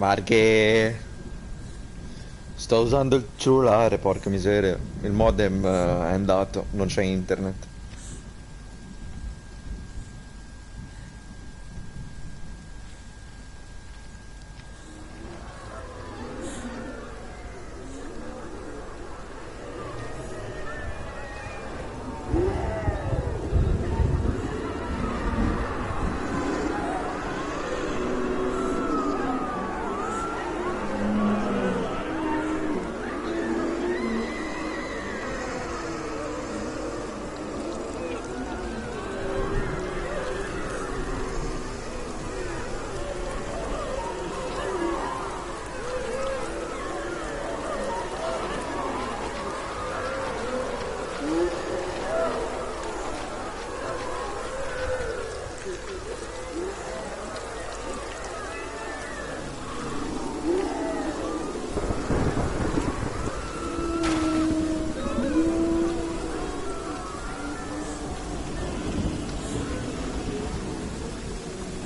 Marche, sto usando il cellulare, porca miseria. Il modem è andato, non c'è internet.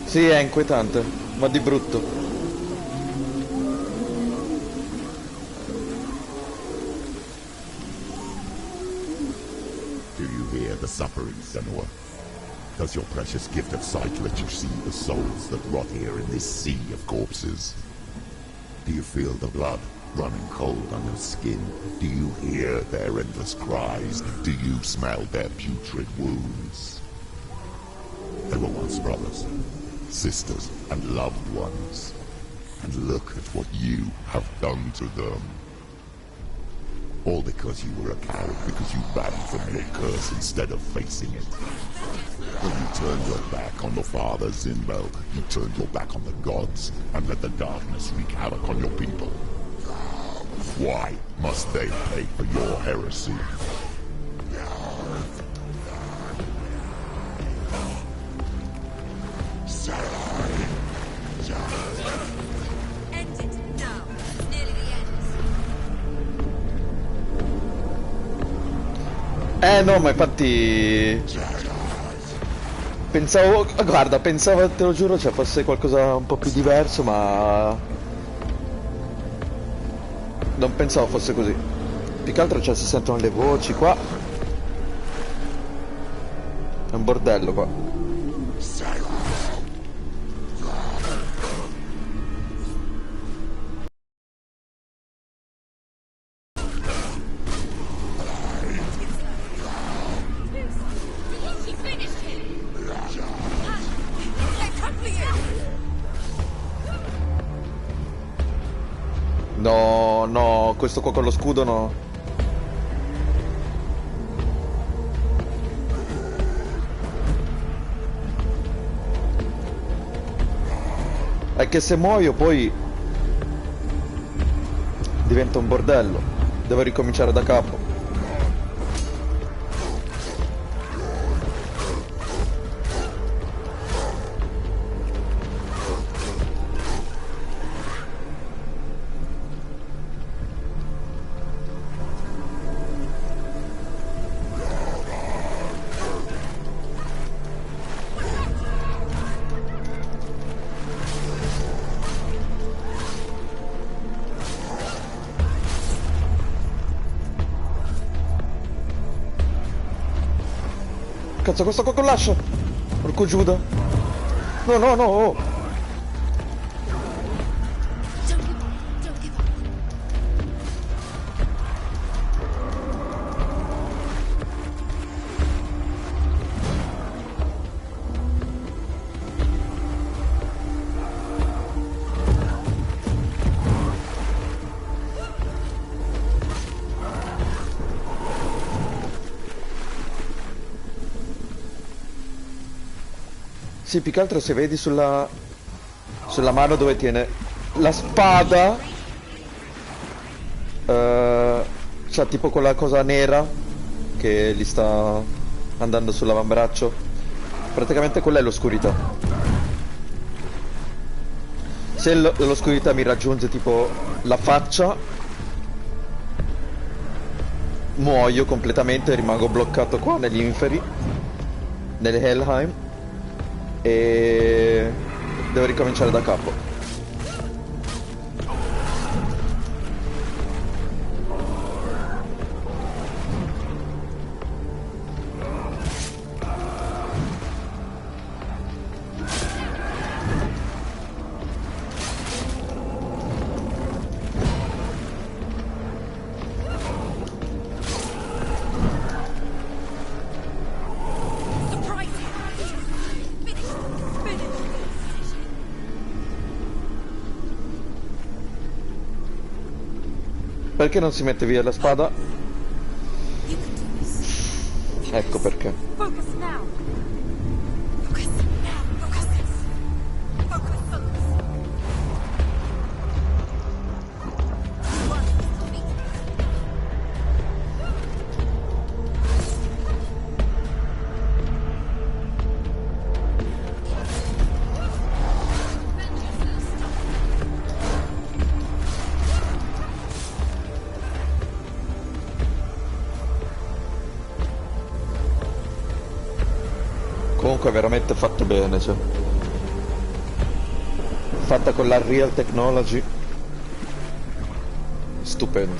Sì, è inquietante, ma di brutto. Do you hear the suffering, Senua? Does your precious gift of sight let you see the souls that rot here in this sea of corpses? Do you feel the blood running cold on your skin? Do you hear their endless cries? Do you smell their putrid wounds? They were once brothers, sisters, and loved ones. And look at what you have done to them. All because you were a coward, because you ran from your curse instead of facing it. When you turned your back on the Father Zinbel, you turned your back on the gods, and let the darkness wreak havoc on your people. Why must they pay for your heresy? End it now. It's nearly the end. No, ma infatti... Pensavo... Guarda, pensavo, te lo giuro, cioè fosse qualcosa un po' più diverso, ma... Non pensavo fosse così. Più che altro, cioè, si sentono le voci qua. È un bordello qua. She finished him. They come for you. No, no, questo qua con lo scudo no. È che se muoio poi diventa un bordello. Devo ricominciare da capo. Cazzo, questo qua con l'ascia! Porco Giuda! No, no, no! Oh. Don't give up. Don't give up. Sì, più che altro se vedi sulla mano dove tiene la spada, c'ha tipo quella cosa nera che gli sta andando sull'avambraccio. Praticamente quella è l'oscurità. Se l'oscurità mi raggiunge tipo la faccia, muoio completamente e rimango bloccato qua negli inferi, nelle Helheim, e devo ricominciare da capo. Perché non si mette via la spada? You can do this. Ecco perché. Focus now. Focus now. Focus. Focus. Focus. One complete. Comunque è veramente fatto bene, cioè. Fatta con la real technology. Stupendo.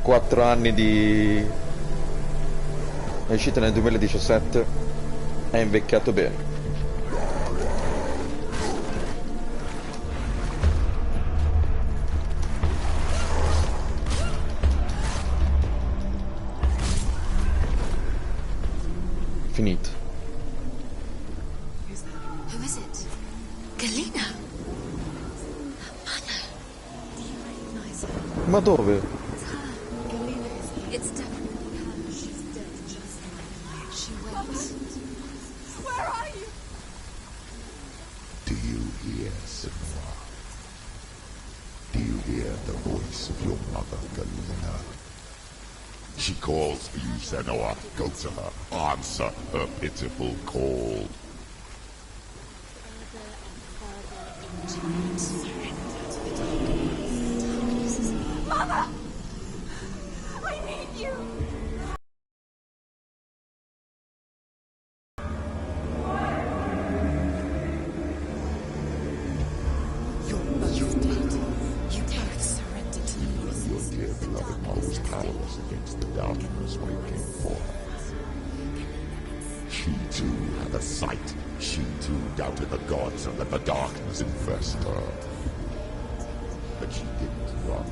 4 anni di... È uscita nel 2017. È invecchiato bene. Finito. Who is it? Galena. Her mother. Do you recognize her? Ma dove? It's her. Galena is here. It's definitely her. She's dead just like she went. Where are you? Do you hear, Senua? Do you hear the voice of your mother, Galena? She calls for you, Senua. Go to her. Answer her pitiful call. Mother! I need you! You're both dead. You both surrendered to me. Your dear beloved mother was powerless against the darkness when it came for her. She too had a sight. She too doubted the gods and let the darkness infest her. But she didn't run.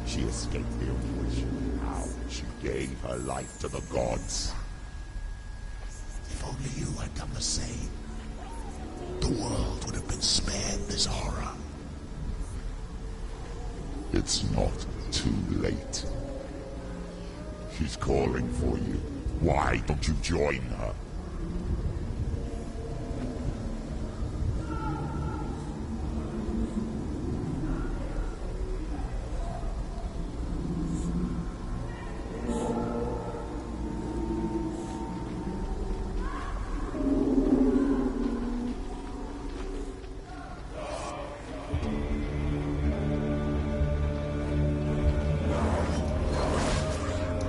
She escaped the affliction. How she gave her life to the gods. If only you had done the same, the world would have been spared this horror. It's not too late. She's calling for you. Why don't you join her?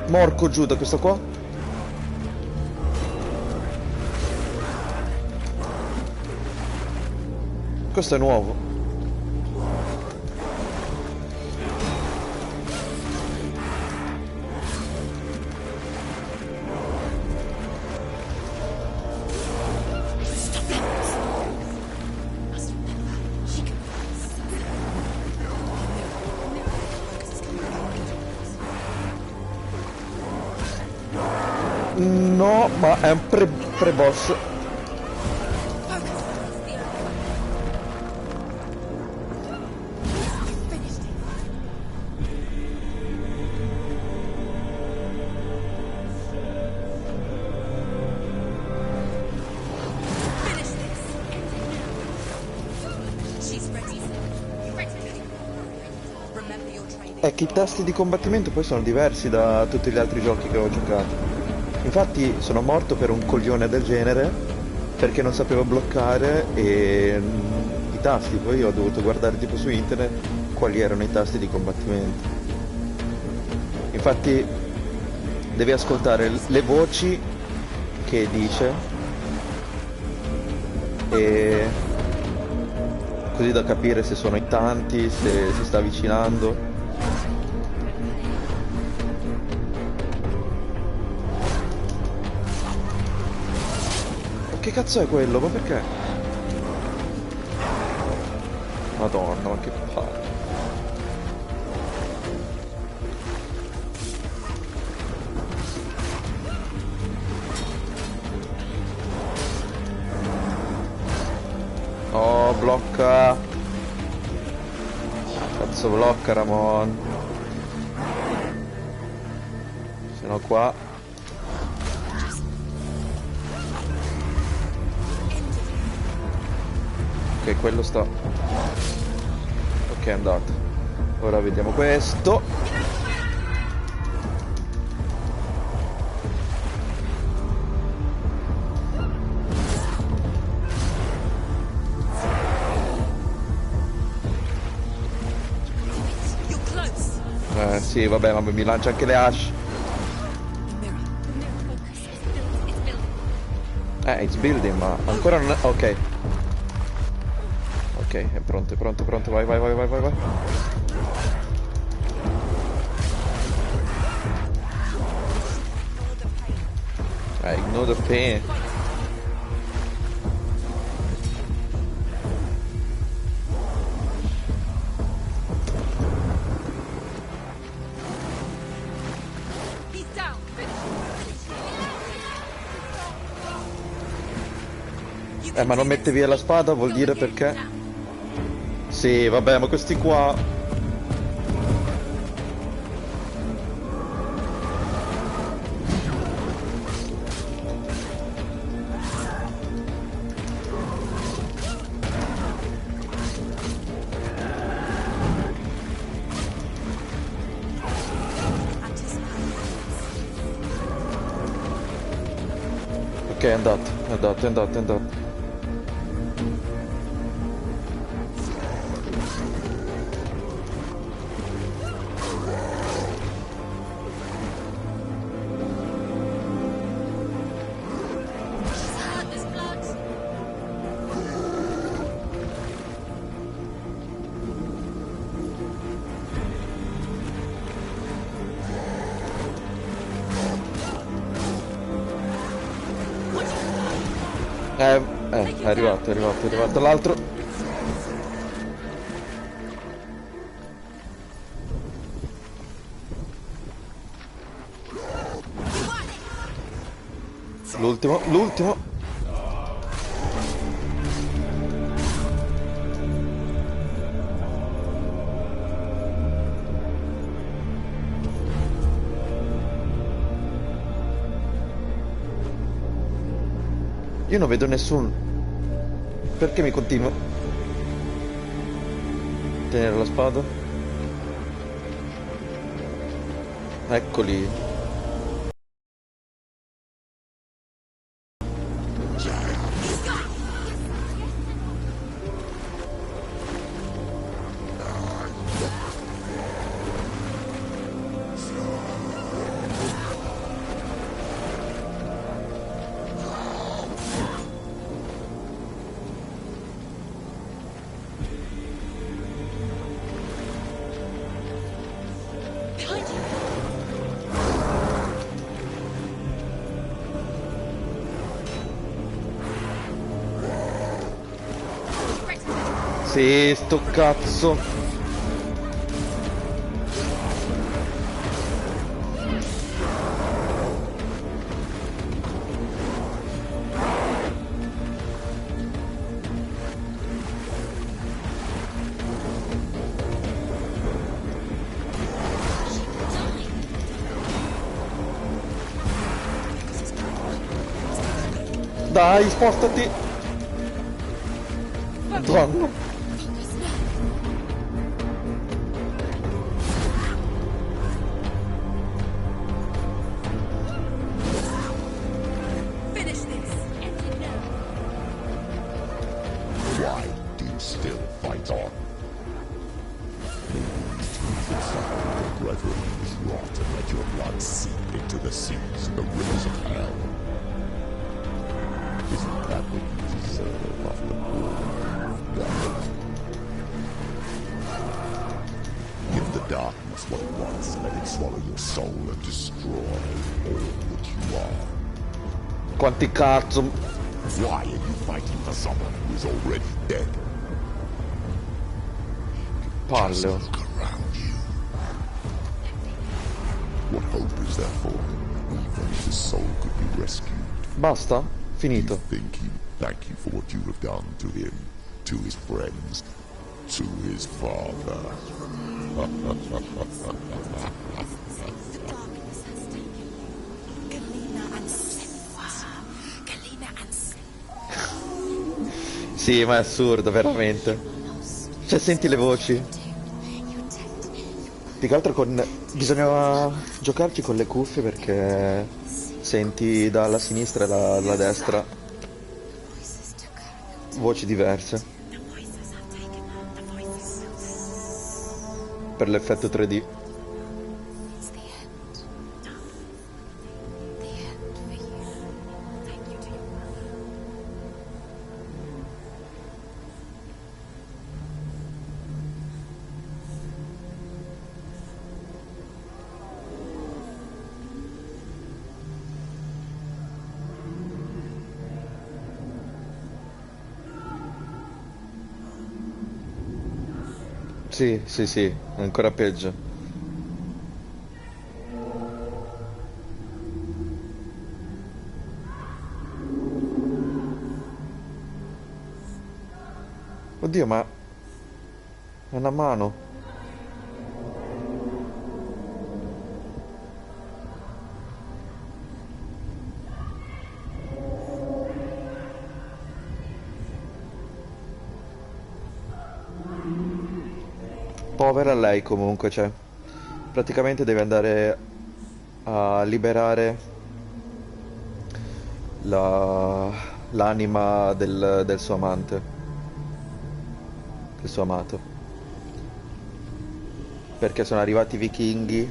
Morco Giuda, questo qua? Questo è nuovo. No, ma è un pre-boss. È che i tasti di combattimento poi sono diversi da tutti gli altri giochi che ho giocato. Infatti sono morto per un coglione del genere perché non sapevo bloccare i tasti, poi ho dovuto guardare tipo su internet quali erano i tasti di combattimento. Infatti devi ascoltare le voci che dice e così da capire se sono in tanti, se si sta avvicinando. Che cazzo è quello? Ma perché? Madonna, ma che palle. Oh, blocca. Cazzo, blocca Ramon. Se no qua. Ok, quello sta. Ok, è andato. Ora vediamo questo. Sì, vabbè, ma mi lancia anche le hash. It's building, ma ancora non è... Ok. Ok, è pronto, è pronto, è pronto. Vai, vai, vai, vai, vai, vai. Ignore the pain. Ma non mette via la spada vuol dire perché? Sì, vabbè, ma questi qua... Ok, è andato, è andato, è andato, è andato. È arrivato, è arrivato, è arrivato l'altro. L'ultimo, l'ultimo. Io non vedo nessun. Perché mi continuo? Tenere la spada? Eccoli. Sì, sto cazzo. Dai, spostati. Madonna. Quanti cazzo? Why are you fighting for someone who is already dead? Palle. Just look around you. What hope is there for him, even if his soul could be rescued? Basta? Finito. Do you think he would thank you for what you have done to him, to his friends? to his father. The darkness has taken you. Kalina and Senwa. Kalina and Senwa. Sì, ma è assurdo, veramente. Lost. Cioè, senti le voci. You dead. Più che altro bisognava giocarci con le cuffie perché senti dalla sinistra e dalla destra Voices took her. voci diverse The voices have taken her. The voices. per l'effetto 3D. It's the end. The end for you. Thank you to your mother. Sì, sì, sì, è ancora peggio. Oddio, ma è una mano. Povera lei comunque, cioè, praticamente deve andare a liberare l'anima del suo amante, del suo amato, perché sono arrivati i vichinghi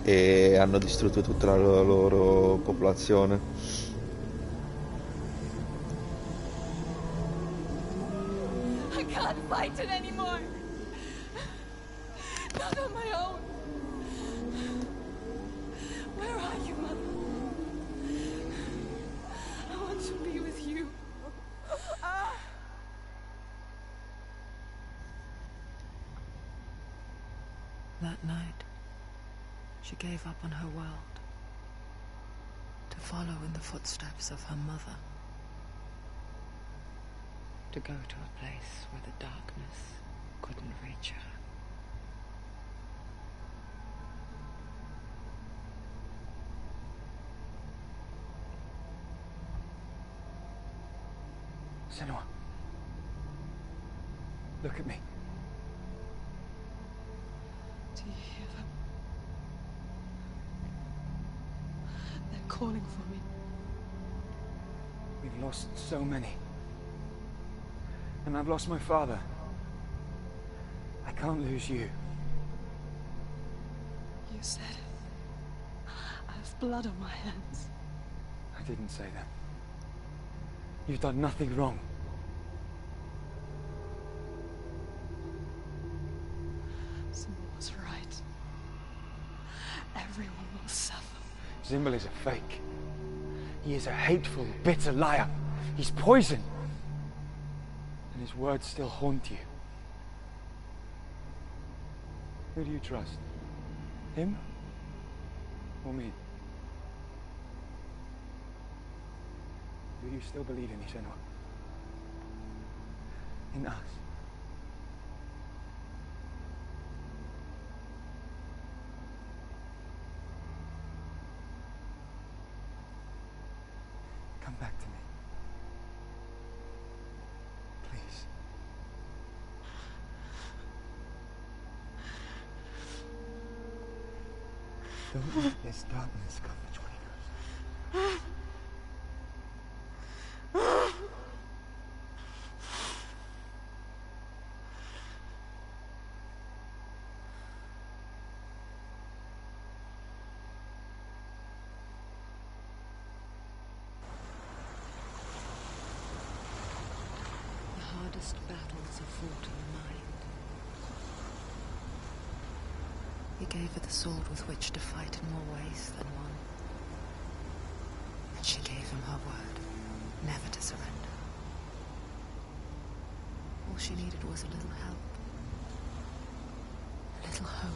e hanno distrutto tutta la loro popolazione. I can't fight it anymore. Not on my own. Where are you, Mother? I want to be with you. That night, she gave up on her world to follow in the footsteps of her mother, to go to a place where the darkness couldn't reach her. Senua, look at me. Do you hear them? They're calling for me. We've lost so many. And I've lost my father. I can't lose you. You said it. I have blood on my hands. I didn't say that. You've done nothing wrong. Someone was right. Everyone will suffer. Zimbel is a fake. He is a hateful, bitter liar. He's poison. And his words still haunt you. Who do you trust? Him? Or me? Do you still believe in me, Senua? In us? Come back to me. Please. Don't let this darkness come between us. The hardest battles are fought in the mind. He gave her the sword with which to fight in more ways than one. And she gave him her word, never to surrender. All she needed was a little help. A little hope.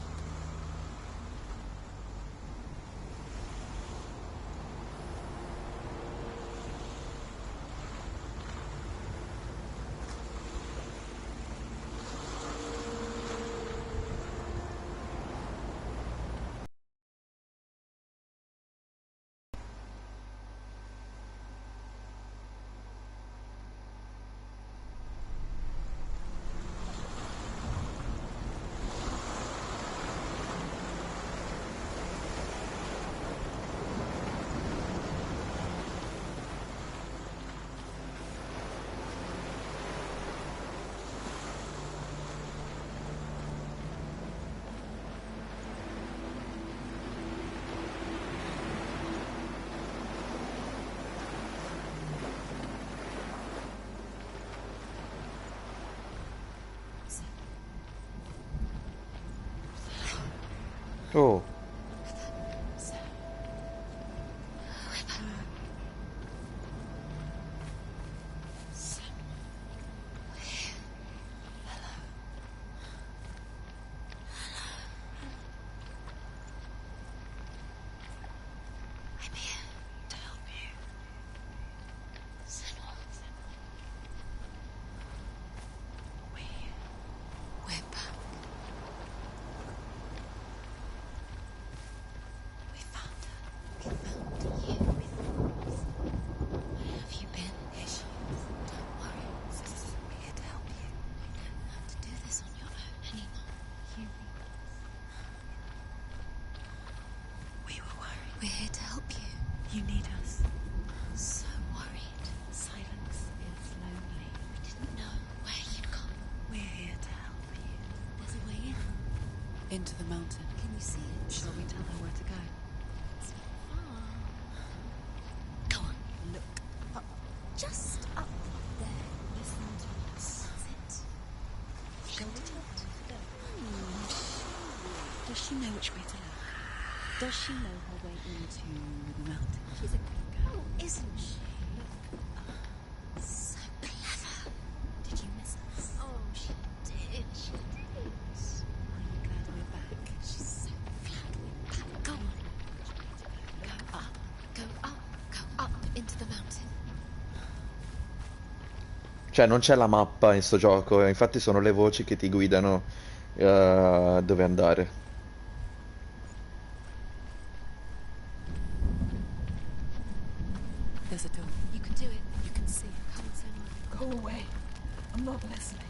Oh, I'm here to help you. Sono. We're back. We found her. We found you. Where have you been? Here she is. Don't worry. We're here to help you. You don't have to do this on your own anymore. We were worried. We're here to help you. You need us. So worried. Silence is lonely. We didn't know where you'd gone. We're here to help you. There's a way in. Into the mountain. Can you see it? Shall we tell her where to go? It's not far. Go on, look up. Just up there. Listen to us. That's it. Shall we tell her where to go? Does she know which way to look? Does she know her way into the mountain? She's a good girl, isn't she? Look. So clever. Did you miss us? Oh, she did. She did. Are you glad we're back? She's so glad we're back. Go on. Go up. Go up. Go up into the mountain. cioè non c'è la mappa in sto gioco, infatti sono le voci che ti guidano dove andare. There's a door. You can do it. You can see. Come on, Sono. Go away. I'm not listening.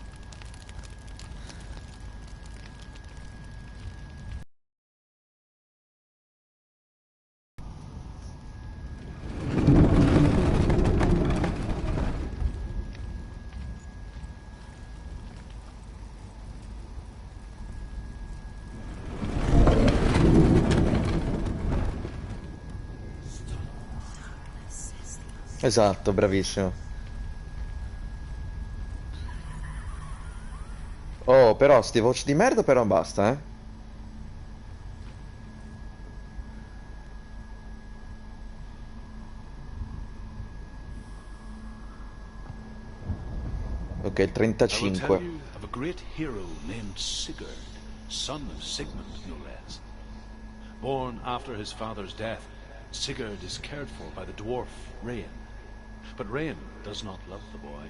Esatto, bravissimo. Oh, però sti voci di merda però basta, eh. Ok, il I will tell 35. you of a great hero named Sigurd, son of Sigmund, no less. Born after his father's death, Sigurd is cared for by the dwarf Rain. But Rain does not love the boy.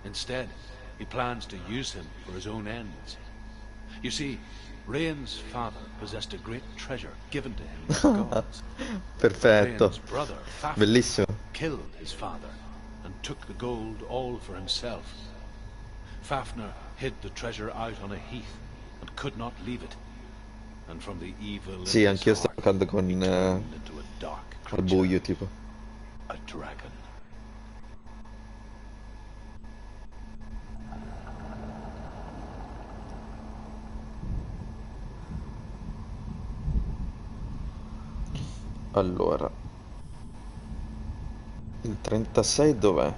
Instead, he plans to use him for his own ends. You see, Rain's father possessed a great treasure given to him by the gods. Perfetto. Rain's brother, Fafnir, Bellissimo. killed his father and took the gold all for himself. Fafnir hid the treasure out on a heath and could not leave it. And from the evil Sì, in his anch'io sto heart, giocando con he turned into a dark al creature, buio, tipo. a dragon. Allora, il 36 dov'è?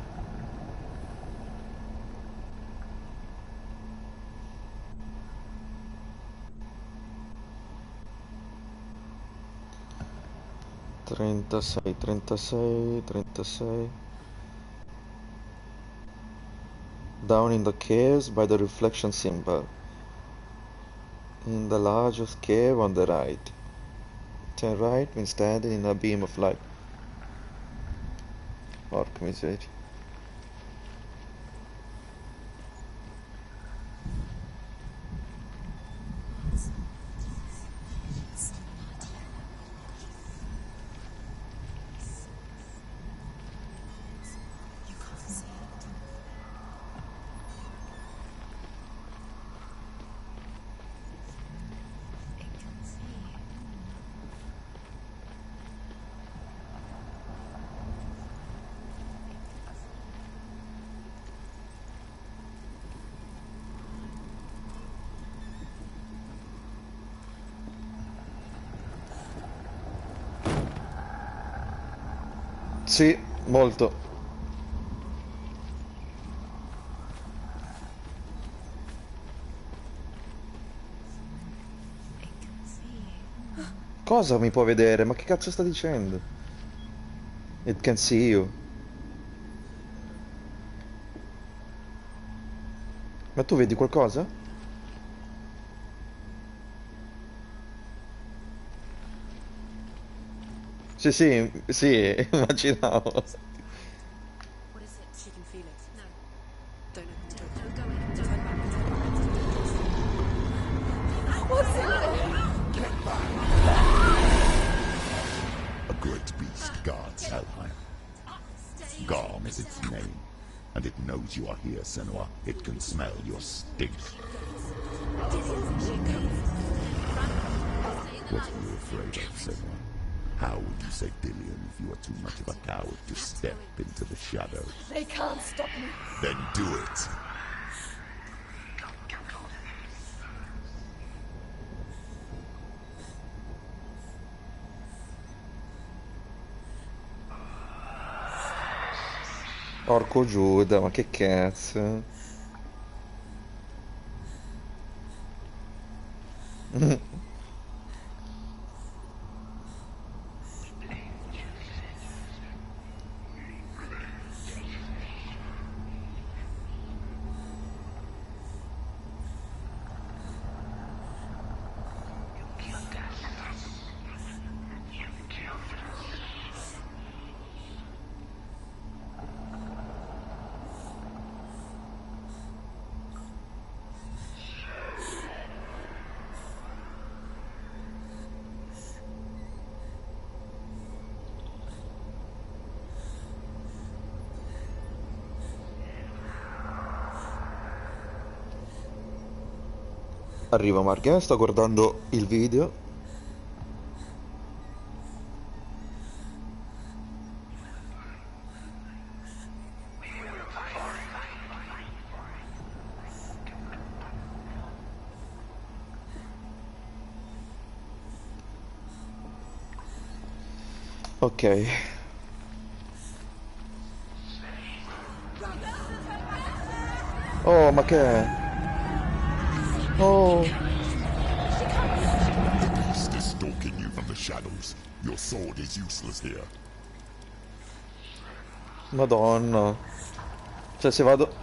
Trentasei. Down in the caves by the reflection symbol. In the largest cave on the right. Turn right when standing in a beam of light. Porca miseria. You can't see it. It can see you. Sì, molto. It can see you. Cosa mi può vedere? Ma che cazzo sta dicendo? It can see you. Ma tu vedi qualcosa? Sì, sì, sì, immaginavo. What is it? She can feel it. No. Don't open the door. No, go in. Don't turn back. What's in A great beast guards Helheim. Garm is its name, and it knows you are here, Senua. It can smell your stink. What are you afraid of, Senua? How would you say Dillion if you are too much of a coward to step into the shadow? They can't stop me. Then do it! Porco Giuda, ma che cazzo? Arriva Marghe, sta guardando il video. Ok. Oh, ma che è? Oh, The beast is stalking you from the shadows. Your sword is useless here. Madonna. Cioè, se vado...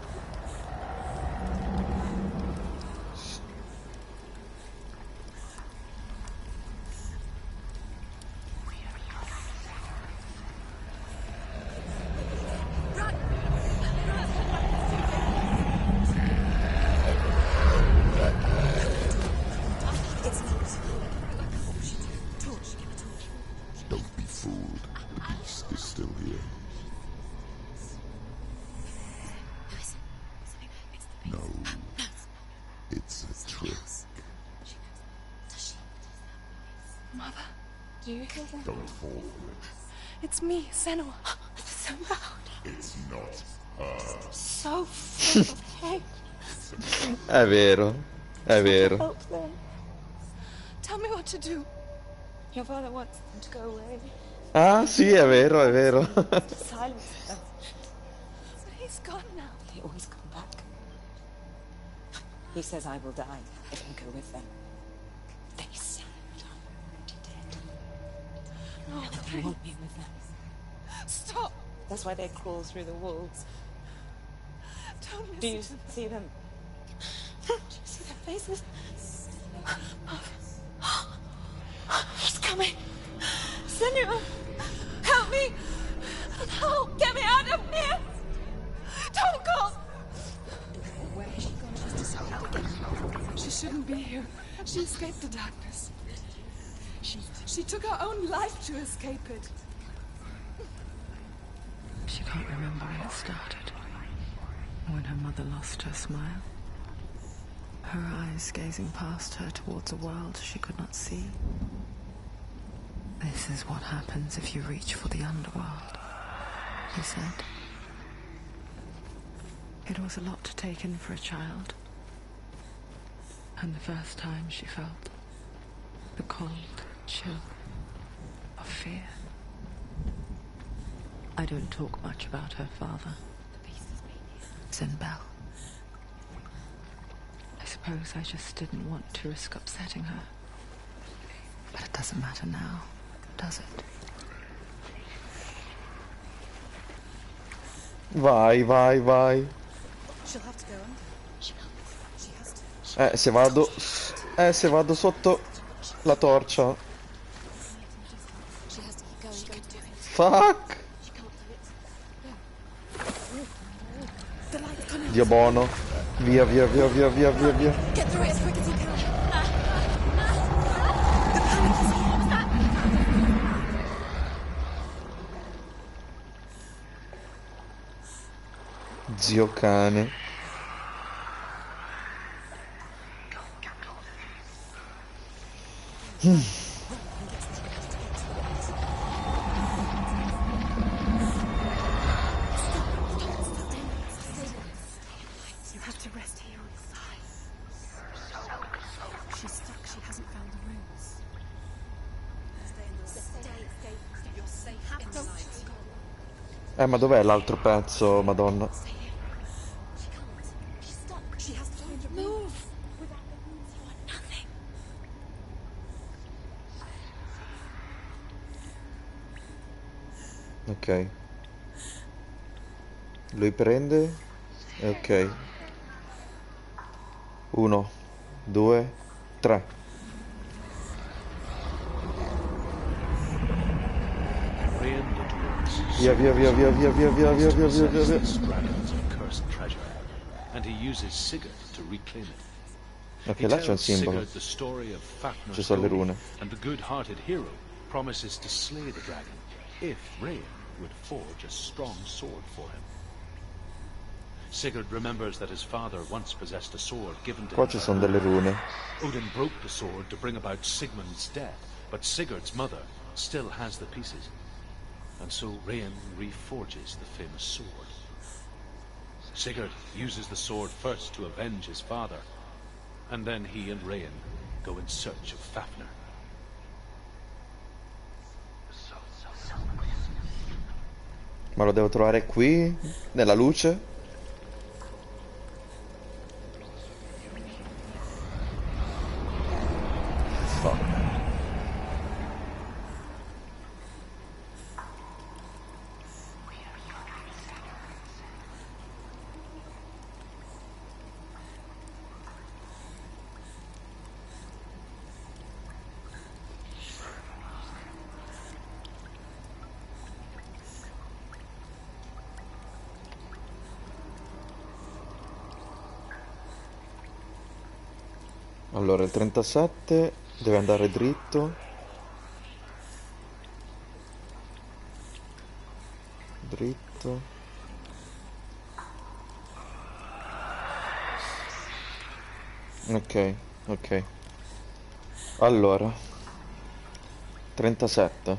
Don't be fooled. The beast is still here. No. It's a trick. Mother, do you hear that? Don't fall for it. It's me, Senua. So loud. It's not her. So full of hate. È vero, è vero. Help them. Tell me what to do. Your father wants them to go away. Ah, sì, è vero, è vero. Silence them. But he's gone now. He always come back. He says I will die if I go with them. They say I'm already dead. No, they want me with them. Stop! That's why they crawl through the walls. Don't Do you see them? Do you see their faces? He's coming. Senua, help me! Help! Get me out of here! Don't go! Where has she gone? She's decided again. She shouldn't be here. She escaped the darkness. She took her own life to escape it. She can't remember when it started. When her mother lost her smile. Her eyes gazing past her towards a world she could not see. This is what happens if you reach for the underworld, he said. It was a lot to take in for a child. And the first time she felt the cold chill of fear. I don't talk much about her father, said Belle. I suppose I just didn't want to risk upsetting her. But it doesn't matter now, does it? Vai, vai, vai. She'll have to go under. She has to. Se vado sotto la torcia. She has to keep going. She can do it. Fuck. She can't do it. The light's coming. Dio buono. Via, via, via, via, via, via, via. Get through it as quick as you can. Zio cane. You have to rest here on the side. She's stuck. She hasn't found the rooms. Stay. You're safe in the light. Ma dov'è l'altro pezzo, Madonna? She can't. She's stuck. She has to find a move. Without the rooms, you are nothing. Ok. Lui prende. Ok. 1, 2, 3. Rain the dwarves Via, via, via, via, via, via, via, via, via, via, via, via. this dragon's accursed treasure, and he uses Sigurd to reclaim it. Ok, He là c'è un tells simbolo. Sigurd the story of Fafnir's Ci sono le story, rune. and the good-hearted hero promises to slay the dragon if Rain would forge a strong sword for him. Sigurd remembers that his father once possessed a sword given to Qua him. ci sono delle rune. Odin broke the sword to bring about Sigmund's death, but Sigurd's mother still has the pieces. And so Rain reforges the famous sword. Sigurd uses the sword first to avenge his father, and then he and Rain go in search of Fafnir. Ma lo devo trovare qui, nella luce? Fuck. Allora, il 37 deve andare dritto. Dritto. Ok, ok. Allora, 37.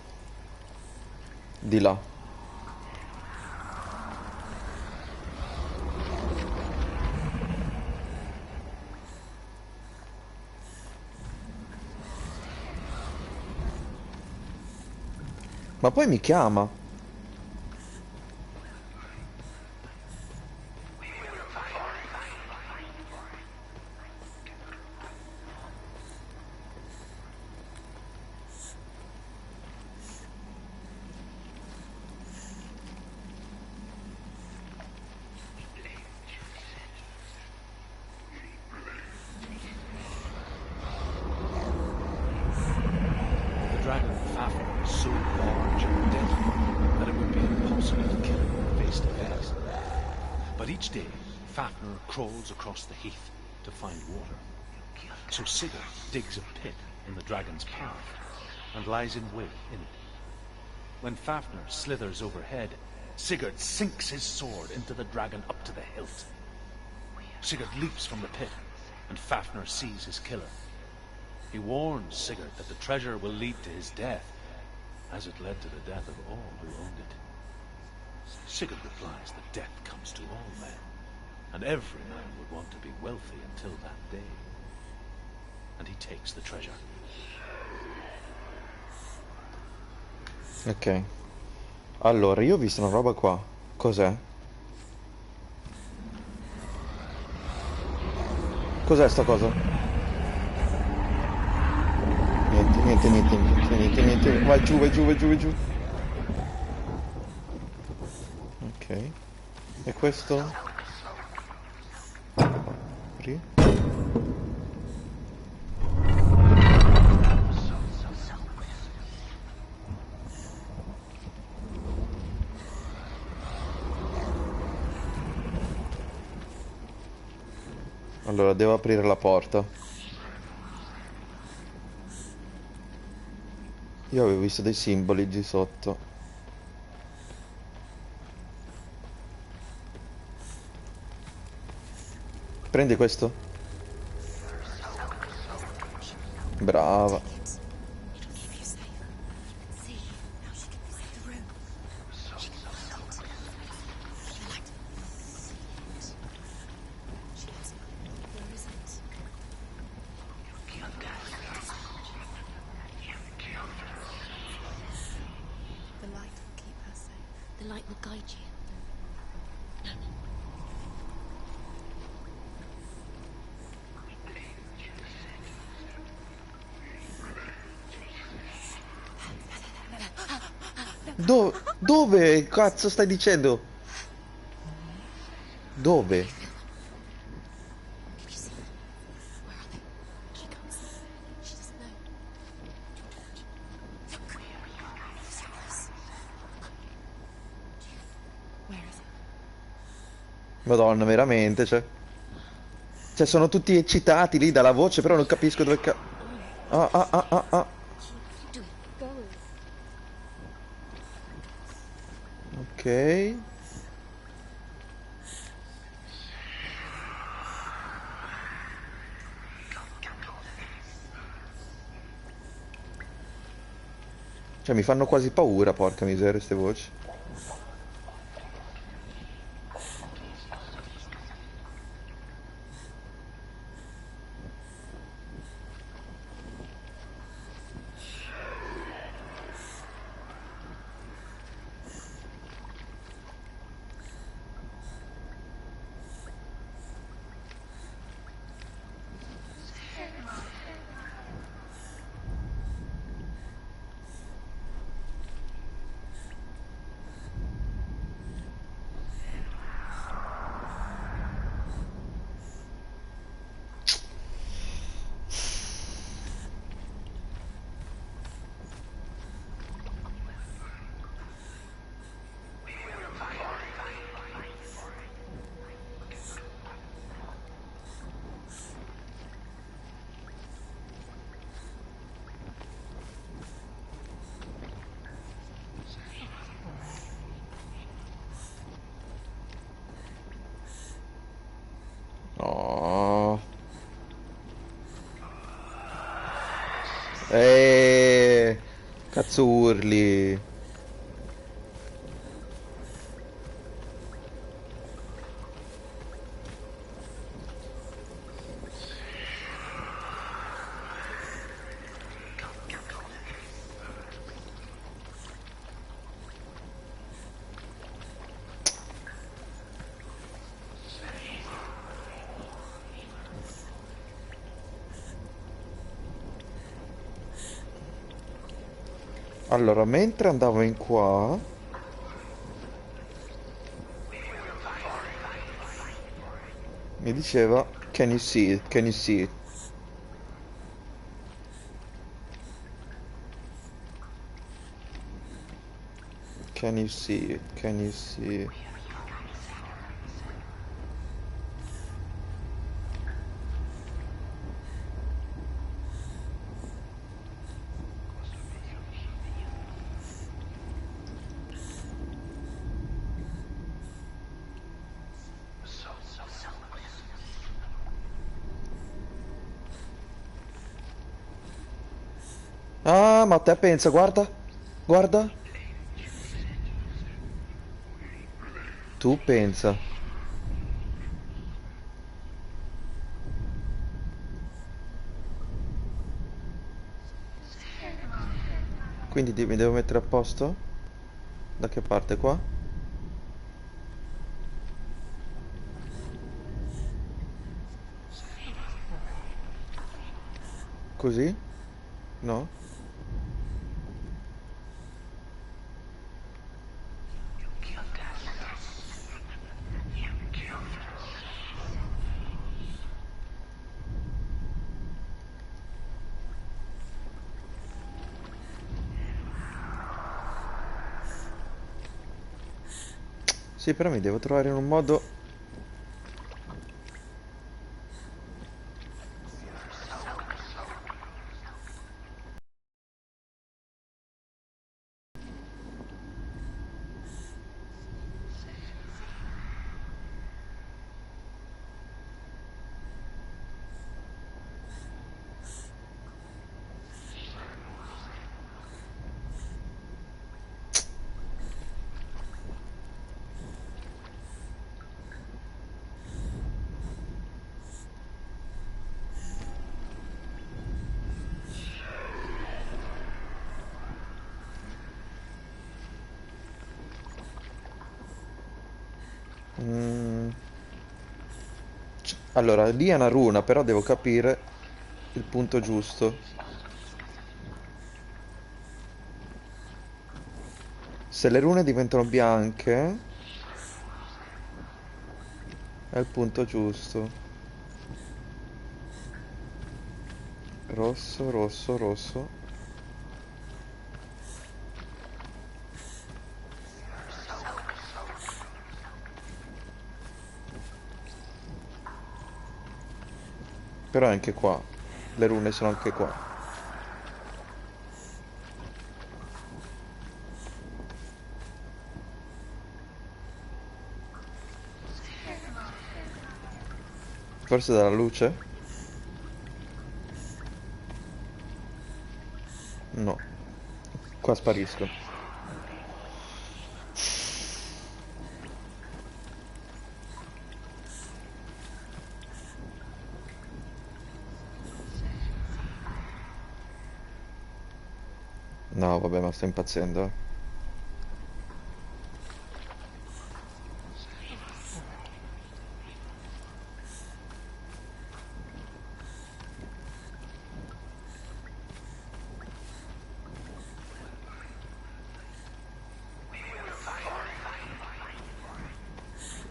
Di là. Ma poi mi chiama. The dragon Fafnir is so large and deadly that it would be impossible to kill him face to face. But each day, Fafnir crawls across the heath to find water. So Sigurd digs a pit in the dragon's path and lies in wait in it. When Fafnir slithers overhead, Sigurd sinks his sword into the dragon up to the hilt. Sigurd leaps from the pit, and Fafnir sees his killer. He warns Sigurd that the treasure will lead to his death, as it led to the death of all who owned it. Sigurd replies that death comes to all men, and every man would want to be wealthy until that day. And he takes the treasure. Ok. Allora, io ho visto una roba qua. Cos'è? Cos'è sta cosa? Niente, niente, niente, niente, niente, niente. Vai giù, vai giù, vai giù, vai giù. Ok. E questo? Apri. Allora, devo aprire la porta. Io avevo visto dei simboli di sotto. Prendi questo? Brava. It'll keep you safe. See how she can find the room. She can find it. The light. See it. She has it. Where is it? The light will keep her safe. The light will guide you. Dove cazzo stai dicendo? Dove? Can you see them? Where are they? She can't see them. She doesn't know. So close. Where is it? Madonna, veramente, cioè. Cioè, sono tutti eccitati lì dalla voce, però non capisco dove Ah, ah, ah, ah, ah. Do it. Go. Ok. Cioè, mi fanno quasi paura, porca miseria, queste voci. No. Cazzo urli. Allora, mentre andavo in qua, mi diceva, can you see it? Can you see it? Can you see it? Can you see it? Ah, ma te pensa, guarda, guarda. Tu pensa. Quindi mi devo mettere a posto? Da che parte qua? Così? No? Sì, però mi devo trovare in un modo. Mm, allora, lì è una runa, però devo capire il punto giusto. Se le rune diventano bianche, è il punto giusto. Rosso, rosso, rosso. Però è anche qua. Le rune sono anche qua. Forse dalla luce? No. Qua spariscono. No, vabbè, ma sto impazzendo, eh.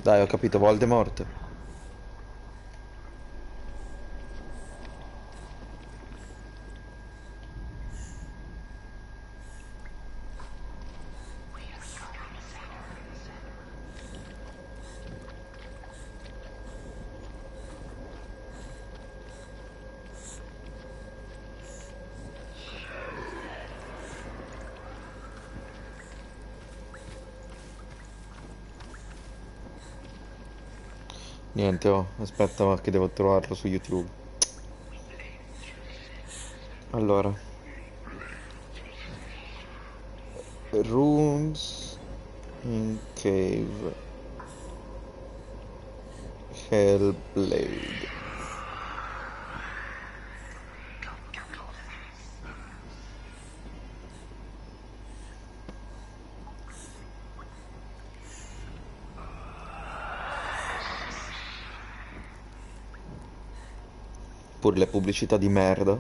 Dai, ho capito, Voldemort. Niente, oh, aspetta che devo trovarlo su YouTube. Allora, Runes in Cave Hellblade. Pure le pubblicità di merda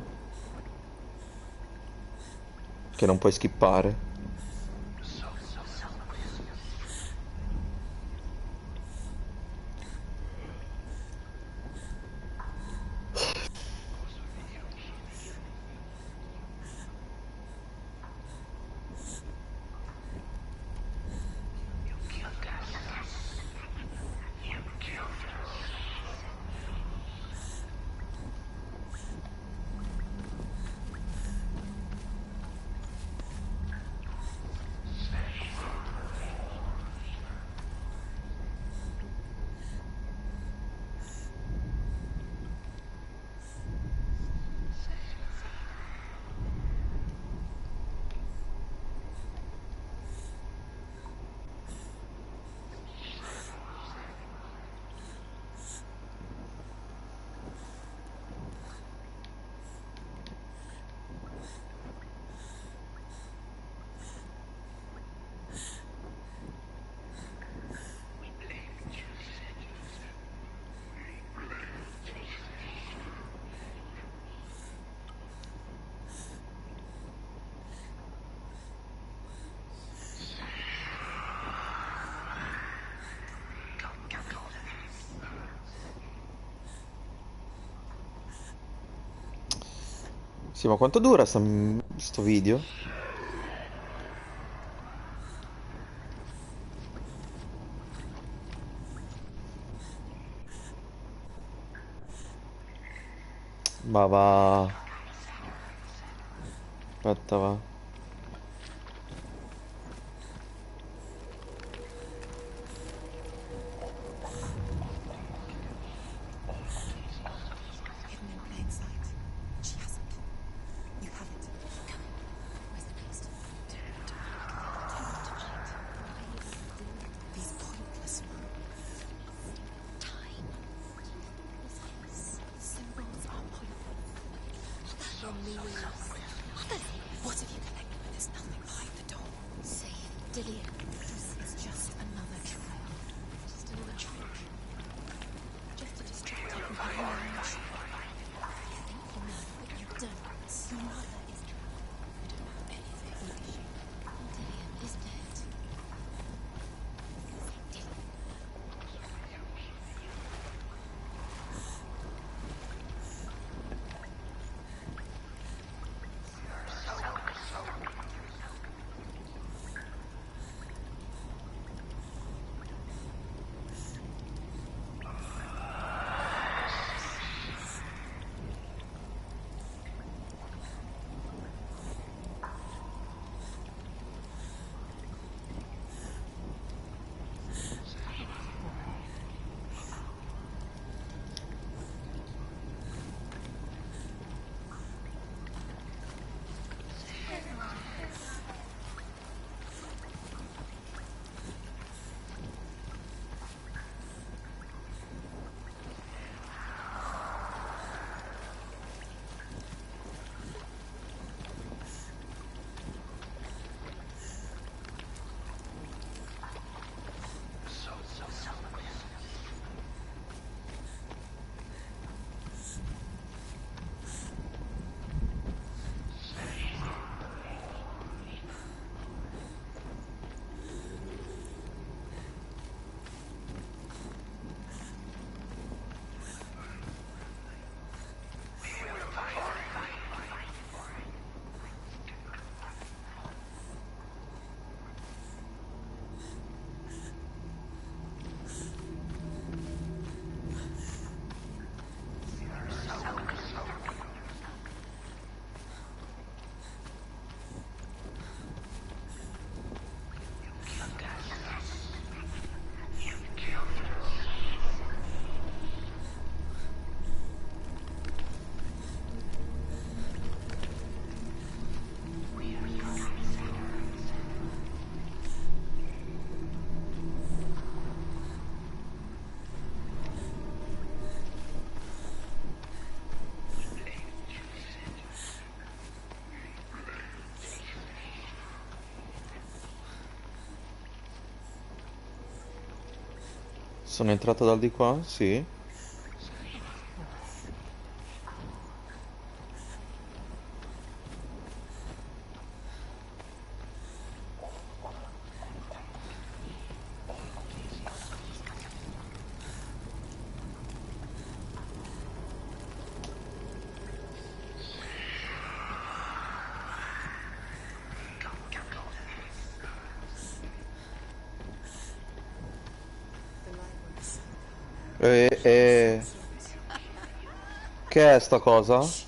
che non puoi skippare. Sì, ma quanto dura sto video? Ma va. Aspetta, va. Hidden in plain sight. She hasn't. You have it. Go. Where's the next? Tell her to fight. These pointless rules. Time. Symbols are pointless. What have you collected when there's nothing behind the door? Save Dillian. It's just another trial. Just another trick. Just to distract her from her own emotion. You think you know, but you don't. Your mother is drowned. You don't know anything, is she? Dillian is dead. Sono entrato dal di qua? Sì. E... Che è sta cosa? She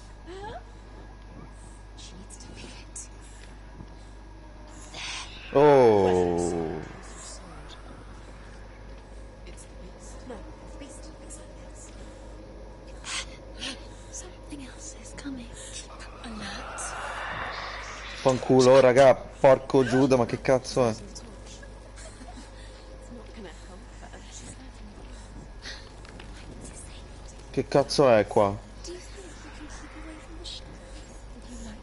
needs to feel it. Oh. It's the beast. No, the beast looks like this. Something else is coming. Keep alert. Fanculo, raga, porco Giuda, ma che cazzo è? It's not gonna help her. Che cazzo è qua? Do you think you can keep away from the shadows? Would you like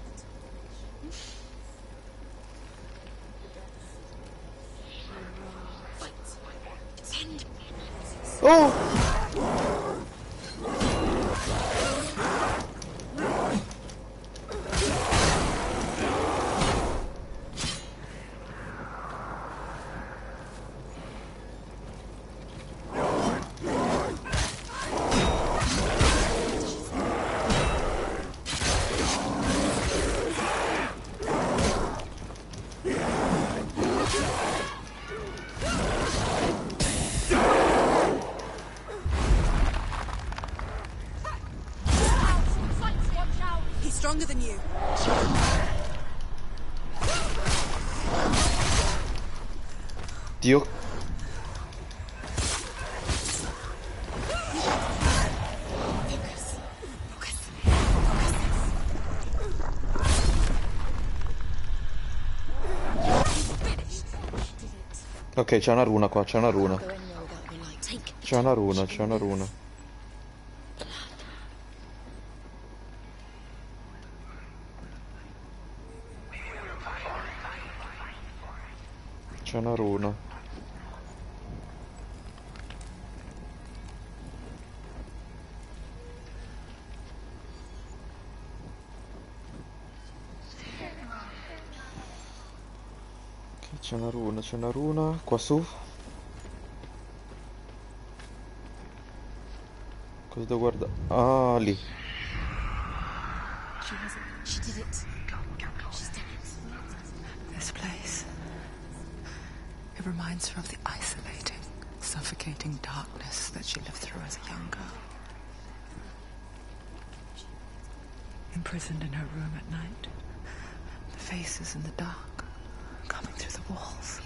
to? Oh! stronger than you. Dio. Ok, c'è una runa qua, c'è una runa. C'è una runa, c'è una runa. C'è una runa. Ok, c'è una runa. Qua su. Cosa devo guardare? Ah, lì. She did it. She's done it. This place. It reminds her of the isolating, suffocating darkness that she lived through as a young girl. Imprisoned in her room at night. The faces in the dark, coming through the walls.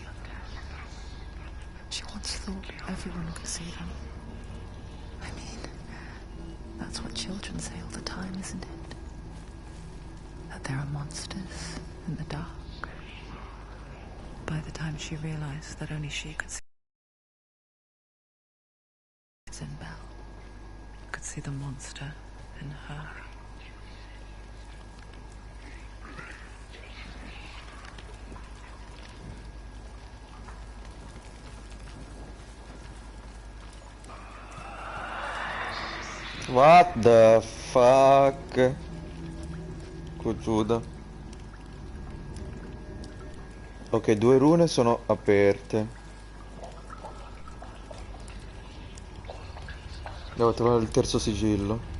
She once thought everyone could see them. I mean, that's what children say all the time, isn't it? That there are monsters in the dark. By the time she realized that only she could see Belle, could see the monster in her. What the fuck? Giuda. Ok, 2 rune sono aperte. Devo trovare il terzo sigillo.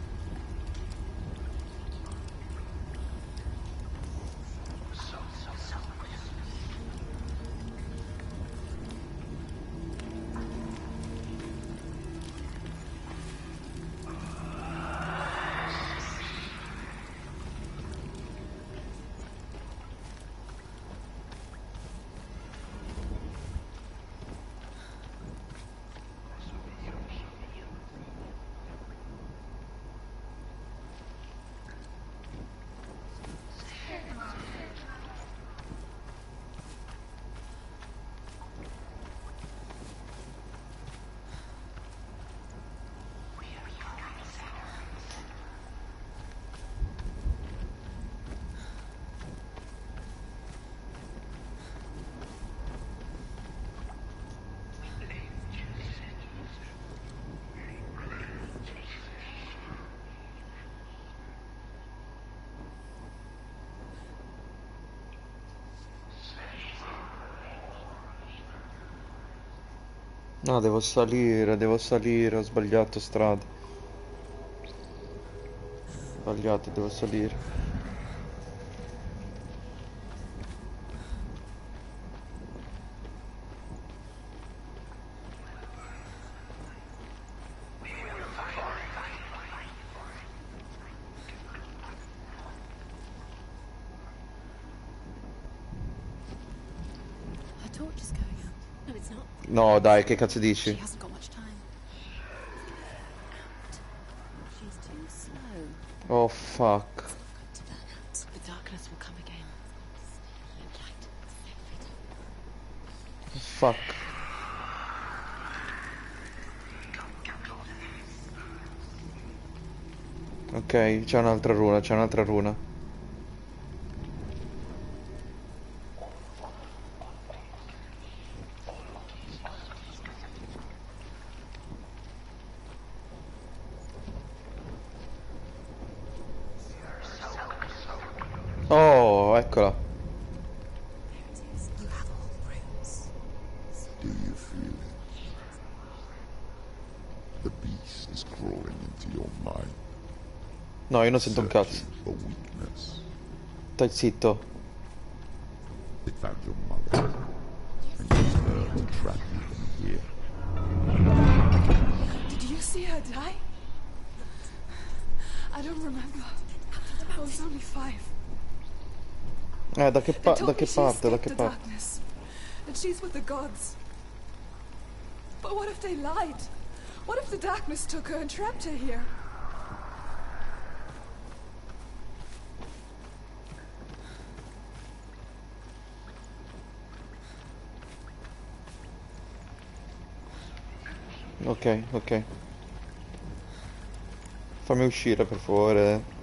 No, devo salire, ho sbagliato strada. Sbagliato, devo salire. Her torch is going out. No, it's not. No, dai, che cazzo She dici? hasn't got much time. Out. She's too slow. Oh, fuck. Got to burn out. The darkness will come again. Light. Fuck. Ok, c'è un'altra runa, c'è un'altra runa. Oh, eccola. You have all runes. Do you feel it? The beast is crawling into your mind. No, io non sento un cazzo. Searching for weakness. Stai zitto. It found your mother and used her to trap you in here. Did you see her die? I don't remember. I was only 5. Da che They told da me che she parte, da escaped che the parte? darkness, and she's with the gods. But what if they lied? What if the darkness took her and trapped her here? Ok, ok. Fammi uscire, per favore.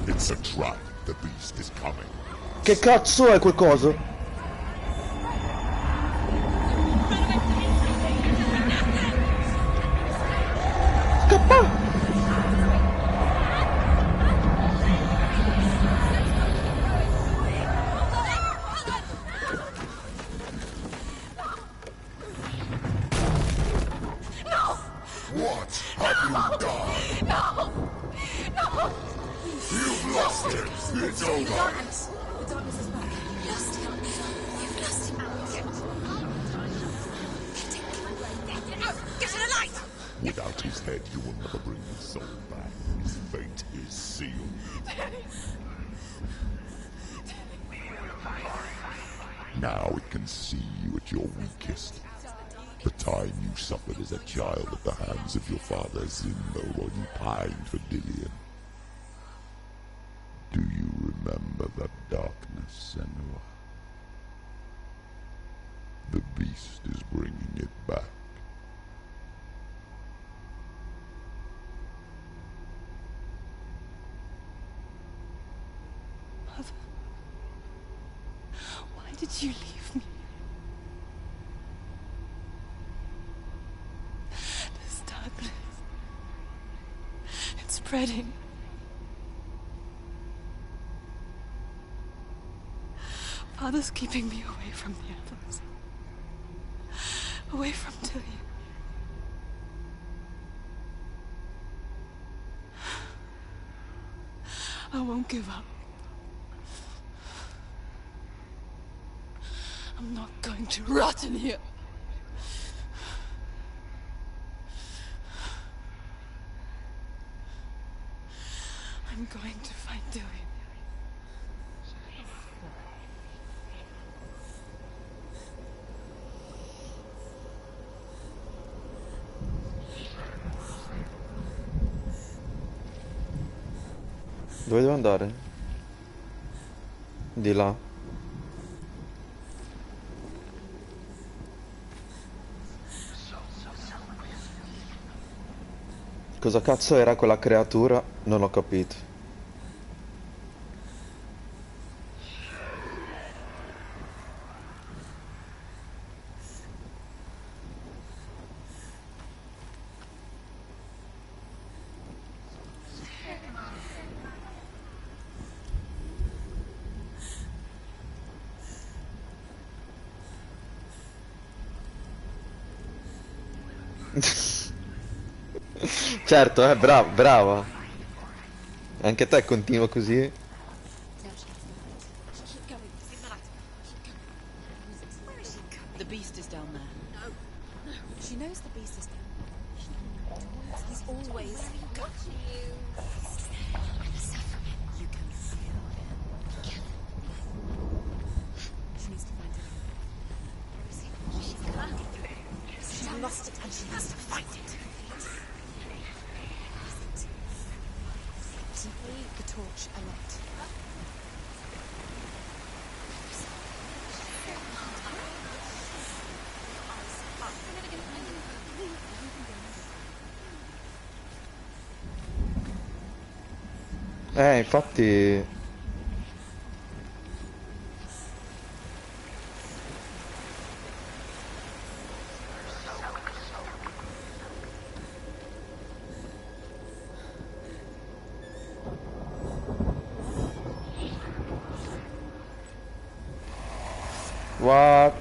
It's a trap. The beast is coming. Che cazzo è quel coso? Scappa! What have you done? No! No! You've lost it. It's over. The darkness is back. You lost him. You've lost him. Get out! Get to the light! Without his head, you will never bring his soul back. His fate is sealed. Now it can see you at your weakest. The time you suffered as a child at the hands of your father Zindo while you pined for Dillian. Do you remember that darkness, Senua? The beast is bringing it back. Mother, why did you leave me? This darkness, it's spreading. Father's keeping me away from the others. Away from Dillian. I won't give up. I'm not going to rot in here. I'm going to find Dillian. Dove devo andare? Di là. Cosa cazzo era quella creatura? Non ho capito. Certo, brava, brava. Anche te continua così. The beast is down there. No. She knows the beast is down. He's always watching you. You can feel him. She needs to find it. She's gone. She's lost it and she has to find it. Keep the torch alight. Infatti. What?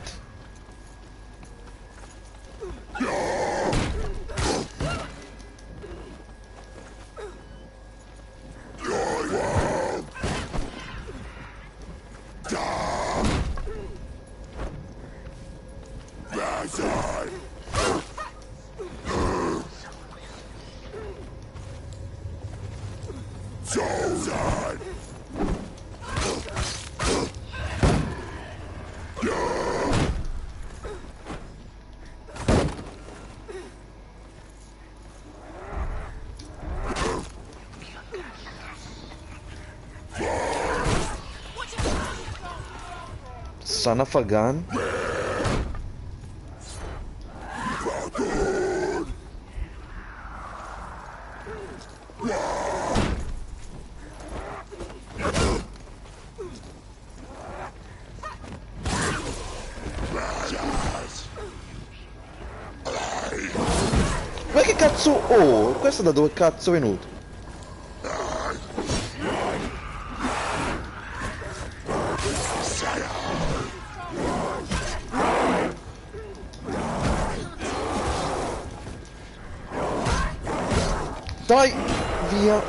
Son of a gun? Ma che cazzo? Oh, questo da dove cazzo è venuto? Dai, via.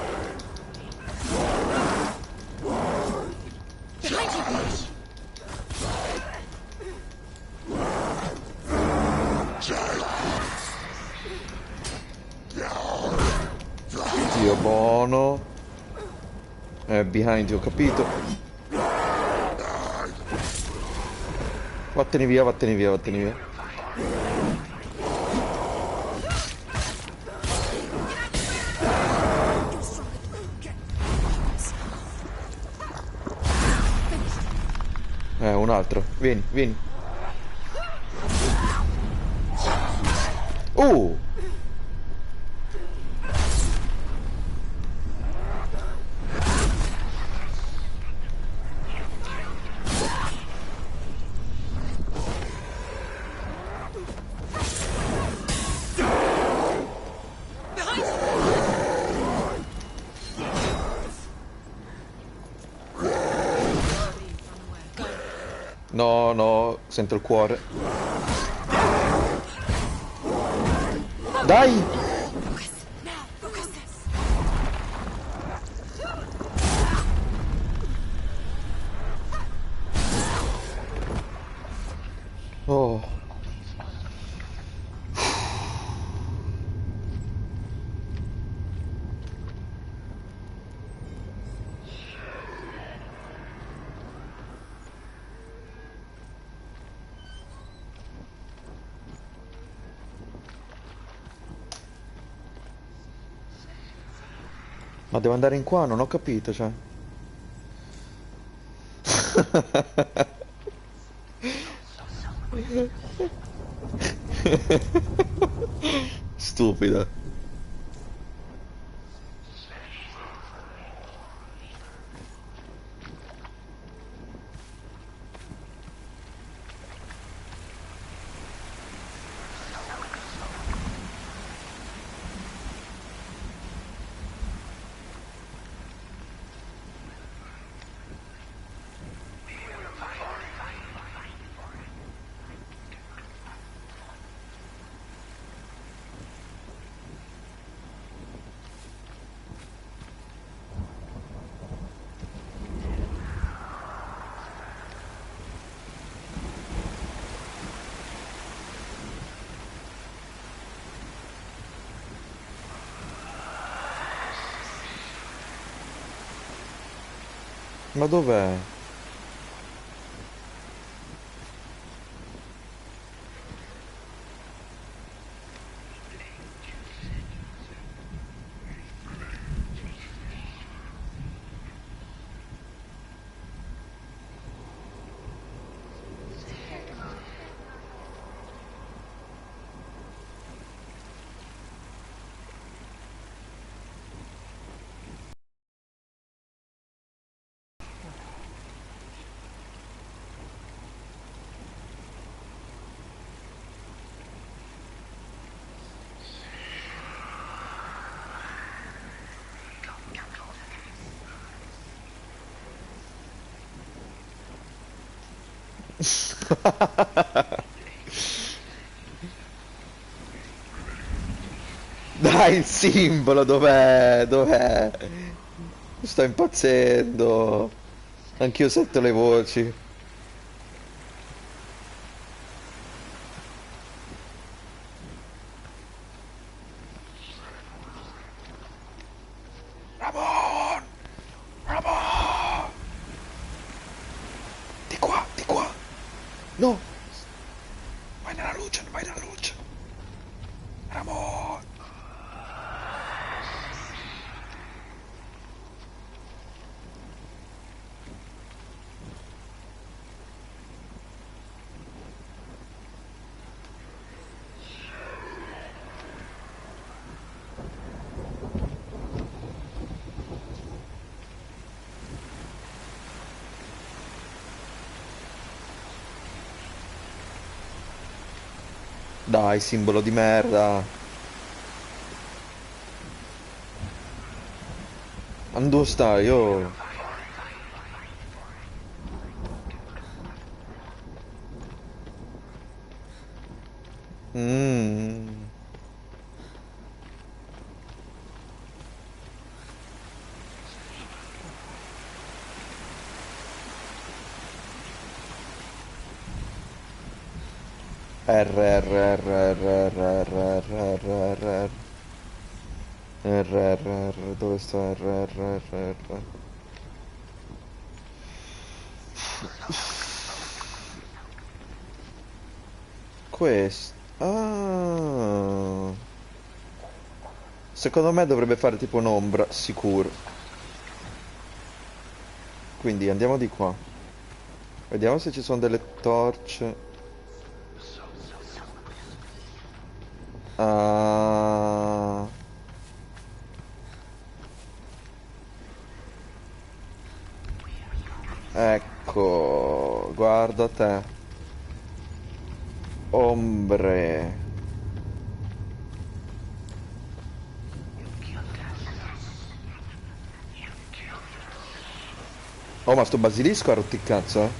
Dio buono. Behind you, ho capito. Vattene via, vattene via, vattene via. Un altro. Vieni, vieni. No, no, sento il cuore. Dai! Oh. Ma devo andare in qua? Non ho capito, cioè. Stupida. Ma dov'è? Dai, il simbolo, dov'è? Dov'è? Sto impazzendo. Anch'io sento le voci. No! Vai nella luce, vai nella luce! Ramon! Dai, simbolo di merda. Dove stai? Oh. Mm. R R R R R R R R R R dove sta R R R R questo secondo me dovrebbe fare tipo un'ombra sicuro, quindi andiamo di qua, vediamo se ci sono delle torce. Ecco, guarda te. Ombre. Oh, ma sto basilisco ha rotto il cazzo, eh?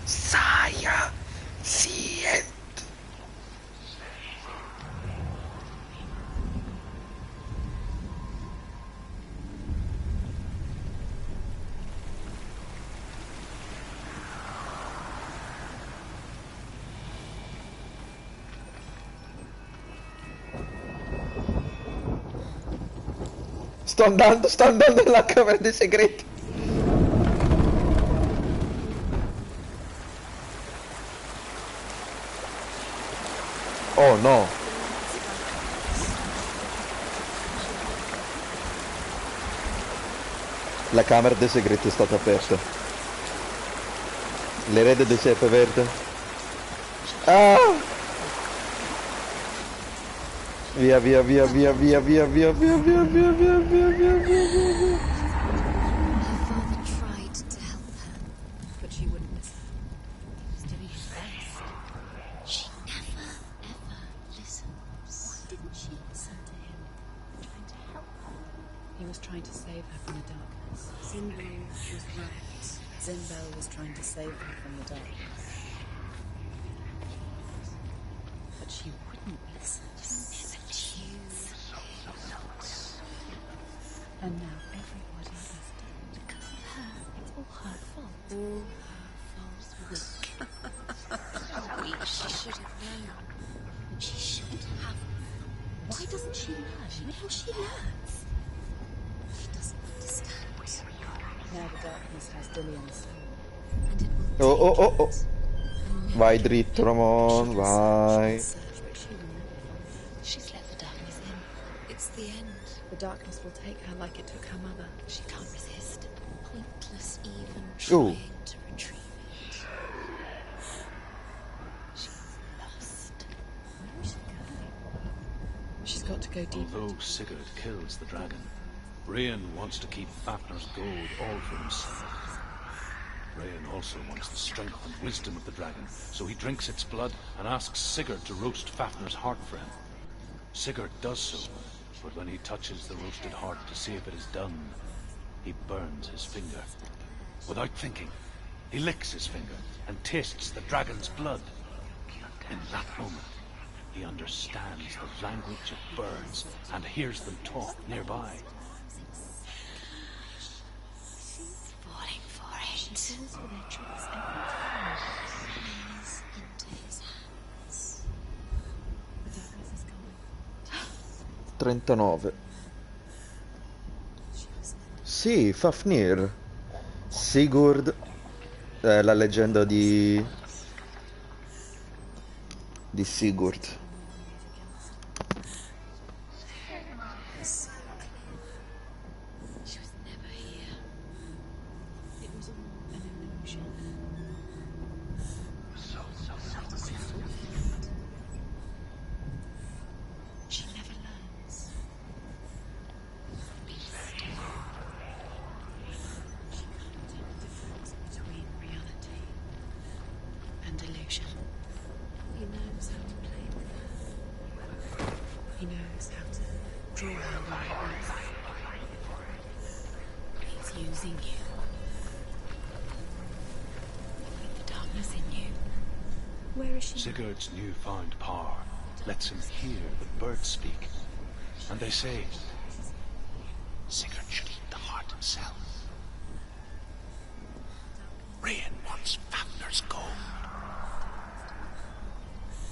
Saia! Sient! Sto andando nella camera dei segreti. Oh no. La camera dei segreti è stata aperta. L'erede del serpe verde. Ah! Via via via via via via via via via via via via via via. Her father tried to help her, but she wouldn't listen. He was doing his best. She never, ever listens. Why didn't she listen to him? Trying to help her. He was trying to save her from the darkness. Zinbel was right. Zinbel was trying to save her from the darkness. But she wouldn't listen. And now everybody understands. Because of her. It's all her fault. All her fault. Weak. She should have known. She should have. Why doesn't she learn? Maybe she learns. She doesn't understand. Now the darkness has Dillian's soul. And it will Oh oh oh oh. take Vai dritto, Ramon, vai. She's let the darkness in. It's the end. The darkness will take her like it took her mother. She can't resist. Pointless even Ooh. trying to retrieve it. She's lost. Where is she going? She's got to go deeper. Although Sigurd kills the dragon, Rayan wants to keep Fafnir's gold all for himself. Rayan also wants the strength and wisdom of the dragon, so he drinks its blood and asks Sigurd to roast Fafnir's heart for him. Sigurd does so, but when he touches the roasted heart to see if it is done, he burns his finger. Without thinking, he licks his finger and tastes the dragon's blood. In that moment, he understands the language of birds and hears them talk nearby. She's falling for it. She falls for their tricks every time. Falls into his hands. The darkness is gone. 39. She was meant Sì, Fafnir. Sigurd la leggenda di Sigurd. She was never here. It was all an illusion. She never learns. She can't tell the difference between reality and illusion. He knows how to play with her. He knows how to draw her where he wants. He's using you. With the darkness in you. Where is she? Sigurd's newfound power lets him hear the birds speak. And they say, Sigurd should eat the heart himself. Rain wants Fafnir's gold.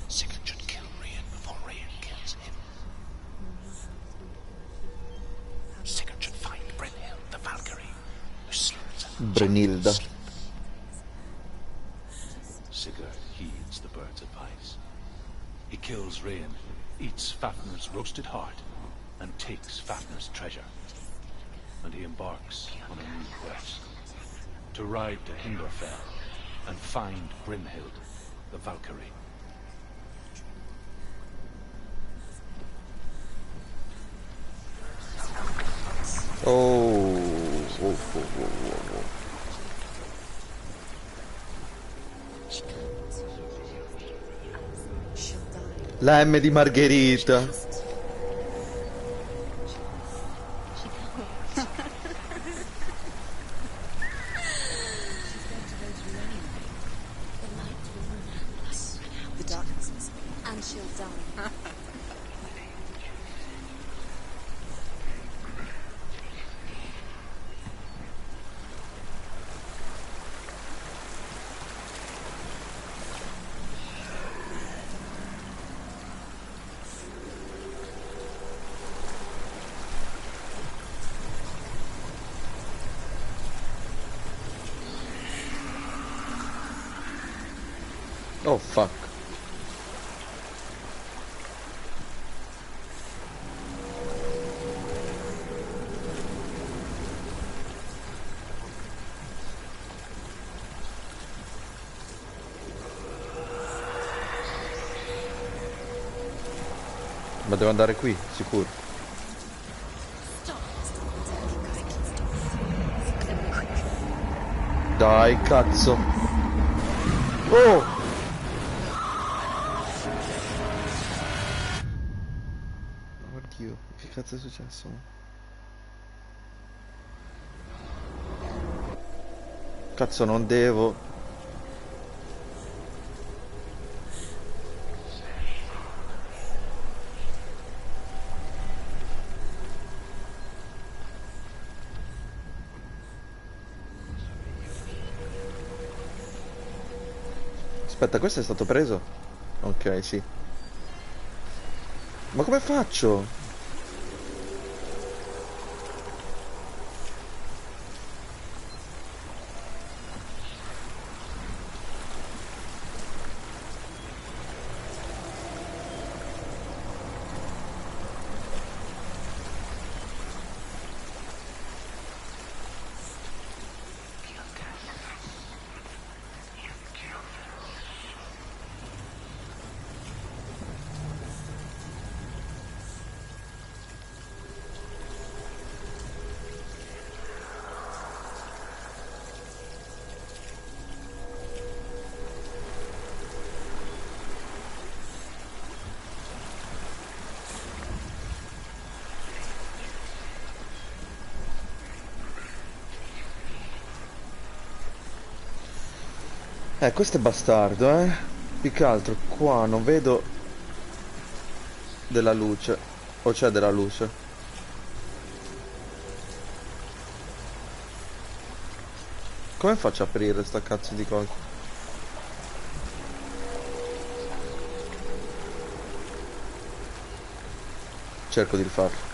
Sigurd should kill Rain before Rain kills him. Sigurd should find Brynhild the Valkyrie, who sleeps and Brynhilda. Sigurd heeds the bird's advice. He kills Rain, eats Fafnir's roasted heart, and takes Fafnir's treasure. And he embarks on a new quest, to ride to Hinderfell and find Brynhild the Valkyrie. Oh. La M di Margherita. The darkness must be. And she'll die. Oh fuck. Ma devo andare qui, sicuro. Dai, cazzo. Oh! Oddio, che cazzo è successo? Cazzo, non devo. Aspetta, questo è stato preso? Ok, sì. Ma come faccio? Questo è bastardo, eh. Più che altro qua non vedo della luce. O c'è della luce? Come faccio a aprire sta cazzo di cosa? Cerco di rifarlo.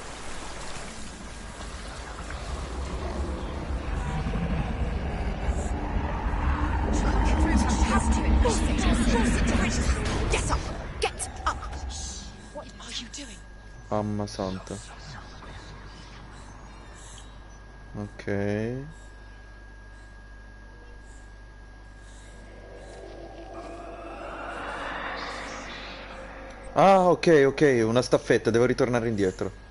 Mamma santa. Ok. Ah, ok, ok, una staffetta, devo ritornare indietro.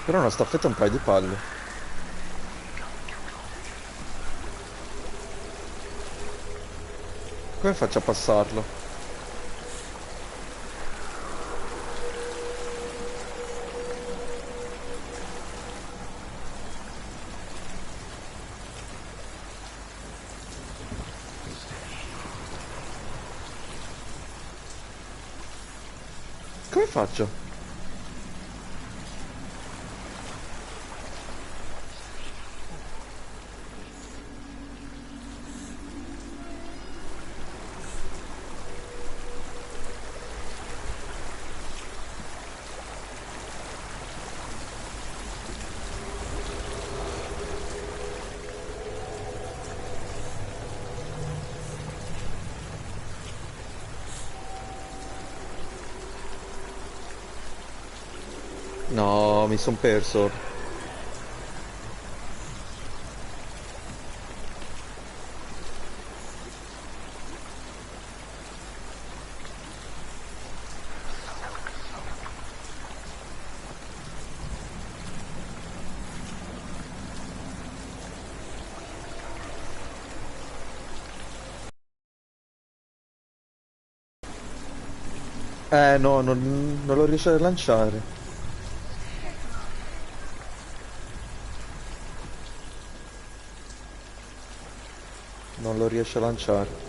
Però una staffetta è un paio di palle. Come faccio a passarlo? Come faccio? No, mi son perso. No, non lo riesco a lanciare. Non lo riesco a lanciare.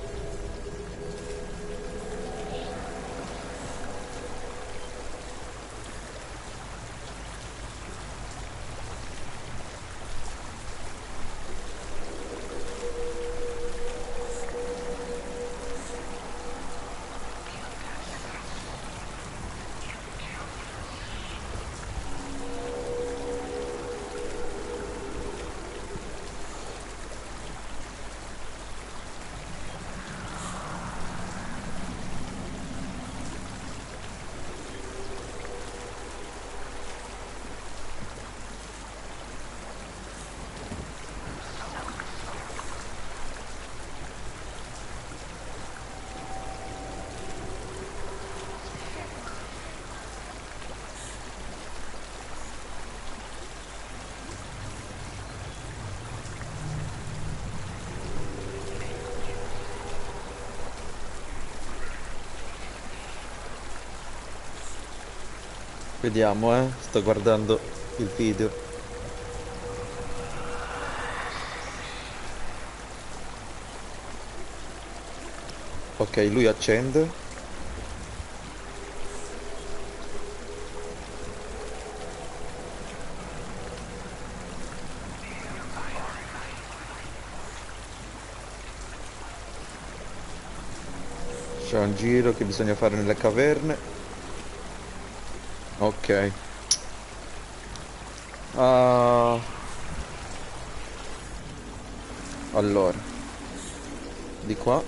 Vediamo, sto guardando il video. Ok, lui accende. C'è un giro che bisogna fare nelle caverne. Ok. Ah, allora, di qua.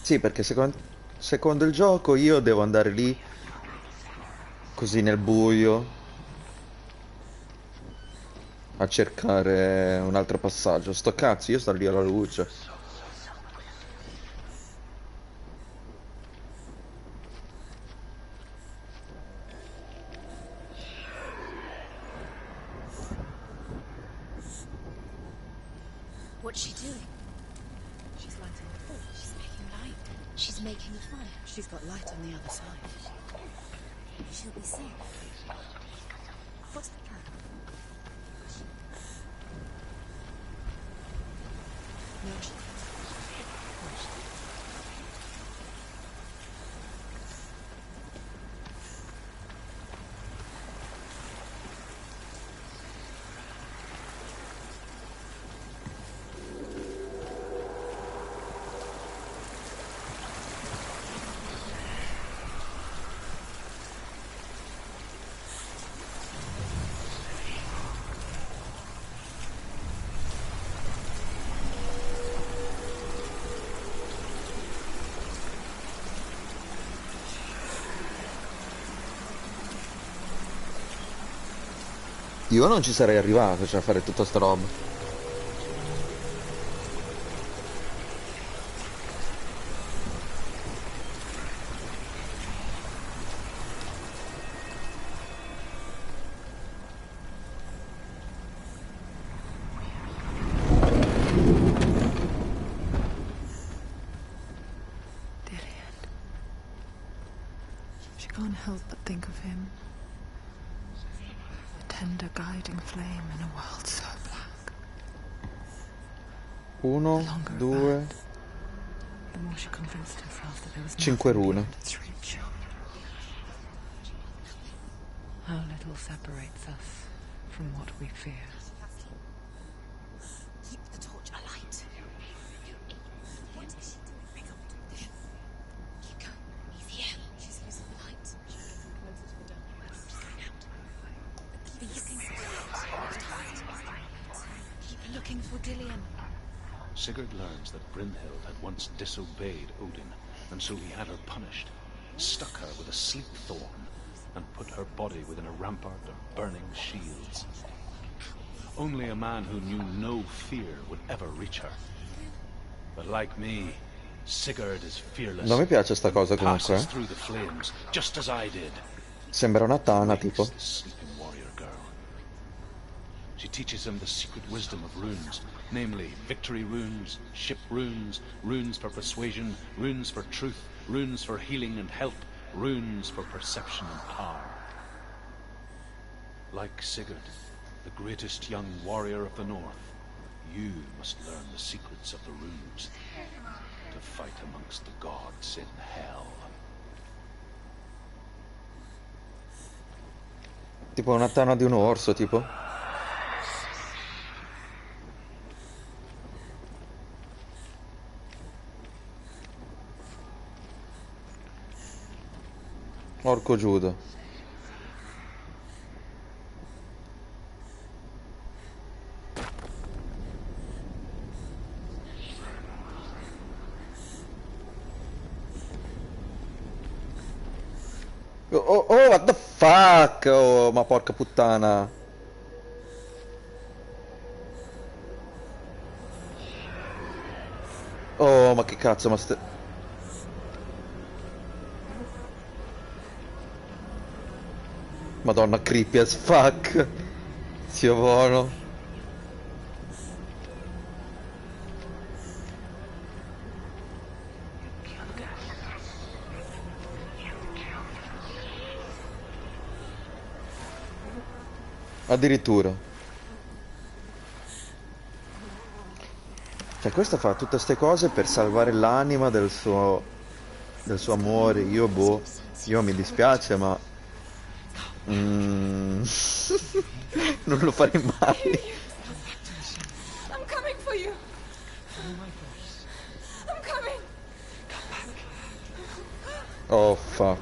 Sì, perché secondo il gioco io devo andare lì così nel buio a cercare un altro passaggio. Sto cazzo, io sto lì alla luce. What's she doing? She's lighting the torch. She's making light. She's making a fire. She's got light on the other side. She'll be safe. What's the plan? No, she... Io non ci sarei arrivato, cioè, a fare tutta sta roba. Dillian. She can't help but think of him. A tender guiding flame in a world so black. Uno, The longer it due, burned, the more she convinced herself that there was 5 nothing rune. beyond its reach. How little separates us from what we fear. Keep the torch alight. What is she doing? Bring up to the Keep going. He's here. She's losing the light. Closer to the darkness. Going out. These things keep looking for Dillian. Sigurd learns that Brynhild had once disobeyed Odin, and so he had her punished, stuck her with a sleep thorn, and put her body within a rampart of burning shields. Only a man who knew no fear would ever reach her. But like me, Sigurd is fearless. Non mi piace sta cosa comunque. Passes through the flames, just as I did. Sembra una tana, Wakes tipo. the sleeping warrior girl. She teaches him the secret wisdom of runes, namely victory runes, ship runes, runes for persuasion, runes for truth, runes for healing and help, runes for perception and power. Like Sigurd, the greatest young warrior of the North, you must learn the secrets of the runes to fight amongst the gods in hell. Tipo una tana di un orso, tipo. Orco Giudo. Oh, oh, what the fuck? Oh, ma porca puttana. Oh, ma che cazzo, ma ste... Madonna, creepy as fuck. Zio buono. Addirittura. Cioè, questo fa tutte ste cose per salvare l'anima del suo amore. Io mi dispiace, ma non lo farei mai. I'm coming for you. I'm coming. Oh fuck.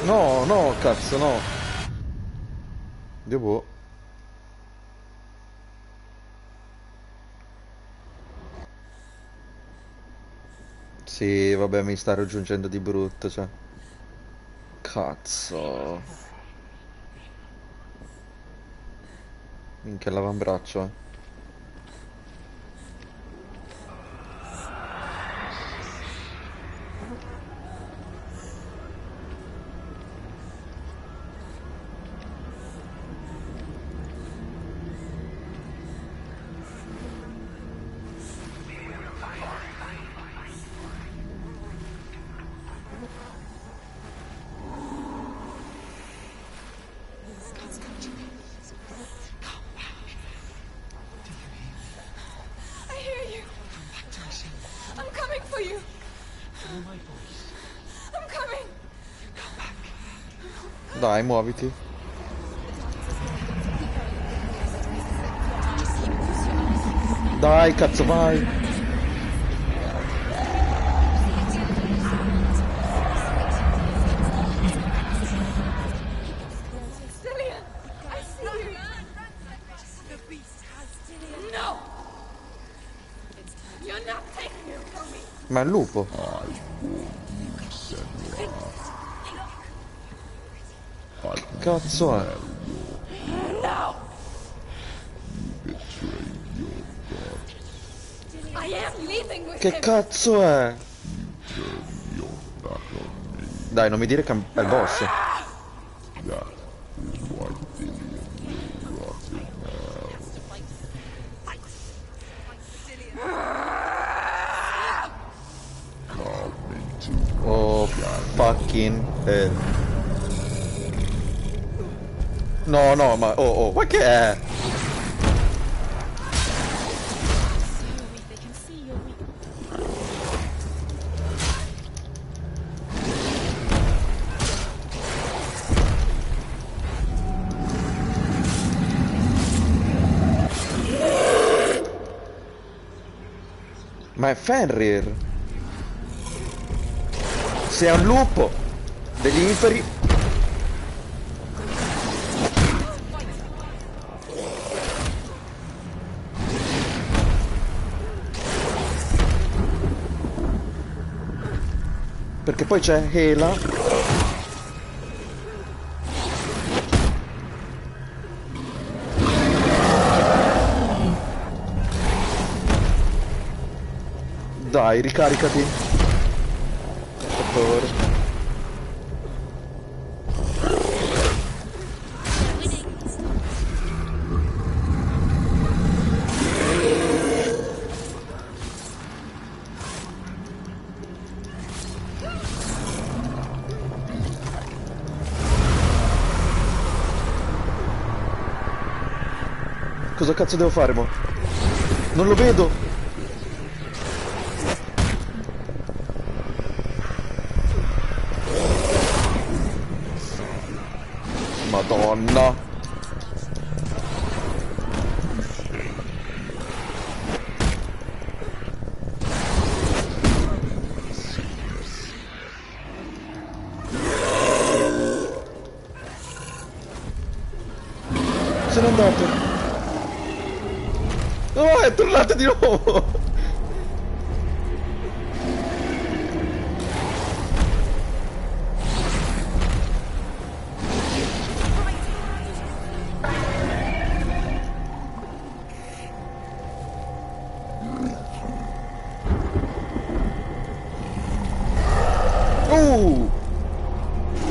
No, no, cazzo, no. Dio boh. Sì, vabbè, mi sta raggiungendo di brutto, cioè. Cazzo. Minchia l'avambraccio, eh. I hear you. I'm coming for you. I'm coming. Dai, muoviti. Dai, cazzo, vai. Ma è un lupo. Che cazzo è? Che cazzo è? Dai, non mi dire che è il boss. Oh, fucking no, no, ma oh, ma che è? Ma è Fenrir. Se è un lupo degli inferi. Perché poi c'è Hela. Dai, ricaricati. Per favore. Cosa cazzo devo fare, mo? Non lo vedo! Madonna! Se n'è andato! Oh, è tornato di nuovo!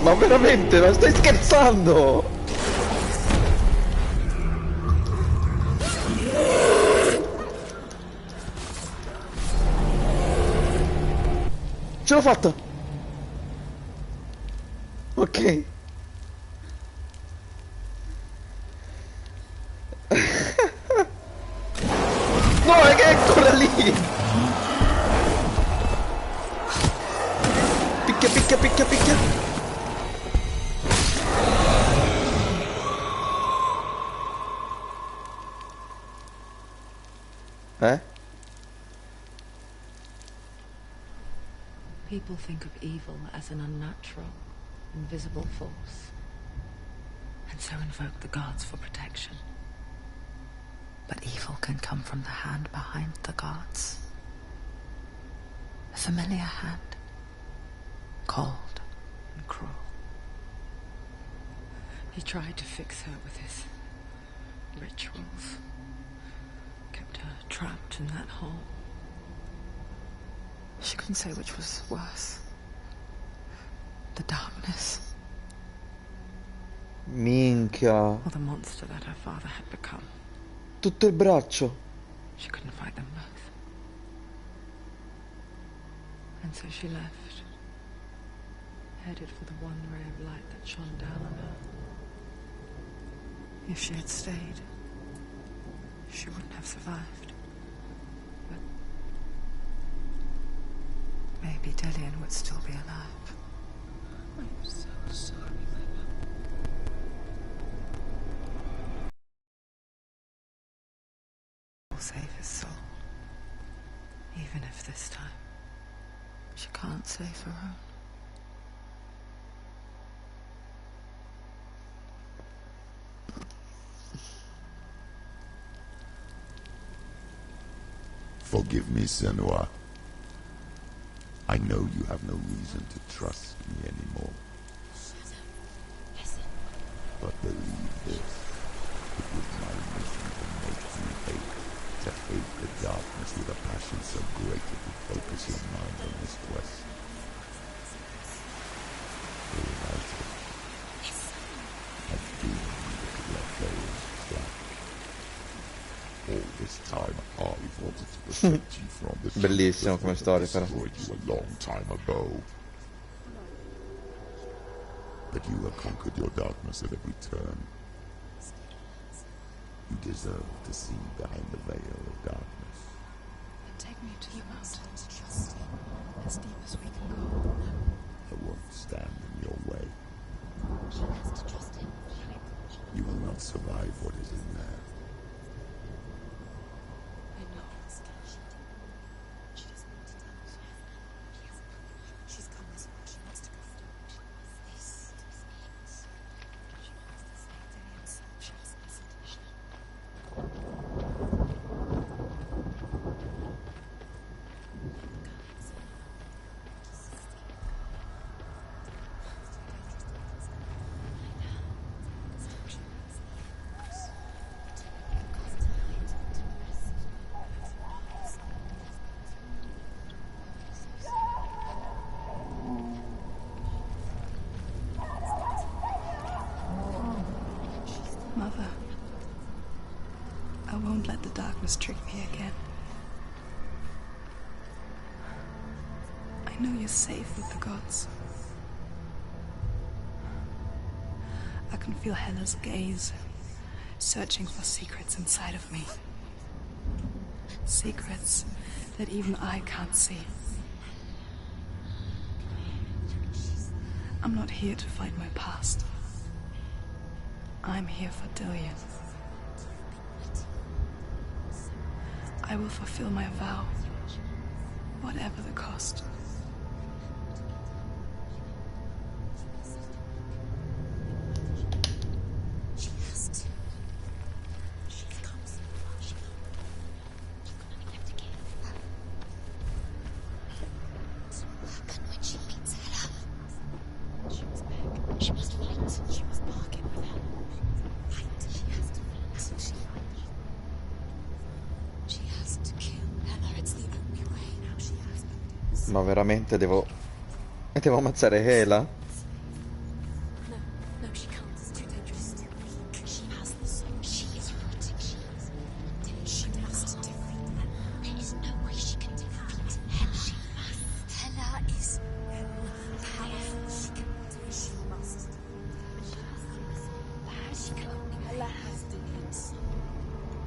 Ma veramente, ma stai scherzando? Ce l'ho fatta! Ok. No, è che è ancora lì! Picchia, picchia, picchia, picchia! Eh? People think of evil as an unnatural, invisible force, and so invoke the gods for protection. But evil can come from the hand behind the gods. A familiar hand, cold and cruel. He tried to fix her with his rituals, kept her trapped in that hole. She couldn't say which was worse. The darkness. Minchia. Or the monster that her father had become. Tutto il braccio. She couldn't fight them both. And so she left, headed for the one ray of light that shone down on her. If she had stayed, she wouldn't have survived. But maybe Delian would still be alive. I'm so sorry, my love. Will save his soul. Even if this time she can't save her own. Forgive me, Senua. I know you have no reason to trust me anymore. Listen. But believe this, it was my mission to make you hate, to hate the darkness with a passion so great it would focus your mind on this quest. Realize it. I doomed you to let go of that. All this time I've wanted to protect you from the Bellissimo come storia però. destroyed you a long time ago. But you have conquered your darkness at every turn. You deserve to see behind the veil of darkness. Take me to the mountains, trust as deep as we can go. I won't stand in your way. She has to trust him. You will not survive what is in there. I know. She doesn't want to tell us. She's come this far. She wants to go. This means She wants to say to himself. She doesn't listen to me. Mother, I won't let the darkness trick me again. I know you're safe with the gods. I can feel Hela's gaze, searching for secrets inside of me. Secrets that even I can't see. I'm not here to fight my past. I'm here for Dillion. I will fulfill my vow, whatever the cost. she has to. She's come so far. She can't. You've got nothing left to give. It will happen when she meets Hela. She must beg. She must fight. She must bargain with her. Fight. She has to fight. Hasn't she? She has to kill Hela. It's the only way. Now she has. Ma veramente devo ammazzare Hela? No, no, she can't. It's too dangerous. Too weak. She has the soul. She is fighting. She must defeat her. There is no way she can defeat Hela. She must. Hela is powerful. She can do it. She must. She can only. Hela has Dillion's soul.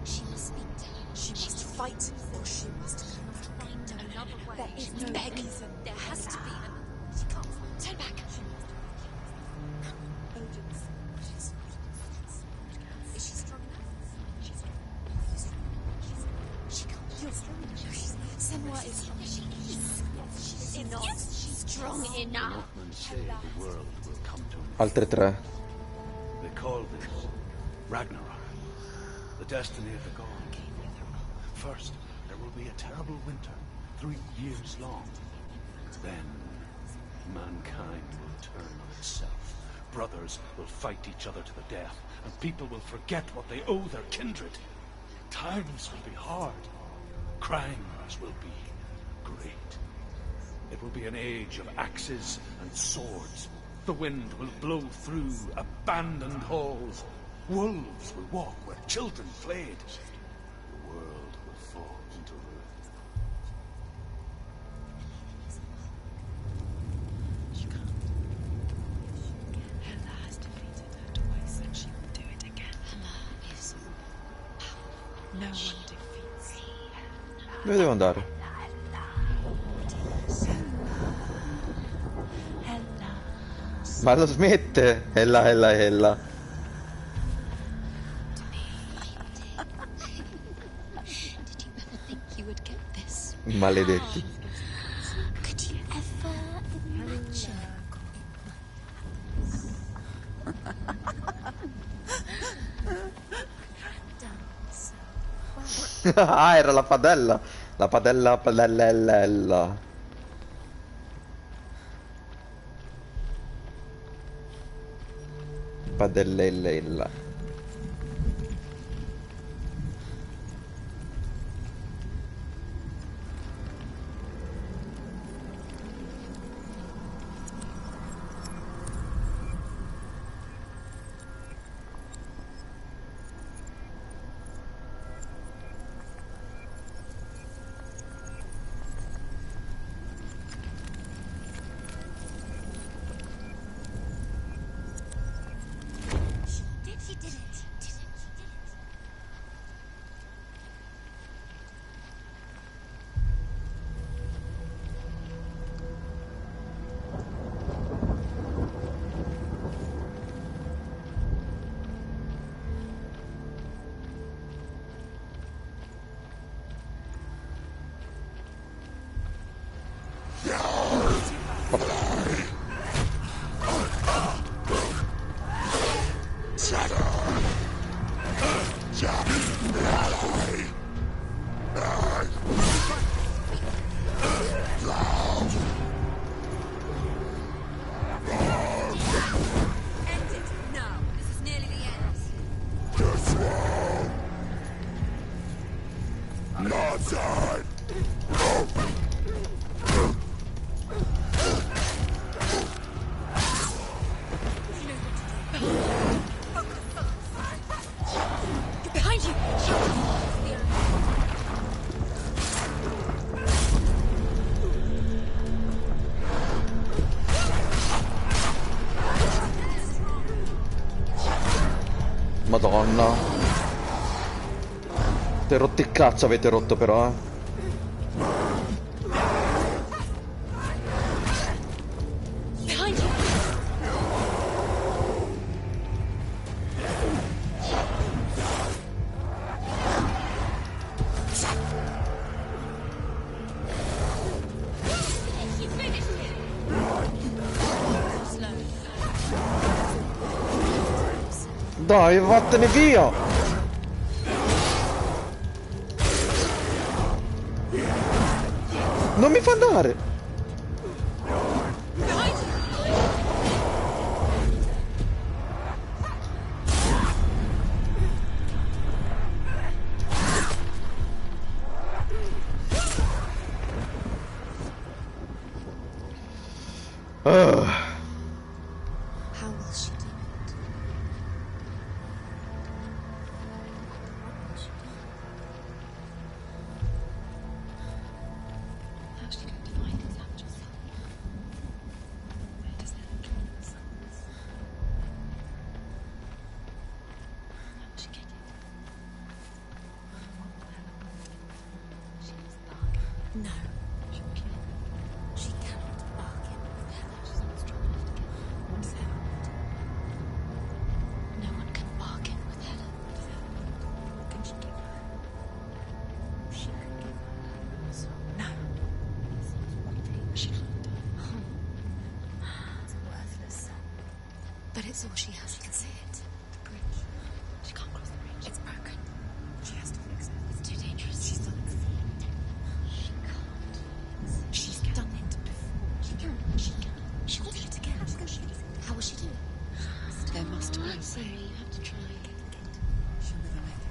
She must speak to him. She must fight, or she must find another way. There is no reason. There has to be. She can't. Turn back. Is she strong enough? She's strong. She can't. You're strong enough. Senwa is strong. She is. She's not. She's strong enough. Northmen say the world will come to an end. Altre tre. They call this Ragnarok, the destiny of the gods. First, there will be a terrible winter, 3 years long. Then, mankind will turn on itself. Brothers will fight each other to the death, and people will forget what they owe their kindred. Times will be hard. Crimes will be great. It will be an age of axes and swords. The wind will blow through abandoned halls. Wolves will walk where children played. The world will fall into ruin. She can't. Hela has defeated her twice, and she will do it again. Hela is powerful. No one defeats Hela. Dove devo andare? Hela. Ma lo smette! Ella. Did you ever think you would get this? Maledetti. Could you ever imagine? Ah, era la padella. La padella. Padellella. She did it. Madonna. Te rotto il cazzo avete rotto però, eh. Dai, vattene via! Non mi fa andare! How will she do it? How's she going to find his actual self? Where does that draw the sons? How will she get it? What will happen? She must bargain. No. She will kill him. She cannot bargain with Helen. She's not strong enough to get her. What does Helen want? No one can bargain with Helen. What does Helen want? What can she give her? She can give her her soul. No. It's not wanting. She can't. It's a worthless soul. But it's all she has. She can see it. The bridge. She can't cross the bridge. It's broken. She has to fix it. It's too dangerous. She's done it before. She can't. She's done it before. She can. She can. She will do it again. How will she do it? There must be. I'm sorry, you have to try. She'll never make it.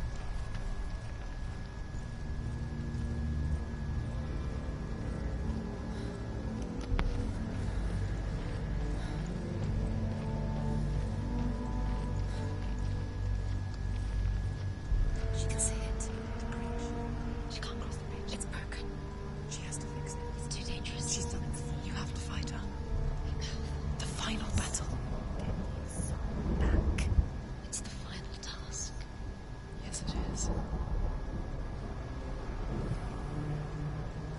She can see it. The bridge. She can't cross the bridge. It's broken. She has to fix it. It's too dangerous. She's done it before. You have to fight her. The final battle. Back. It's the final task. Yes, it is.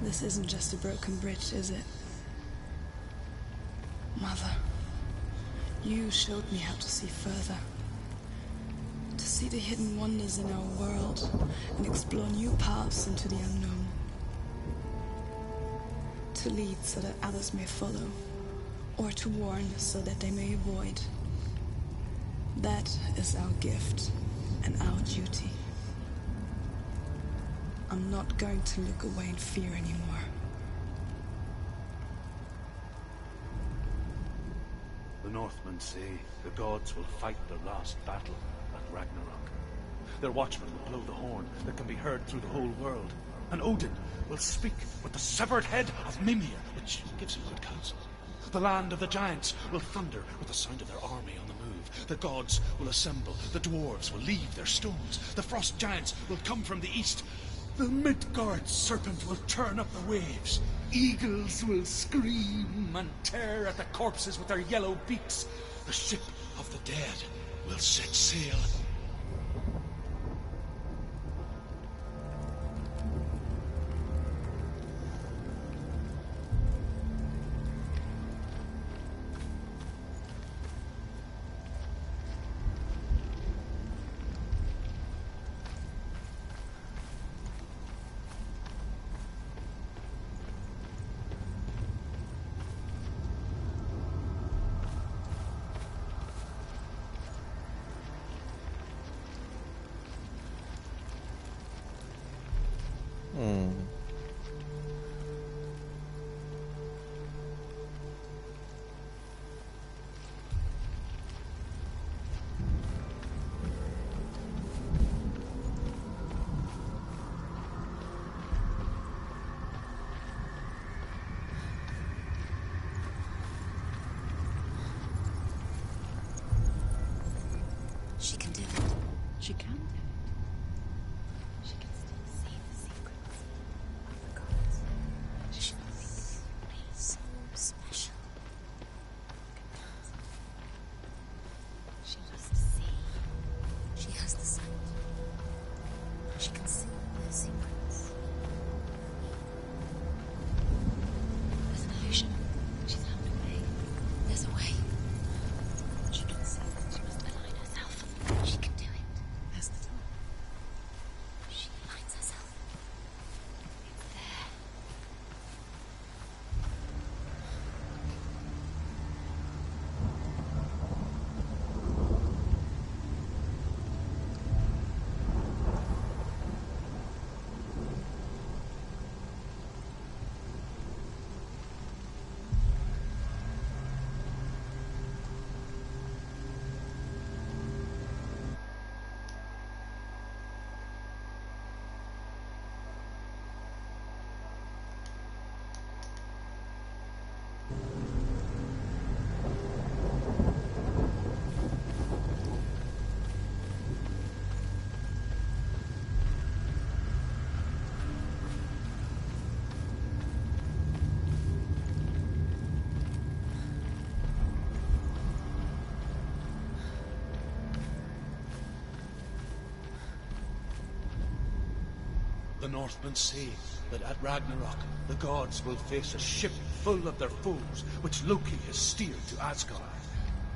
This isn't just a broken bridge, is it? Mother, you showed me how to see further. To see the hidden wonders in our world and explore new paths into the unknown. To lead so that others may follow, or to warn so that they may avoid. That is our gift and our duty. I'm not going to look away in fear anymore. The Northmen say the gods will fight their last battle at Ragnarok. Their watchmen will blow the horn that can be heard through the whole world. And Odin will speak with the severed head of Mimir, which gives him good counsel. The land of the giants will thunder with the sound of their army on the move. The gods will assemble. The dwarves will leave their stones. The frost giants will come from the east. The Midgard serpent will turn up the waves. Eagles will scream and tear at the corpses with their yellow beaks. The ship of the dead will set sail. She can do it. She can do it. She can still see the secrets of the gods. She must be so special. She must see. She has the sight. She can see their secrets. There's an illusion. She's found a way. There's a way. She can see. She must align herself. She can do it. There's the door. She aligns herself. It's there. The Northmen say that at Ragnarok, the gods will face a ship full of their foes, which Loki has steered to Asgard.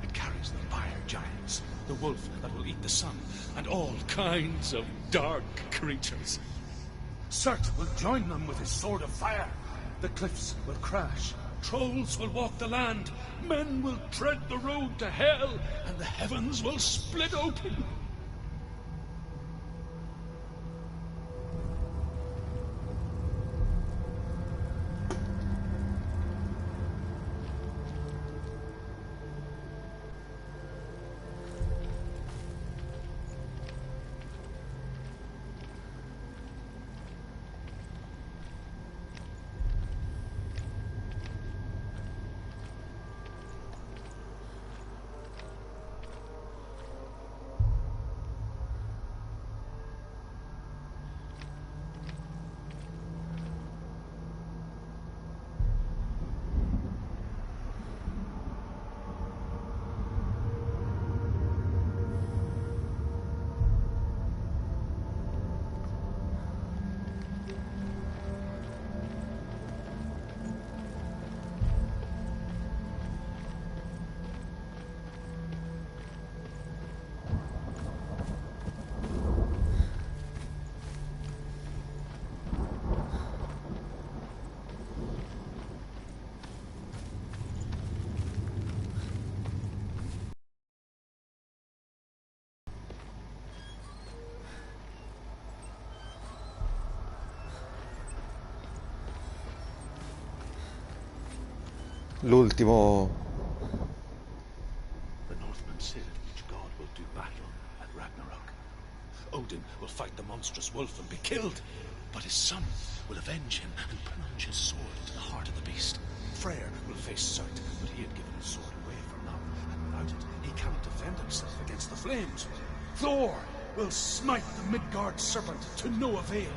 It carries the fire giants, the wolf that will eat the sun, and all kinds of dark creatures. Surt will join them with his sword of fire. The cliffs will crash, trolls will walk the land, men will tread the road to hell, and the heavens will split open. L'ultimo do battle at Ragnarok. Odin will fight the monstrous wolf and be killed, but his son will avenge him and plunge his sword into the heart of the beast. Freyr will face Surt, but he had given his sword away for love, and without it, he cannot defend himself against the flames. Thor will smite the Midgard serpent to no avail.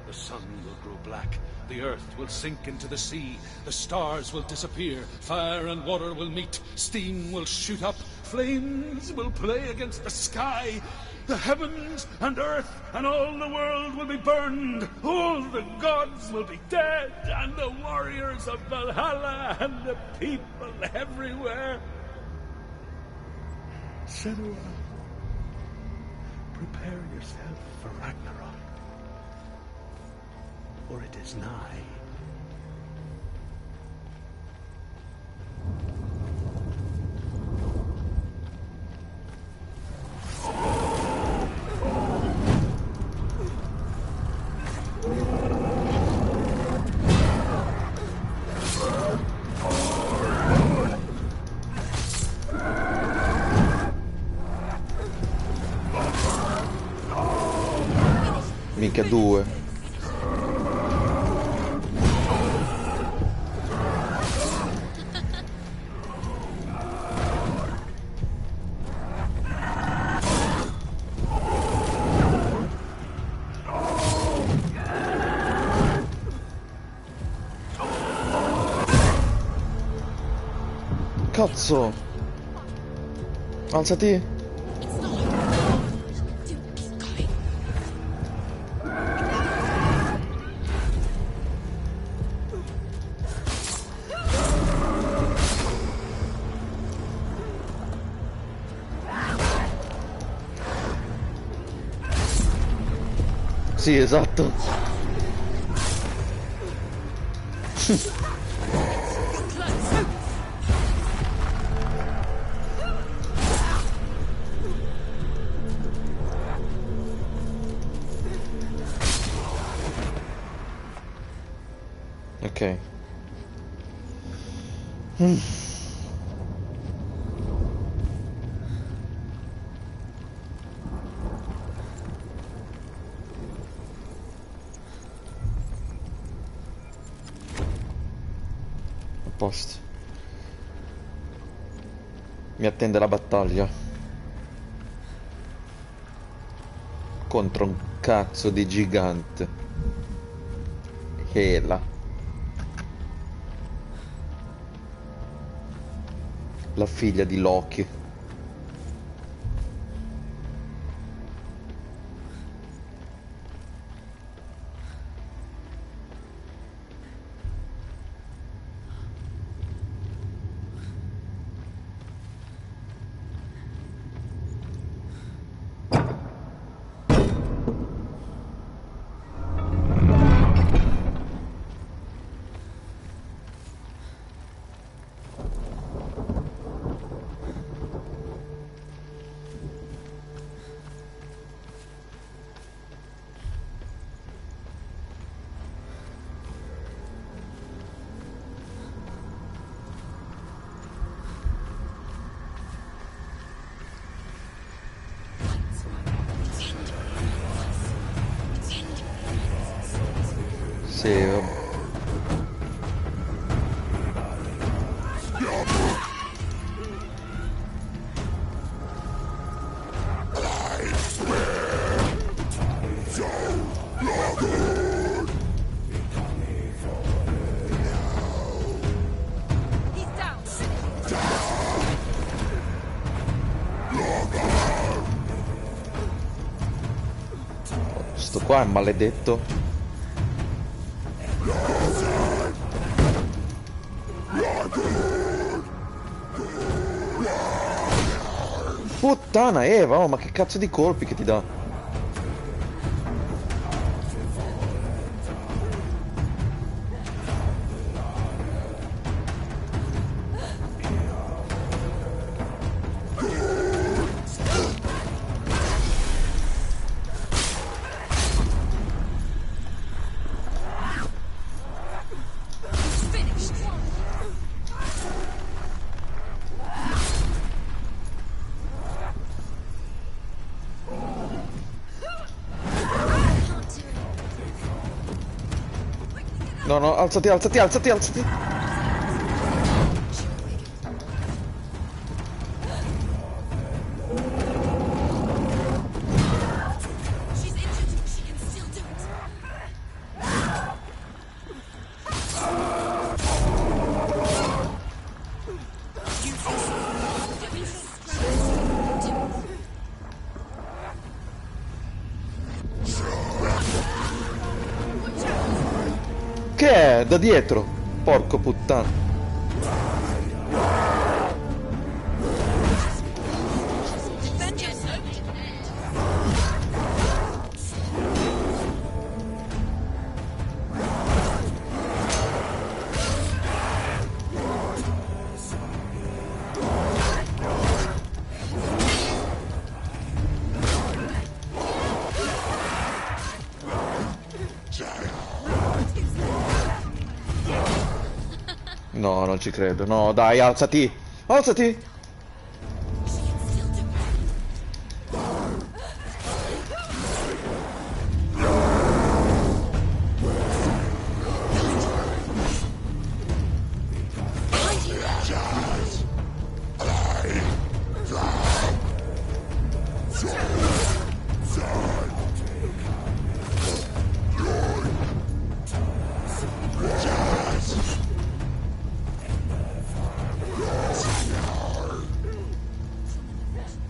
The sun will grow black, the earth will sink into the sea, the stars will disappear, fire and water will meet, steam will shoot up, flames will play against the sky, the heavens and earth and all the world will be burned, all the gods will be dead, and the warriors of Valhalla and the people everywhere. Senua, prepare yourself for Ragnarok, for it is nigh. Minchia, due. Cazzo! Alzati! Sì, esatto. Ok. A posto. Mi attende la battaglia. Contro un cazzo di gigante. Hela. La figlia di Loki. Sì, vabbè. Sto qua è maledetto. Puttana Eva, oh, ma che cazzo di colpi che ti dà? No, no, alzati, alzati, alzati, alzati. She's injured. She can still do it. Che è? Da dietro. Porco puttana. No, non ci credo. No, dai, alzati. Alzati.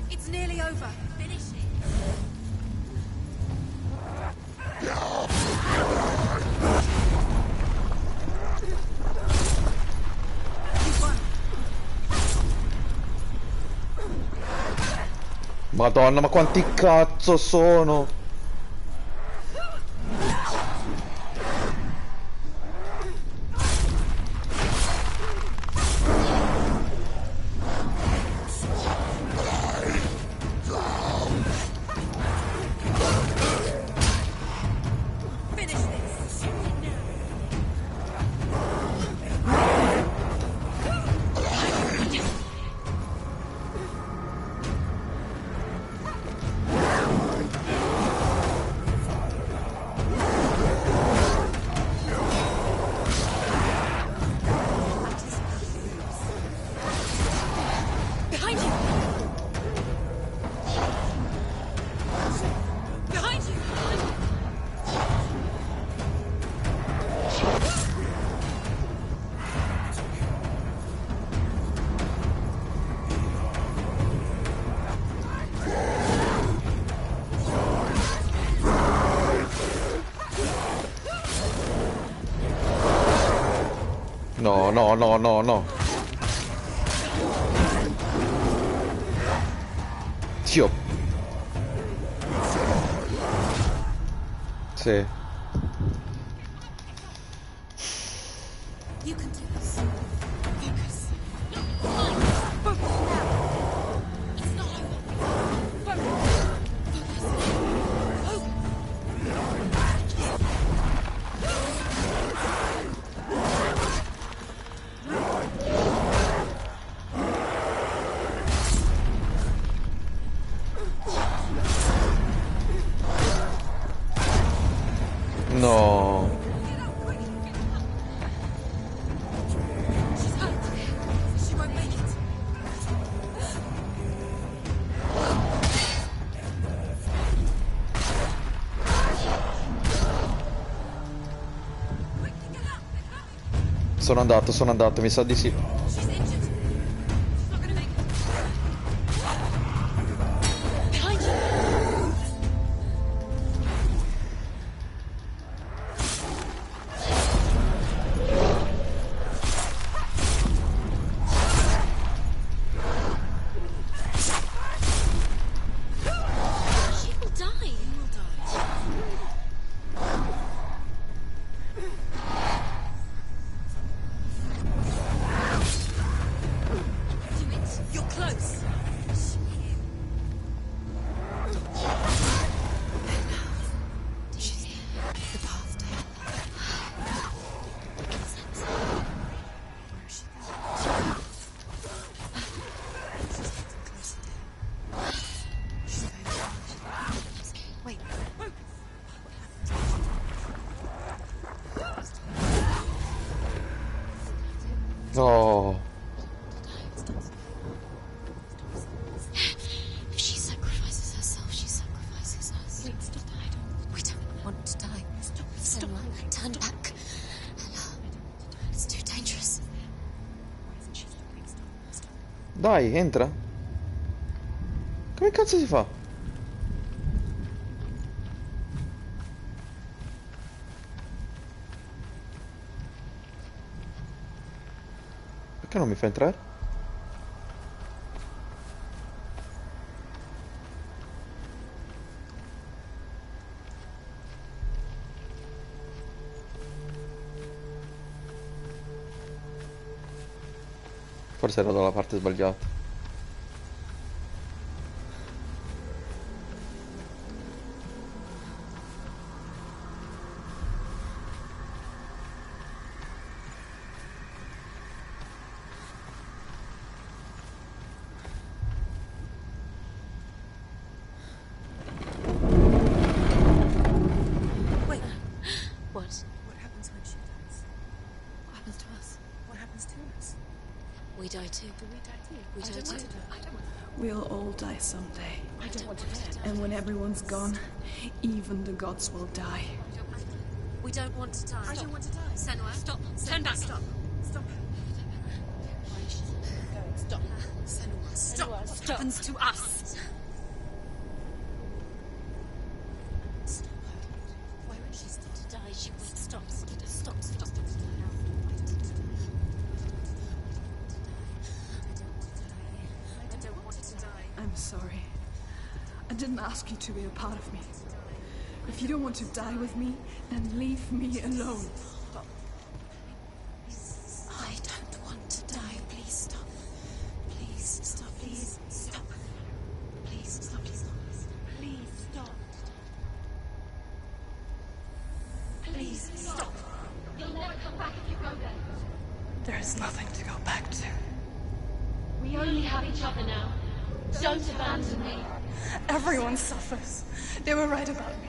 It's nearly over. Finish it. Madonna, ma quanti cazzo sono? Finish this. Behind you. Behind you. No, no, no, no, no. Zio. Sì. You can do this. Focus. Focus now. It's not over. Focus. Focus. No. She's hurt. She won't make it. Sono andato, mi sa di sì. She's injured. She's not gonna make it. Behind you. She will die. You will die. No. If she sacrifices herself, she sacrifices us. Wait, stop. We don't want to die. Stop. Senua, turn back. Ella, it's too dangerous. Dai, entra. Come cazzo si fa? Perché non mi fa entrare? Forse ero dalla parte sbagliata. Wait. What? What happens when she dies? What happens to us? What happens to us? We die too. Do we die too? We die too. I don't want to. We'll all die someday. I don't want to die. And when everyone's gone, even the gods will die. We don't want to die. I don't want to die. Senua, stop. Turn back. Stop. Stop. Stop. Senua, stop. What happens to us? Stop her. Why would she stop to die? She would stop. Stop. Stop. I don't want to die. I'm sorry. I didn't ask you to be a part of me. If you don't want to die with me, then leave me alone. I don't want to die. Please stop. Please stop. Please stop. Please stop. Please stop. Please stop. Please stop. You'll never come back if you go there. There is nothing to go back to. We only have each other now. Don't abandon me. Everyone suffers. They were right about me.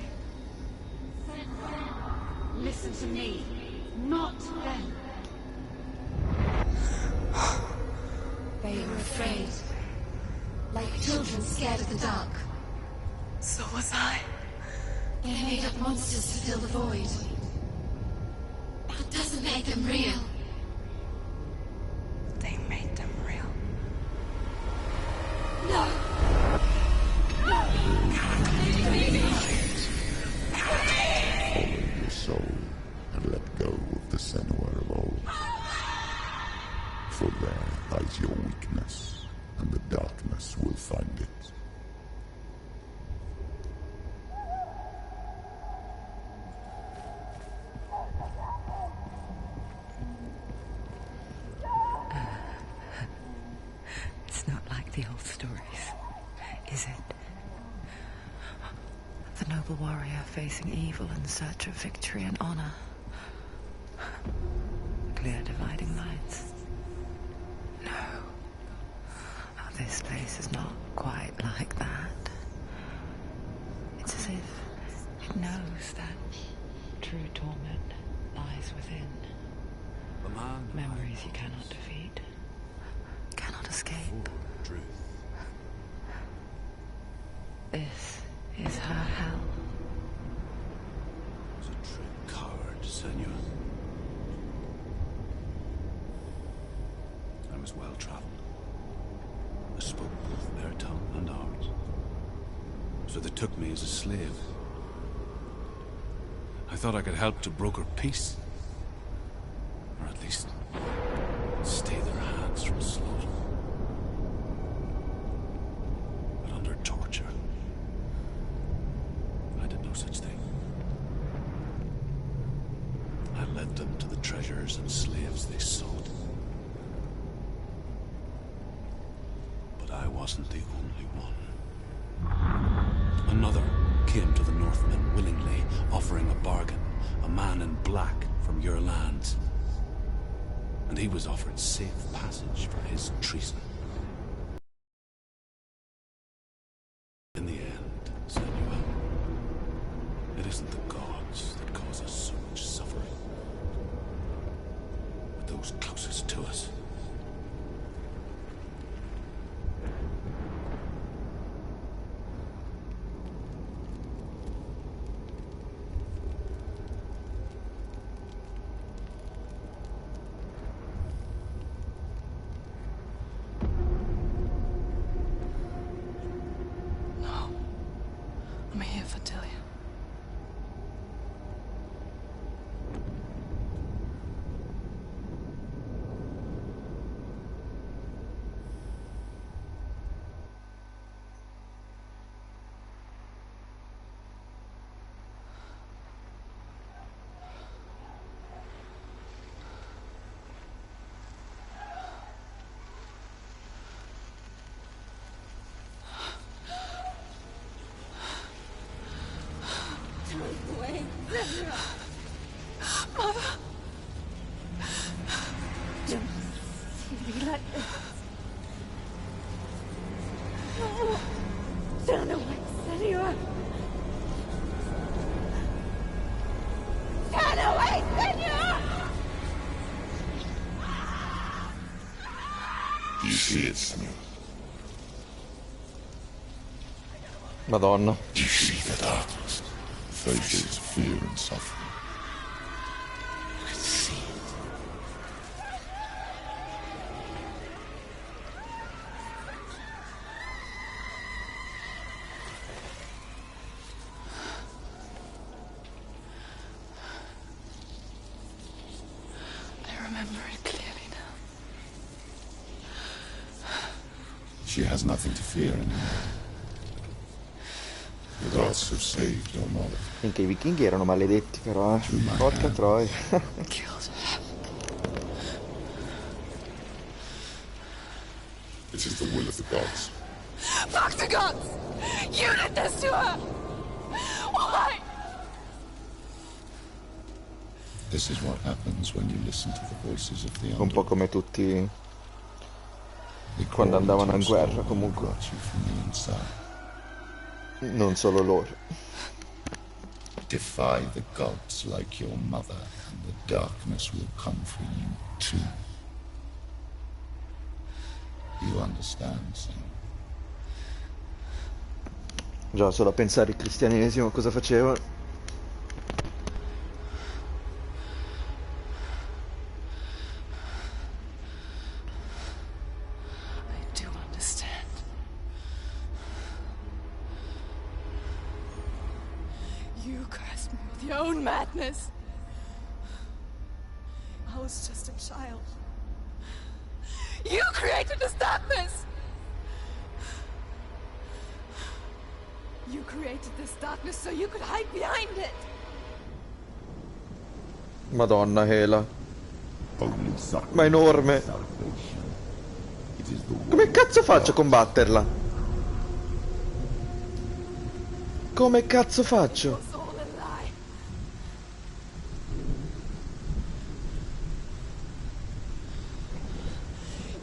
Listen to me. Not them. They are afraid. Like children scared of the dark. So was I. They made up monsters to fill the void. That doesn't make them real. They made them real. No! Follow your soul and let go of the Senua of old. For there lies your weakness, and the darkness will find it. It's not like the old stories, is it? The noble warrior facing evil in search of victory and honor. Clear dividing lines. No. Oh, this place is not quite like that. It's as if it knows that true torment lies within. Memories you cannot defeat, cannot escape. Truth. This is her hell. Was a true coward, Senua. I was well traveled. I spoke both their tongue and ours. So they took me as a slave. I thought I could help to broker peace. Or at least stay their hands from slaughter. But under torture, I did no such thing. I led them to the treasures and slaves they sought. But I wasn't the only one. Another came to the Northmen willingly, offering a bargain, a man in black from your lands. And he was offered safe passage for his treason. In the end, Senua, it isn't the gods that cause us so much suffering, but those closest to us. I'm here for Delia. Turn away, Senor! Turn away, Senor! Do you see it, Senor? Madonna. Do you see the darkness? Faces of fear and suffering. I see it. I remember it clearly now. She has nothing to fear anymore. The gods have saved your mother. Finché i vichinghi erano maledetti però, porca troia. Killed her. It is the will of the gods. Fuck the gods! You did this to her! Why? This is what happens when you listen to the voices of the Un po' come tutti quando andavano in guerra comunque. Non solo loro. Defy the gods like your mother, and the darkness will come for you too. You understand, Sam? Già, solo a pensare al cristianesimo cosa faceva. I do understand. You cursed me with your own madness. I was just a child. You created this darkness! You created this darkness so you could hide behind it! Madonna Hela. Ma è enorme. Come cazzo faccio a combatterla? Come cazzo faccio? It's all a lie.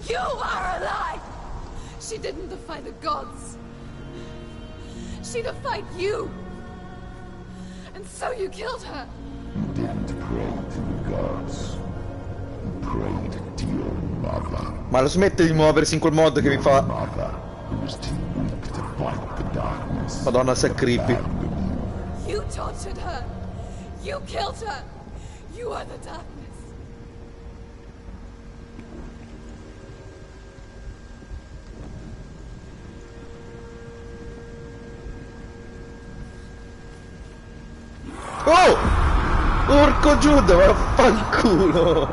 You are a lie! She didn't defy the gods. She defied you. And so you killed her. You didn't pray to the gods. You prayed to your mother. Ma lo smette di muoversi in quel modo che mi fa... Mother, who was too weak to fight the darkness. Madonna, sei creepy. You tortured her. You killed her. You are the darkness. Oh! Porco Giuda, vaffanculo!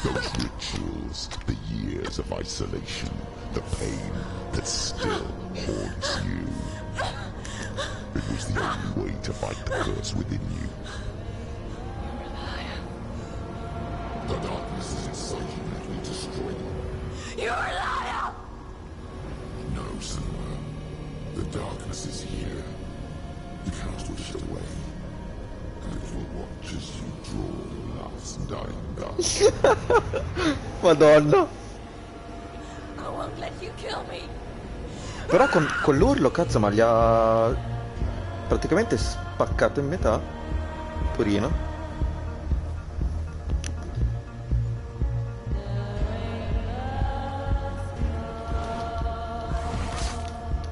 Those rituals, the years of isolation, the pain that still haunts you. It was the only way to fight the curse within you. The darkness is inside you that will destroy you. You're a liar! No, Senor. The darkness is here. You cannot wish it away. And it will watch as you draw the last dying gasp. Madonna. I won't let you kill me. Però con l'urlo, cazzo, ma gli ha praticamente spaccato in metà. Purino.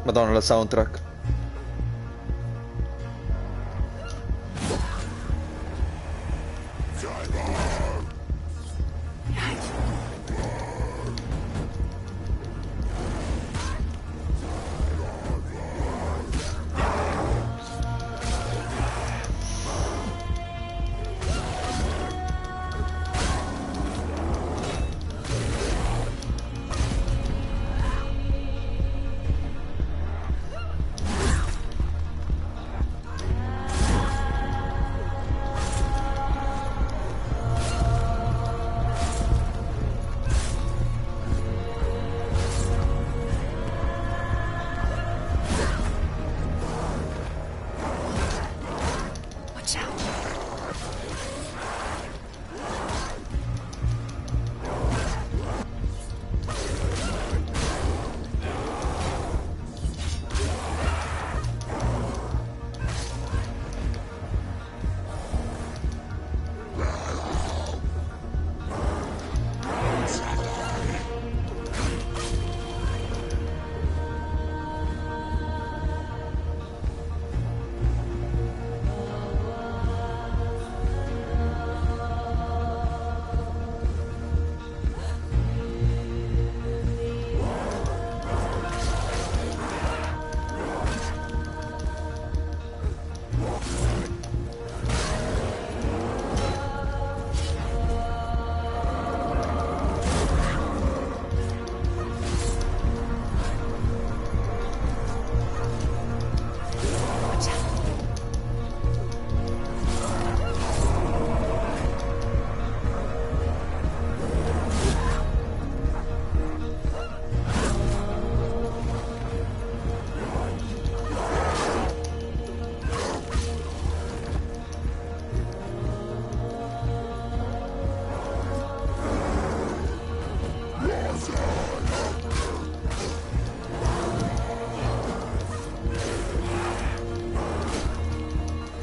Madonna, la soundtrack.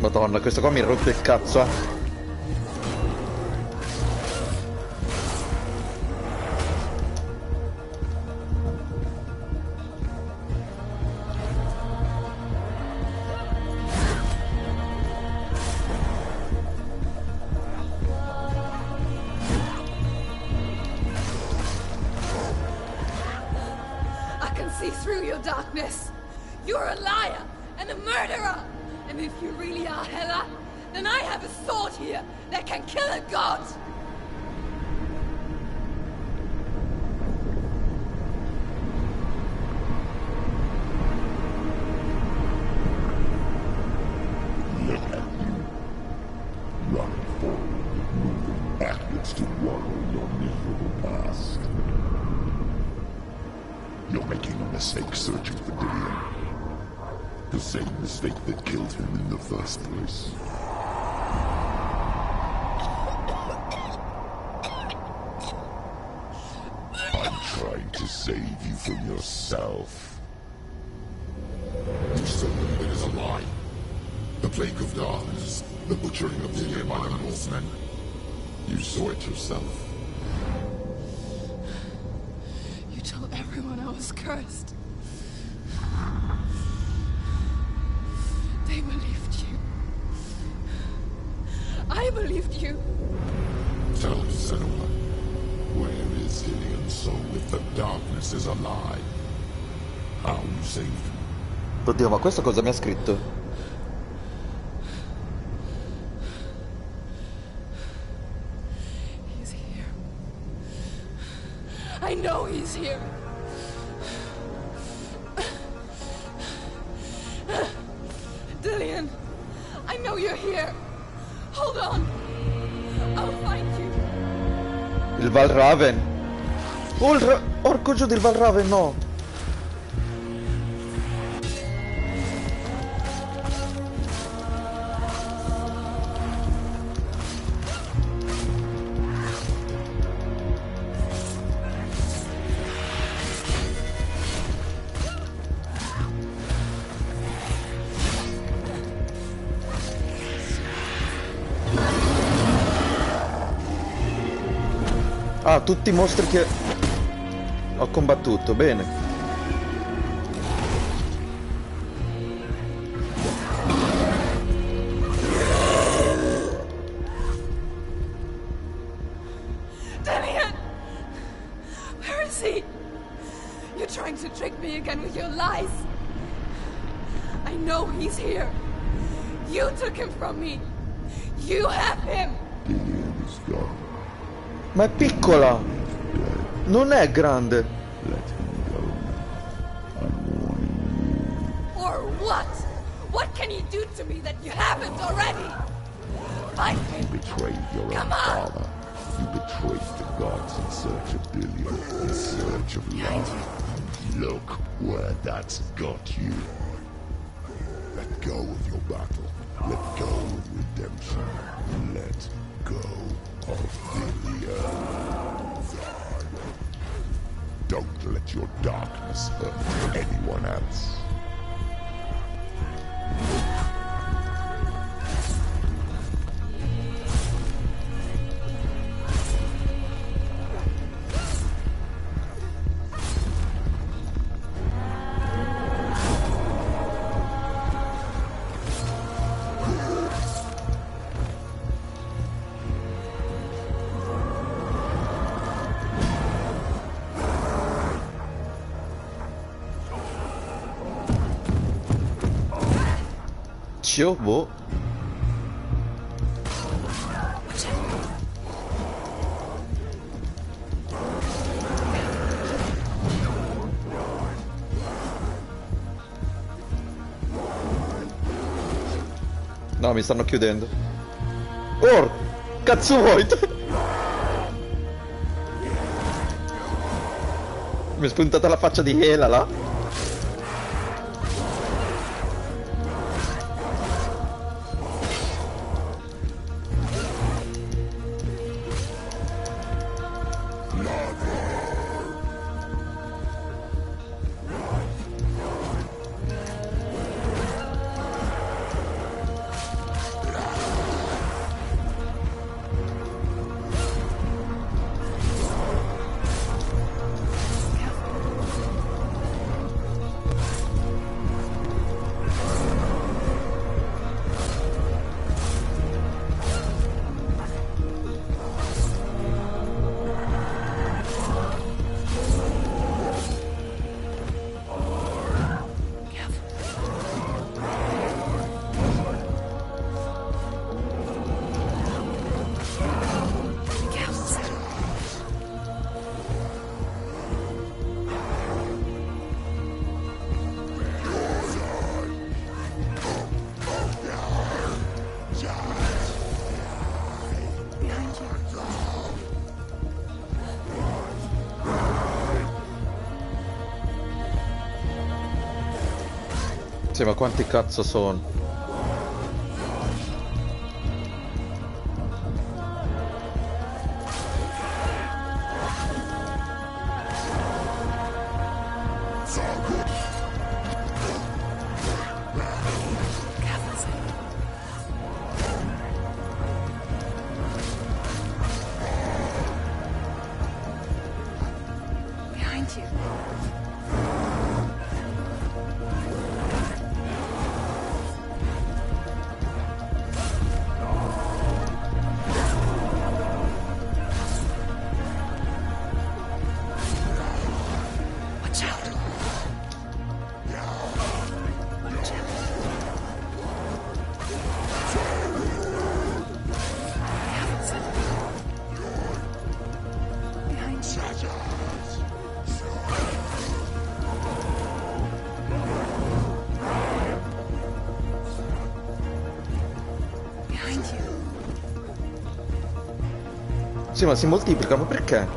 Madonna, questo qua mi rompe il cazzo, I can see through your darkness. You're a liar and a murderer. And if you really are Hela, then I have a sword here that can kill a god. Look at you. Running forward, moving backwards to wallow in your miserable past. You're making a mistake searching for Dillion. The same mistake that killed him in the first place. I'm trying to save you from yourself. You said that it is a lie. The plague of darkness, the butchering of Dillion by the Northmen. You saw it yourself. You told everyone I was cursed. They believed you. I believed you. Tell me, Senua, where is Dillion's soul if the darkness is a lie? How you saved him? Oddio, ma questo cosa mi ha scritto? He's here. I know he's here. Dillion, I know you're here. Hold on. I'll find you. Il Valraven. Oh, orco giù del Valraven, no. Ah, tutti i mostri che ho combattuto, bene. Dillion! Where is he? You're trying to trick me again with your lies. I know he's here. You took him from me. You have him. Dillion is gone. Ma è piccola! Non è grande! Let him go. I'm warning you. Or what? What can you do to me that you haven't already? Fight You me. betrayed your own Come on. father. You betrayed the gods in search of Dillion, in search of love. Look where that's got you. Let go of your battle. Let go of redemption. Let go of Dillion. Don't let your darkness hurt anyone else. Boh. No, mi stanno chiudendo. Oh, cazzo vuoi? Mi è spuntata la faccia di Hela là. Sì, ma quanti cazzo sono? Behind you. Watch out. Watch out. Behind you. Behind you. Sì, ma si moltiplicano, perché?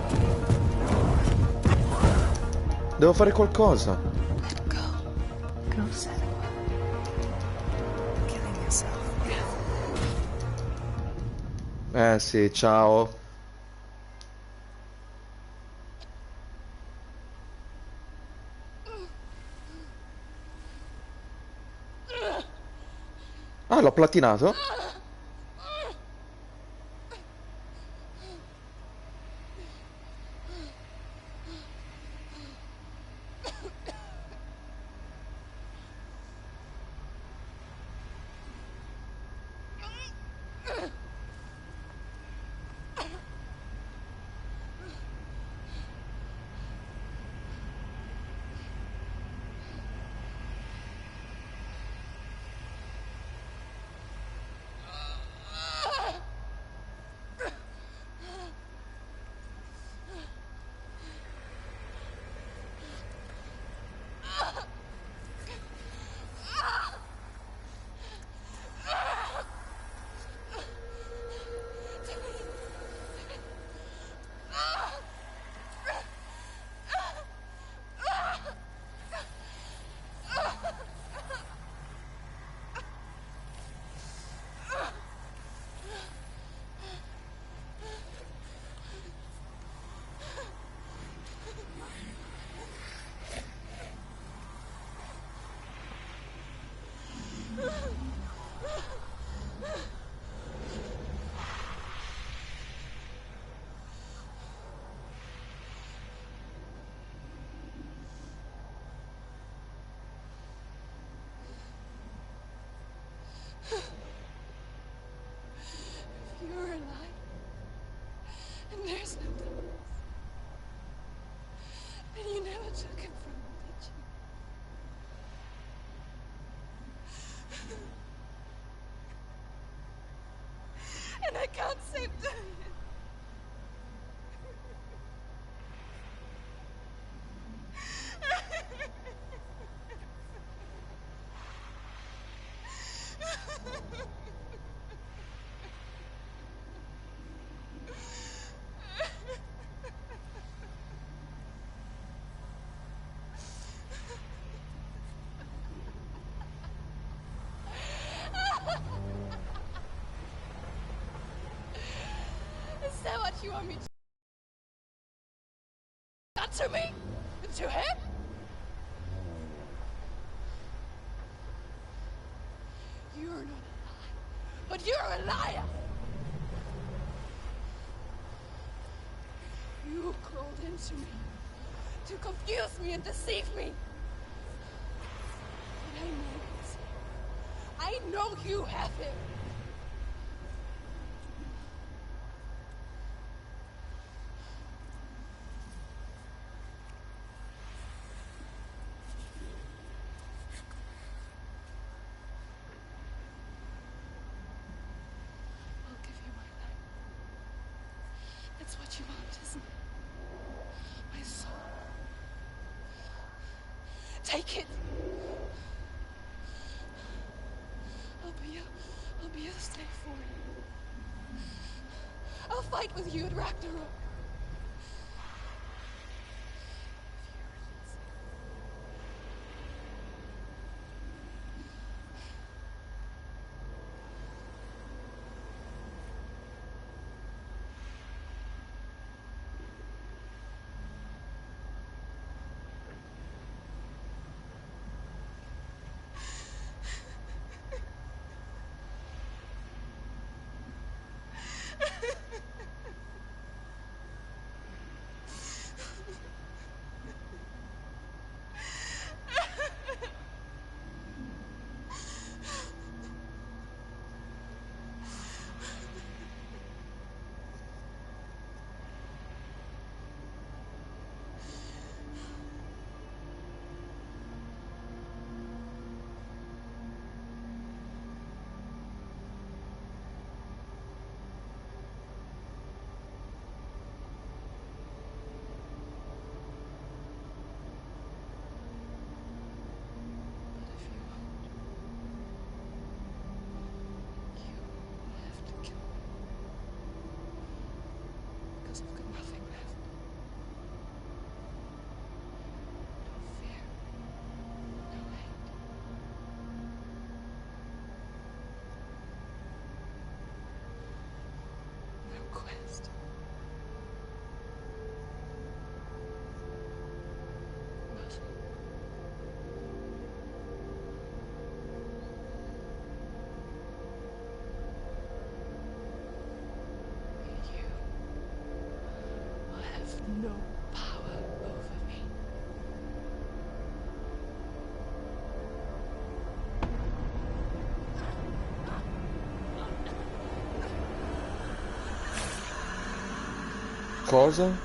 Devo fare qualcosa. Let go. Go set. Killing yourself. Sì, ciao. Ah, l'ho platinato? You're alive. And there's no darkness. And you never took it from me, did you? And I can't save Daniel. Is that what you want me to not to me? To him? You're not a liar, but you're a liar. You crawled into me to confuse me and deceive me. But I know it's him. I know you have him. I'll give you my life. That's what you want, isn't it? My soul. Take it. I'll be your slave for you. I'll fight with you at Ragnarok. because I've got nothing left. No fear. No hate. No quest. Nothing. You have no power over me. Cosa?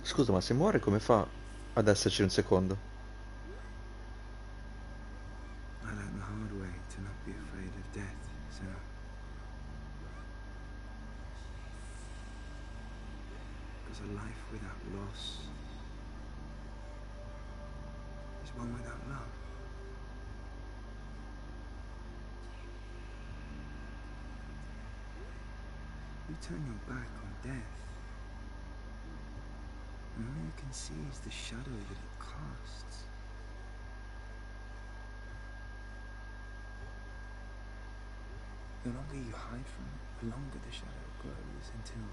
Scusa, ma se muore come fa ad esserci un secondo? I learned the hard way to not be afraid of death, Sono. Because a life without loss is one without love. You turn your back on death, and all you can see is the shadow that it casts. The longer you hide from it, the longer the shadow grows until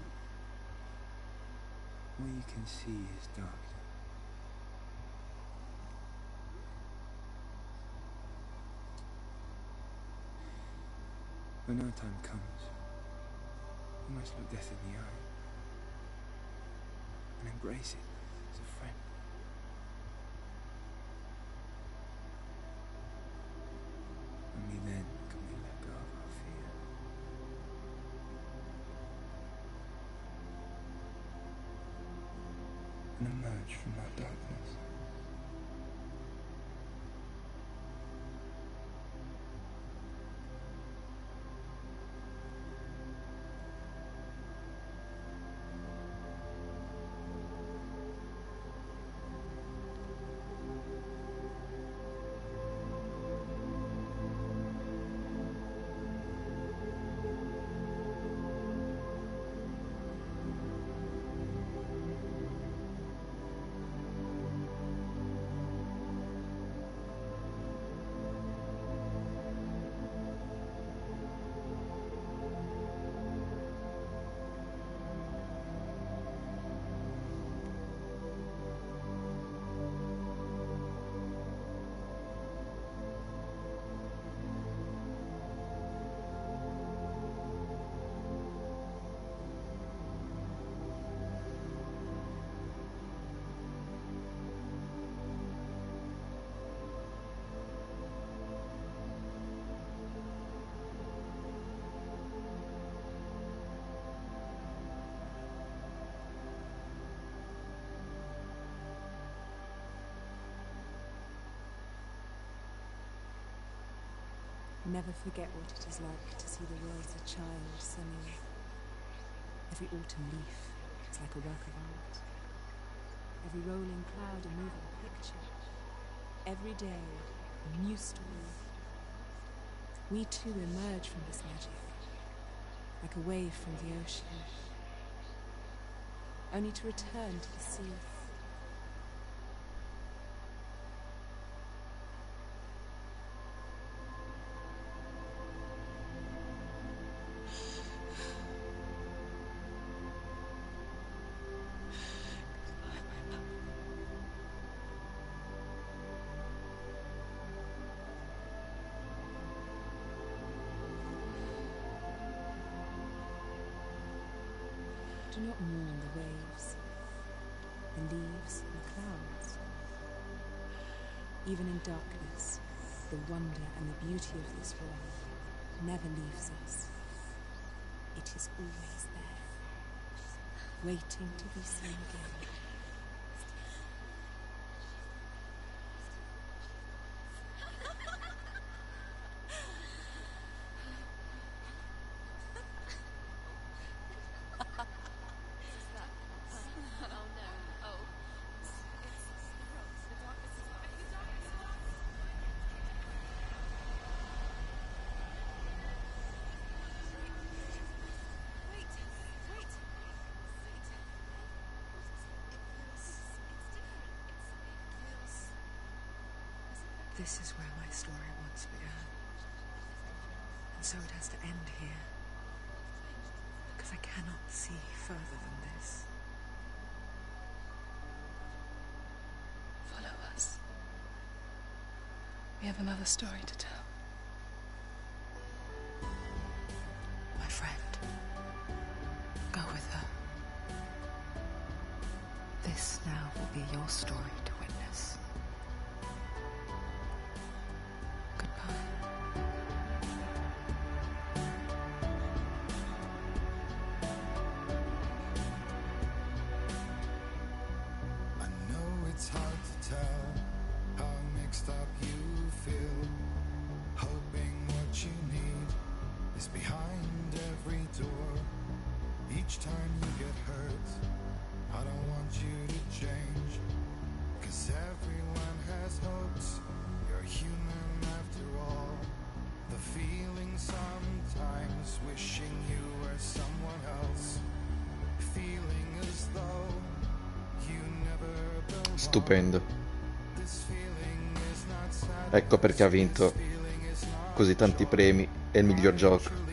all you can see is darkness. When our time comes, we must look death in the eye and embrace it as a friend. Only then can we let go of our fear. And emerge from our darkness. Never forget what it is like to see the world as a child singing. Every autumn leaf is like a work of art. Every rolling cloud a moving picture. Every day a new story. We too emerge from this magic, like a wave from the ocean, only to return to the sea. Do not mourn the waves, the leaves, and the clouds. Even in darkness, the wonder and the beauty of this world never leaves us. It is always there. waiting to be seen again. This is where my story once began. And so it has to end here. Because I cannot see further than this. Follow us. We have another story to tell. My friend, go with her. This now will be your story to witness. It's hard to tell how mixed up you feel. Hoping what you need is behind every door. Each time you get hurt, I don't want you to change. 'Cause everyone has hopes, you're human after all. The feeling sometimes wishing you were someone else. Feeling as though you never belong. Stupendo. Ecco perché ha vinto così tanti premi e il miglior gioco.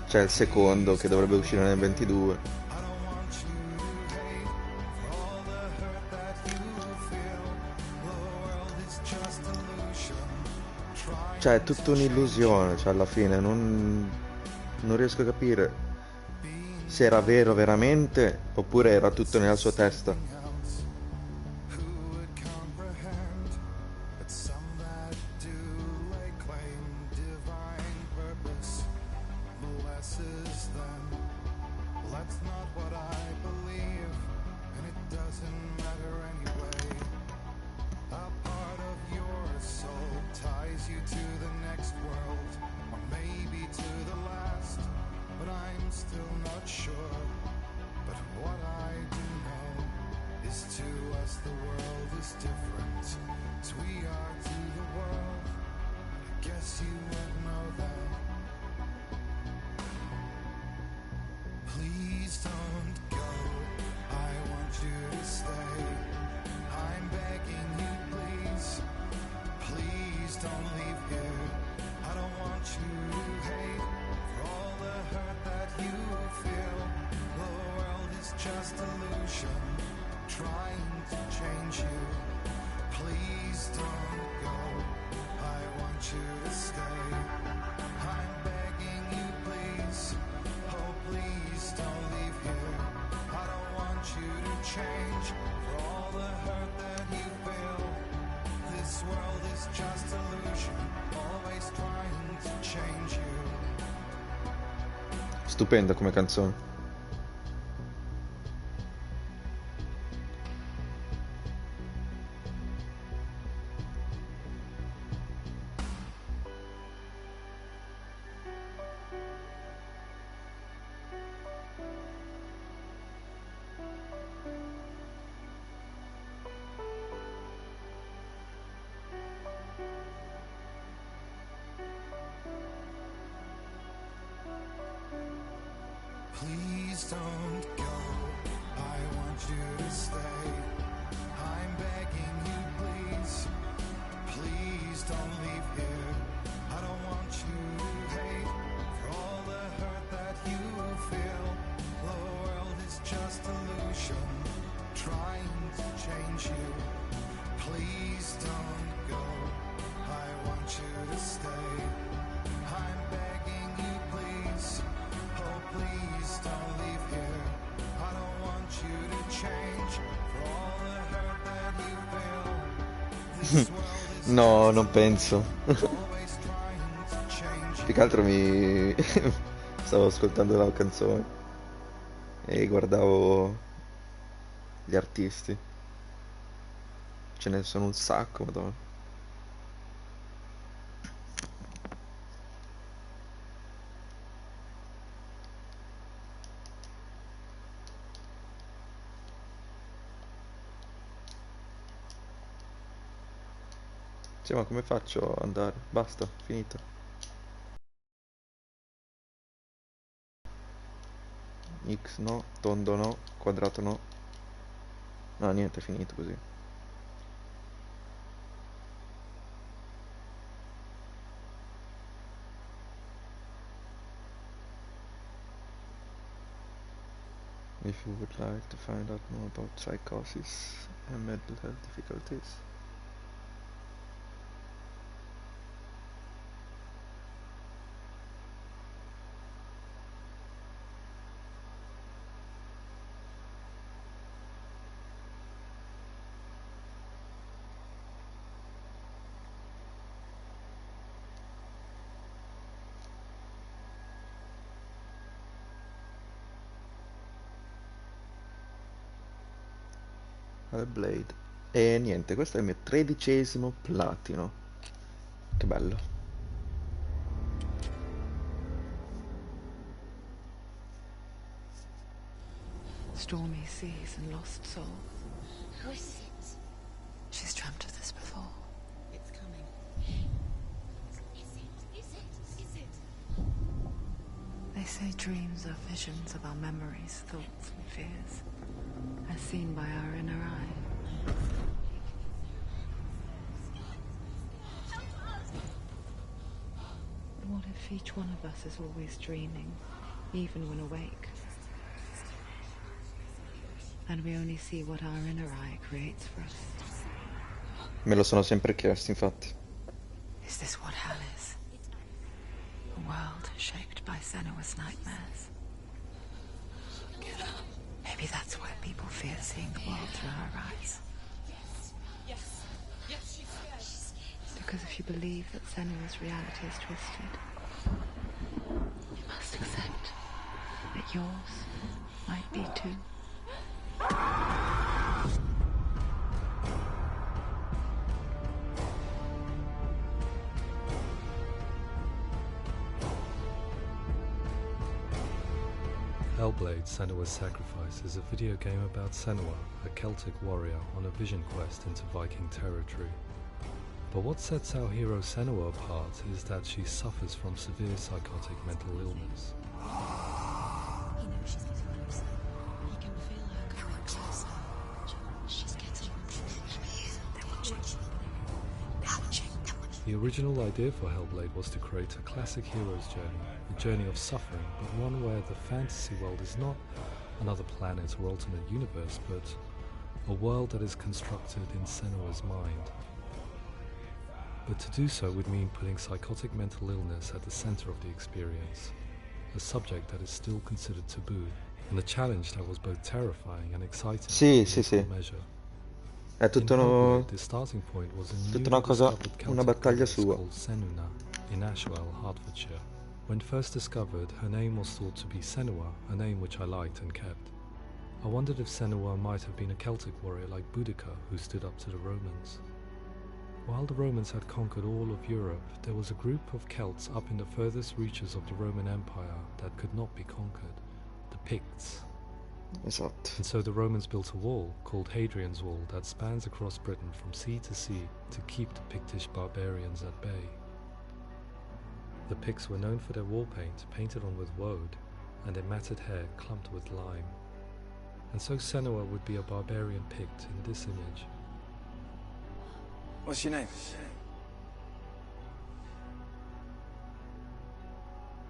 C'è il secondo che dovrebbe uscire nel 22. Cioè è tutta un'illusione, cioè alla fine non riesco a capire se era vero veramente oppure era tutto nella sua testa. Stupenda come canzone. Please don't go, I want you to stay. I'm begging you, please. Please don't leave here. I don't want you to hate for all the hurt that you feel. The world is just illusion, trying to change you. Please don't go, I want you to stay. I'm begging you, please. Oh, please don't leave here. I don't want you to No, non penso. Più che altro mi... stavo ascoltando la canzone e guardavo gli artisti. Ce ne sono un sacco, madonna. Sì, ma come faccio ad andare? Basta, finito. X no, tondo no, quadrato no. No, niente, è finito così. If you would like to find out more about psychosis and mental health difficulties. Blade. E niente, questo è il mio 13° platino. Che bello. Stormy seas and lost souls. Who is it? She's dreamt of this before. It's coming. Is it? Is it? Is it? They say dreams are visions of our memories, thoughts and fears, as seen by our inner eye. What if each one of us is always dreaming, even when awake? And we only see what our inner eye creates for us. Me lo sono sempre chiesto, infatti. Is this what hell is? A world shaped by Senua's nightmares. Maybe that's why people fear seeing the world through her eyes. Yes, she's scared. Because if you believe that Senua's reality is twisted, you must accept that yours might be too. Hellblade: Senua's Sacrifice is a video game about Senua, a Celtic warrior on a vision quest into Viking territory. But what sets our hero Senua apart is that she suffers from severe psychotic mental illness. You know she's getting closer. He can feel her coming closer. She's getting The original idea for Hellblade was to create a classic hero's journey, a journey of suffering, but one where the fantasy world is not another planet or alternate universe, but a world that is constructed in Senua's mind. But to do so would mean putting psychotic mental illness at the center of the experience, a subject that is still considered taboo, and a challenge that was both terrifying and exciting Sì, in sì, equal sì. measure. È In Hellblade, the starting point was a tutta newly una cosa, discovered una Celtic battaglia goddess sua. called Senuna in Ashwell, Hertfordshire. When first discovered, her name was thought to be Senua, a name which I liked and kept. I wondered if Senua might have been a Celtic warrior like Boudica, who stood up to the Romans. While the Romans had conquered all of Europe, there was a group of Celts up in the furthest reaches of the Roman Empire that could not be conquered, the Picts. Esatto. And so the Romans built a wall, called Hadrian's Wall, that spans across Britain from sea to sea to keep the Pictish barbarians at bay. The Picts were known for their war paint, painted on with woad, and their matted hair clumped with lime. And so Senua would be a barbarian Pict in this image. What's your name?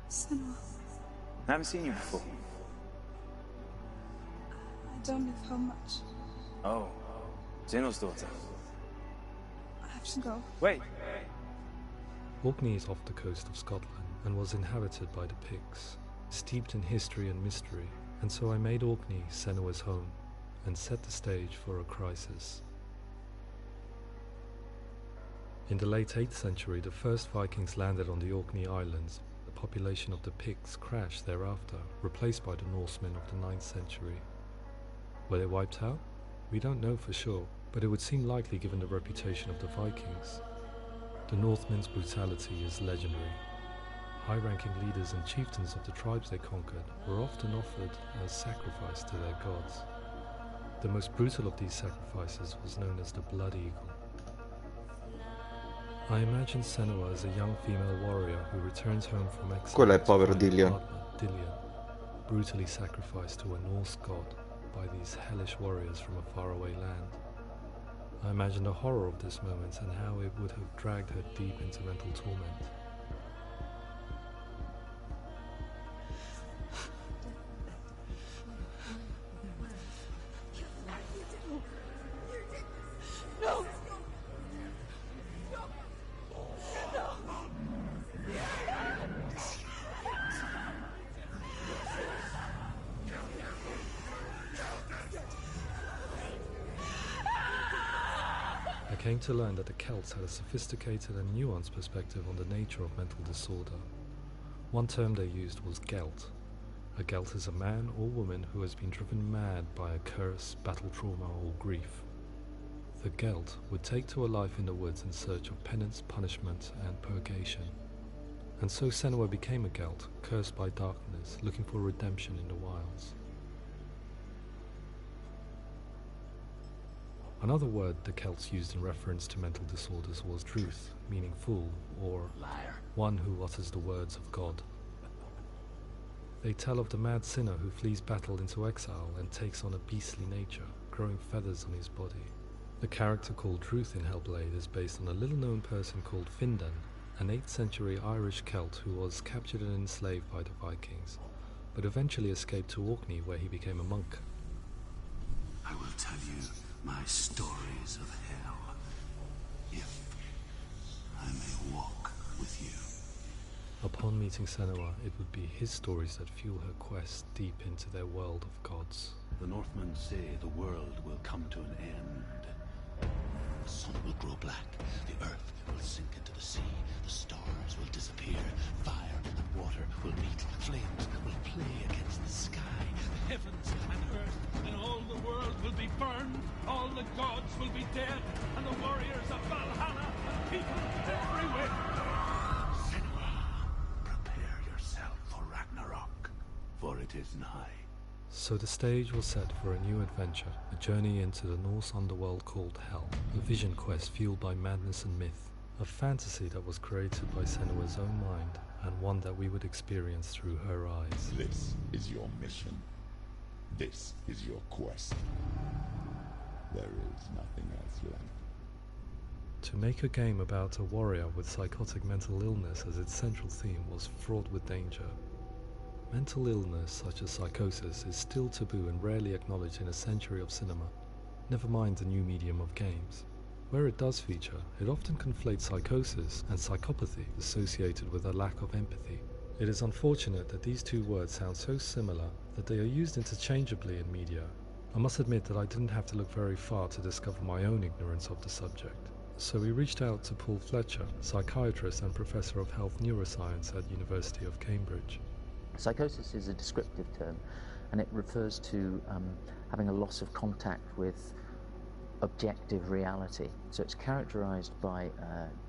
Senua, I haven't seen you before. I don't live home much. Oh, Zeno's daughter. I have to go. Wait. Orkney is off the coast of Scotland and was inhabited by the Picts, steeped in history and mystery, and so I made Orkney Senua's home and set the stage for a crisis. In the late 8th century, the first Vikings landed on the Orkney Islands. The population of the Picts crashed thereafter, replaced by the Norsemen of the 9th century. Were they wiped out? We don't know for sure, but it would seem likely given the reputation of the Vikings. The Northmen's brutality is legendary. High-ranking leaders and chieftains of the tribes they conquered were often offered as sacrifice to their gods. The most brutal of these sacrifices was known as the Blood Eagle. I imagine Senua as a young female warrior who returns home from exile. Quello è povero Dillian. Dillian, brutally sacrificed to a Norse god by these hellish warriors from a faraway land. I imagine the horror of this moment and how it would have dragged her deep into mental torment. No! I came to learn that the Celts had a sophisticated and nuanced perspective on the nature of mental disorder. One term they used was Gelt. A Gelt is a man or woman who has been driven mad by a curse, battle trauma, or grief. The Gelt would take to a life in the woods in search of penance, punishment, and purgation. And so Senua became a Gelt, cursed by darkness, looking for redemption in the wilds. Another word the Celts used in reference to mental disorders was druth, meaning fool, or Liar. one who utters the words of God. They tell of the mad sinner who flees battle into exile and takes on a beastly nature, growing feathers on his body. The character called Druth in Hellblade is based on a little-known person called Findan, an 8th century Irish Celt who was captured and enslaved by the Vikings, but eventually escaped to Orkney where he became a monk. I will tell you my stories of hell, if I may walk with you. Upon meeting Senua, it would be his stories that fuel her quest deep into their world of gods. The Northmen say the world will come to an end. The sun will grow black, the earth will sink into the sea, the stars will disappear, fire and water will meet, flames will play against the sky. The heavens and earth and all the world will be burned, all the gods will be dead, and the warriors of Valhalla and people everywhere. Senua, prepare yourself for Ragnarok, for it is nigh. So the stage was set for a new adventure, a journey into the Norse underworld called Hell, a vision quest fueled by madness and myth, a fantasy that was created by Senua's own mind, and one that we would experience through her eyes. This is your mission. This is your quest. There is nothing else left. To make a game about a warrior with psychotic mental illness as its central theme was fraught with danger. Mental illness, such as psychosis, is still taboo and rarely acknowledged in a century of cinema, never mind the new medium of games. Where it does feature, it often conflates psychosis and psychopathy associated with a lack of empathy. It is unfortunate that these two words sound so similar that they are used interchangeably in media. I must admit that I didn't have to look very far to discover my own ignorance of the subject. So we reached out to Paul Fletcher, psychiatrist and professor of health neuroscience at University of Cambridge. Psychosis is a descriptive term, and it refers to having a loss of contact with objective reality. So it's characterized by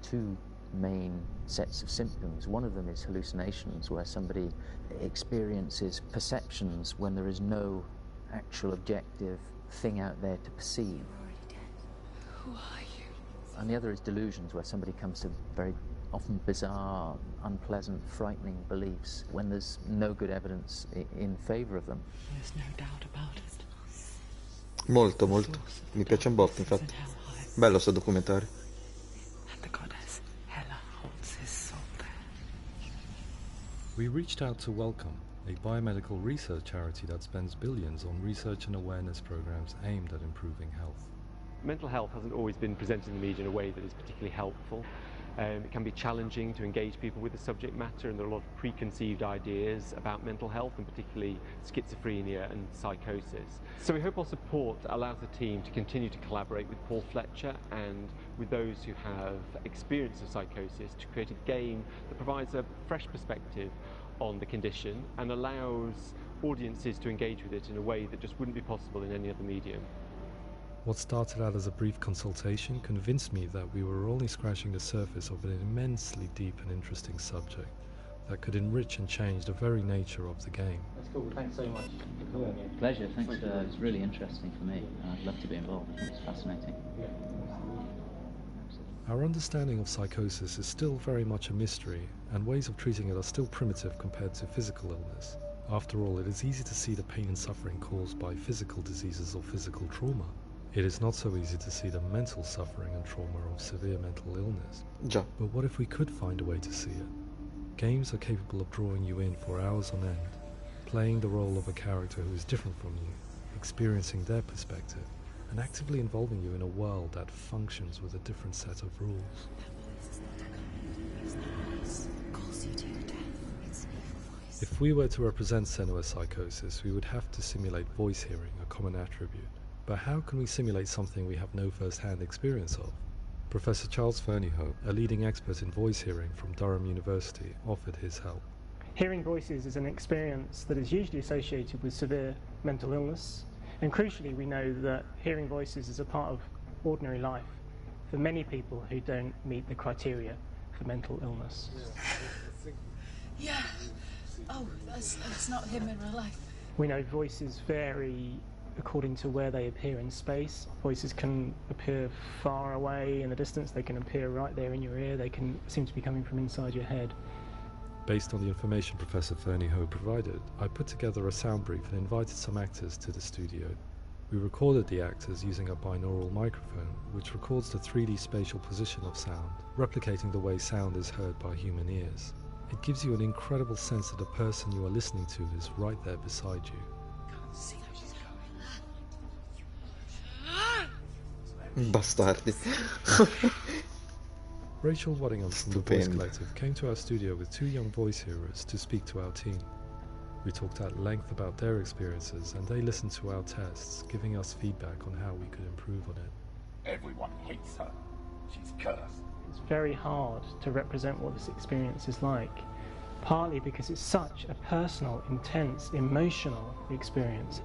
two main sets of symptoms. One of them is hallucinations, where somebody experiences perceptions when there is no actual objective thing out there to perceive. You're already dead. Who are you? And the other is delusions, where somebody comes to very often bizarre, unpleasant, frightening beliefs when there's no good evidence in favor of them. There's no doubt about it. Molto, molto. Mi piace un botto, infatti. Bello sto documentario. And the goddess Hela holds his soul there. We reached out to Welcome, a biomedical research charity that spends billions on research and awareness programs aimed at improving health. Mental health hasn't always been presented in the media in a way that is particularly helpful. It can be challenging to engage people with the subject matter, and there are a lot of preconceived ideas about mental health, and particularly schizophrenia and psychosis. So we hope our support allows the team to continue to collaborate with Paul Fletcher and with those who have experience of psychosis to create a game that provides a fresh perspective on the condition and allows audiences to engage with it in a way that just wouldn't be possible in any other medium. What started out as a brief consultation convinced me that we were only scratching the surface of an immensely deep and interesting subject that could enrich and change the very nature of the game. That's cool. Thanks so much for coming here. Pleasure. Thanks. It's really interesting for me. I'd love to be involved. I think it's fascinating. Yeah. Our understanding of psychosis is still very much a mystery, and ways of treating it are still primitive compared to physical illness. After all, it is easy to see the pain and suffering caused by physical diseases or physical trauma. It is not so easy to see the mental suffering and trauma of severe mental illness. Già. But what if we could find a way to see it? Games are capable of drawing you in for hours on end, playing the role of a character who is different from you, experiencing their perspective, and actively involving you in a world that functions with a different set of rules. If we were to represent Senua psychosis, we would have to simulate voice hearing, a common attribute. But how can we simulate something we have no first-hand experience of? Professor Charles Fernyhough, a leading expert in voice hearing from Durham University, offered his help. Hearing voices is an experience that is usually associated with severe mental illness, and crucially we know that hearing voices is a part of ordinary life for many people who don't meet the criteria for mental illness. Yeah. Oh, that's not him in real life. We know voices vary according to where they appear in space. Voices can appear far away in the distance, they can appear right there in your ear, they can seem to be coming from inside your head. Based on the information Professor Fernyhough provided, I put together a sound brief and invited some actors to the studio. We recorded the actors using a binaural microphone, which records the 3D spatial position of sound, replicating the way sound is heard by human ears. It gives you an incredible sense that the person you are listening to is right there beside you. Bastardi. Rachel Waddingham from the Voice Collective came to our studio with 2 young voice hearers to speak to our team. We talked at length about their experiences, and they listened to our tests, giving us feedback on how we could improve on it. Everyone hates her. She's cursed. It's very hard to represent what this experience is like, partly because it's such a personal, intense, emotional experience.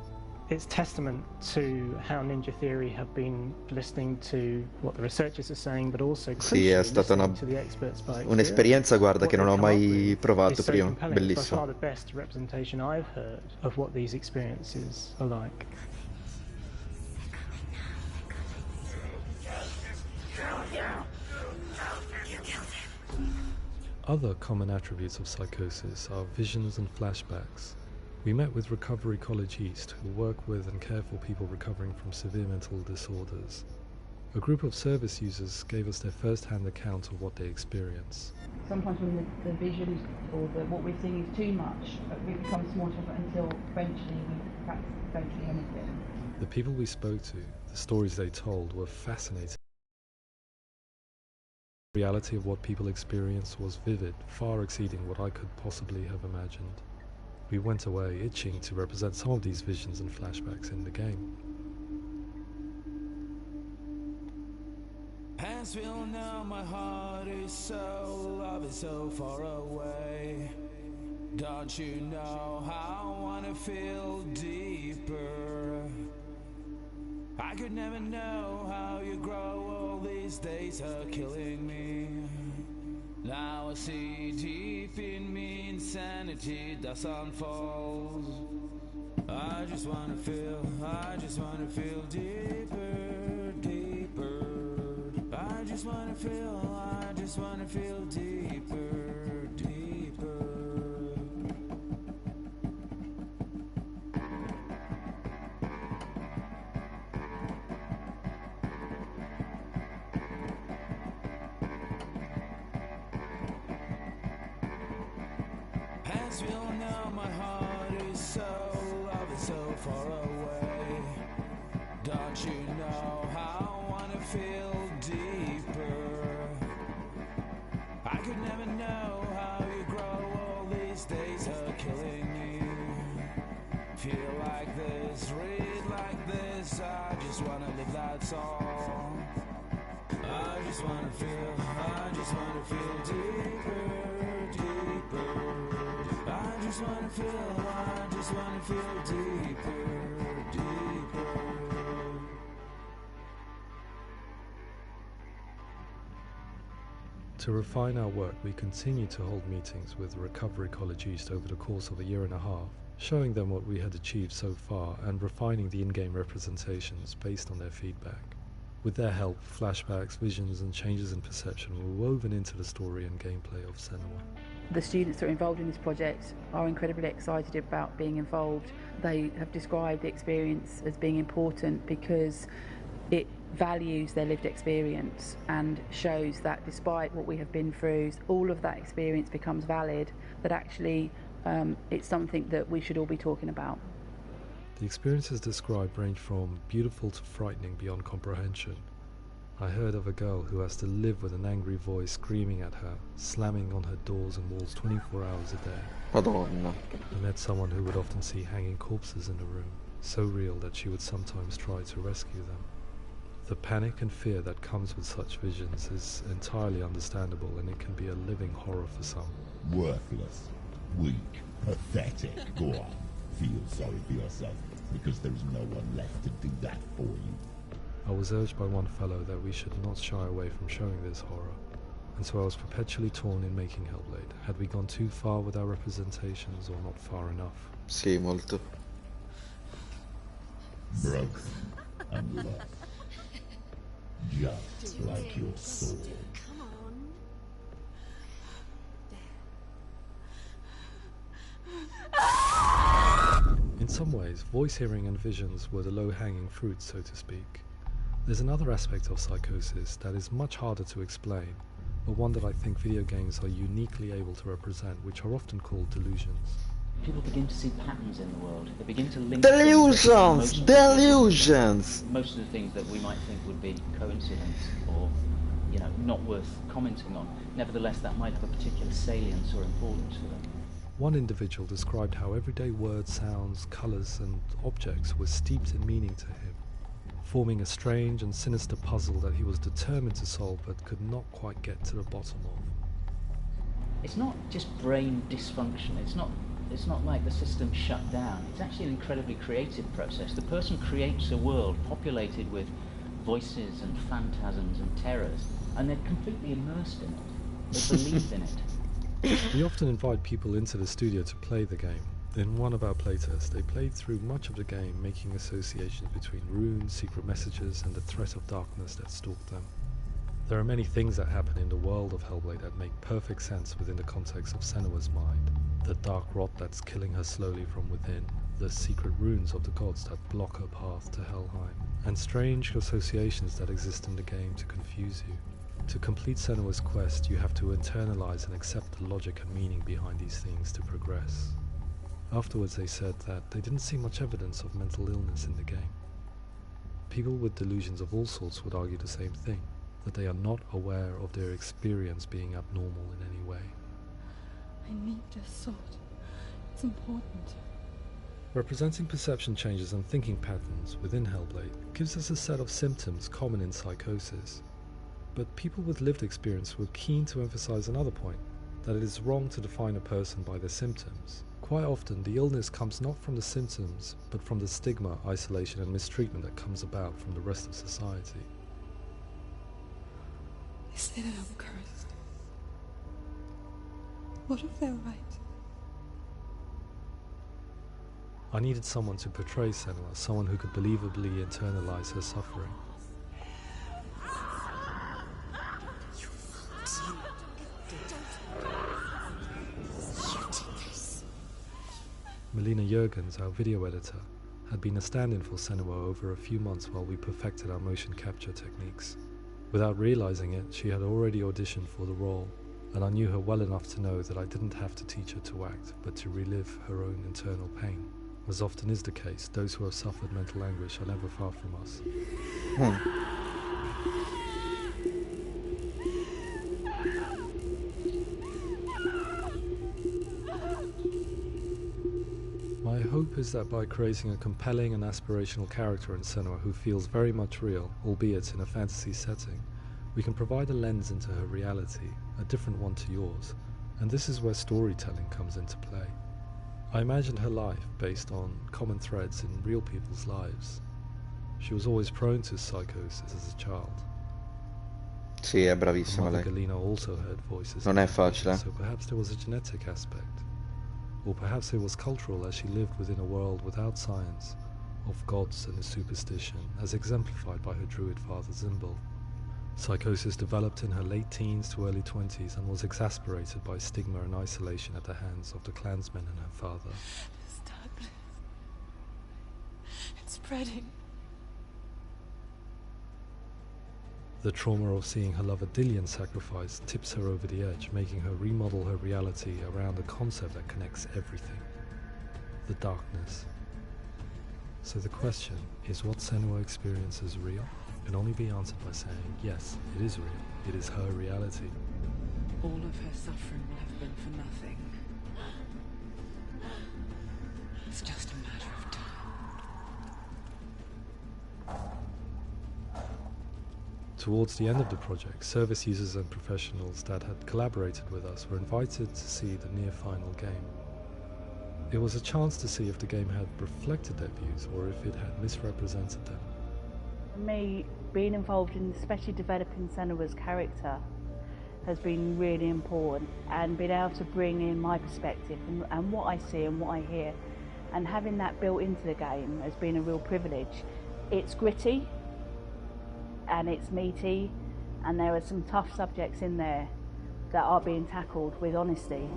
It's testament to how Ninja Theory have been listening to what the researchers are saying, but also Sì, è stata un'esperienza, guarda, che non ho mai provato prima. Bellissimo. It's by far the best representation I've heard of what these experiences are like. Other common attributes of psychosis are visions and flashbacks. We met with Recovery College East, who work with and care for people recovering from severe mental disorders. A group of service users gave us their first-hand account of what they experience. Sometimes when the vision or what we're seeing is too much, it becomes more difficult until eventually we practice don't see anything. The people we spoke to, the stories they told, were fascinating. The reality of what people experienced was vivid, far exceeding what I could possibly have imagined. We went away itching to represent some of these visions and flashbacks in the game. As we all know, my heart is so, love is so far away. Don't you know how I wanna feel deeper? I could never know how you grow, all these days are killing me. Now I see deep in me insanity does unfold. I just wanna feel deeper, deeper. I just wanna feel deeper, deeper. As we all know, my heart is so, love is so far away. Don't you know how I wanna feel deeper? hear like this, read like this. I just wanna live, that's all. I just wanna feel deeper, deeper. I just wanna feel deeper, deeper. To refine our work, we continue to hold meetings with Recovery College East over the course of a year and a half, showing them what we had achieved so far and refining the in-game representations based on their feedback. With their help, flashbacks, visions and changes in perception were woven into the story and gameplay of Senua. The students that are involved in this project are incredibly excited about being involved. They have described the experience as being important because it values their lived experience and shows that despite what we have been through, all of that experience becomes valid, that actually it's something that we should all be talking about. The experiences described range from beautiful to frightening beyond comprehension. I heard of a girl who has to live with an angry voice screaming at her, slamming on her doors and walls 24 hours a day. Madonna. I met someone who would often see hanging corpses in the room, so real that she would sometimes try to rescue them. The panic and fear that comes with such visions is entirely understandable, and it can be a living horror for some. Worthless, weak, pathetic. Go on, feel sorry for yourself, because there is no one left to do that for you. I was urged by one fellow that we should not shy away from showing this horror, and so I was perpetually torn in making Hellblade. Had we gone too far with our representations, or not far enough? Sì, molto. Broken and lost. Just like your soul. Come on. In some ways, voice hearing and visions were the low-hanging fruit, so to speak. There's another aspect of psychosis that is much harder to explain, but one that I think video games are uniquely able to represent, which are often called delusions. People begin to see patterns in the world. They begin to link Delusions! Delusions! Most of the things that we might think would be coincidence or, you know, not worth commenting on. Nevertheless, that might have a particular salience or importance for them. One individual described how everyday words, sounds, colours and objects were steeped in meaning to him, forming a strange and sinister puzzle that he was determined to solve but could not quite get to the bottom of. It's not just brain dysfunction. It's not like the system shut down. It's actually an incredibly creative process. The person creates a world populated with voices and phantasms and terrors, and they're completely immersed in it. They believe in it. We often invite people into the studio to play the game. In one of our playtests, they played through much of the game, making associations between runes, secret messages, and the threat of darkness that stalked them. There are many things that happen in the world of Hellblade that make perfect sense within the context of Senua's mind. The dark rot that's killing her slowly from within, the secret runes of the gods that block her path to Helheim, and strange associations that exist in the game to confuse you. To complete Senua's quest, you have to internalize and accept the logic and meaning behind these things to progress. Afterwards they said that they didn't see much evidence of mental illness in the game. People with delusions of all sorts would argue the same thing, that they are not aware of their experience being abnormal in any way. I need this sword. It's important. Representing perception changes and thinking patterns within Hellblade gives us a set of symptoms common in psychosis. But people with lived experience were keen to emphasize another point, that it is wrong to define a person by their symptoms. Quite often, the illness comes not from the symptoms, but from the stigma, isolation and mistreatment that comes about from the rest of society. They say that I'm cursed. What if they're right? I needed someone to portray Senua, someone who could believably internalize her suffering. Melina Jurgens, our video editor, had been a stand-in for Senua over a few months while we perfected our motion capture techniques. Without realizing it, she had already auditioned for the role, and I knew her well enough to know that I didn't have to teach her to act, but to relive her own internal pain. As often is the case, those who have suffered mental anguish are never far from us. My hope is that by creating a compelling and aspirational character in Senua who feels very much real, albeit in a fantasy setting, we can provide a lens into her reality, a different one to yours, and this is where storytelling comes into play. I imagined her life based on common threads in real people's lives. She was always prone to psychosis as a child. Sì, è bravissima lei. Galina also heard voices. Non è facile. So perhaps there was a genetic aspect. Or perhaps it was cultural, as she lived within a world without science, of gods and superstition, as exemplified by her druid father Zimbal. Psychosis developed in her late teens to early 20s and was exasperated by stigma and isolation at the hands of the clansmen and her father. This darkness. It's spreading. The trauma of seeing her lover Dillian sacrificed tips her over the edge, making her remodel her reality around a concept that connects everything: the darkness. So the question is, what Senua experiences real? Can only be answered by saying, yes, it is real. It is her reality. All of her suffering will have been for nothing. It's just a matter of time. Towards the end of the project, service users and professionals that had collaborated with us were invited to see the near-final game. It was a chance to see if the game had reflected their views or if it had misrepresented them. For me, being involved in especially developing Senua's character has been really important, and being able to bring in my perspective and what I see and what I hear, and having that built into the game has been a real privilege. It's gritty and it's meaty, and there are some tough subjects in there that are being tackled with honesty.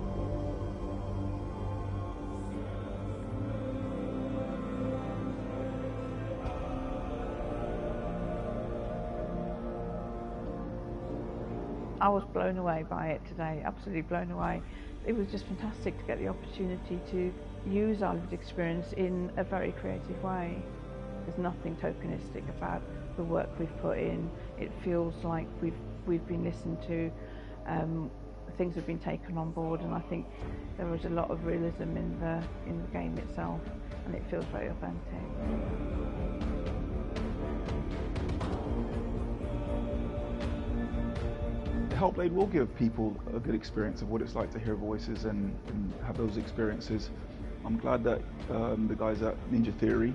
I was blown away by it today, absolutely blown away. It was just fantastic to get the opportunity to use our lived experience in a very creative way. There's nothing tokenistic about the work we've put in. It feels like we've been listened to, things have been taken on board, and I think there was a lot of realism in the game itself, and it feels very authentic. Hellblade will give people a good experience of what it's like to hear voices and have those experiences. I'm glad that the guys at Ninja Theory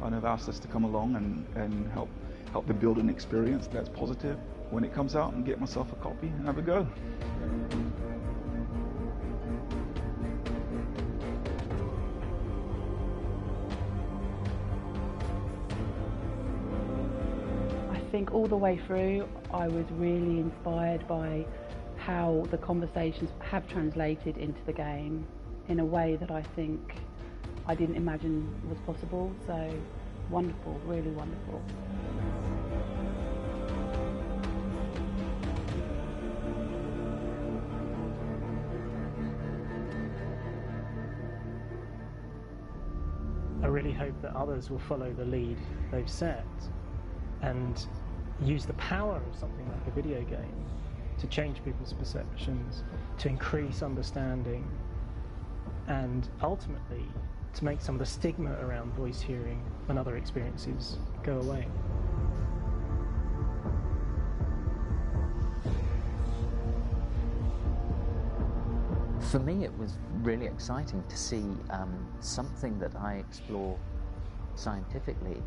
have asked us to come along and help them build an experience that's positive when it comes out, and get myself a copy and have a go. I think all the way through I was really inspired by how the conversations have translated into the game in a way that I think I didn't imagine was possible. So wonderful, really wonderful. I really hope that others will follow the lead they've set and use the power of something like a video game to change people's perceptions, to increase understanding, and ultimately to make some of the stigma around voice hearing and other experiences go away. For me, it was really exciting to see something that I explore scientifically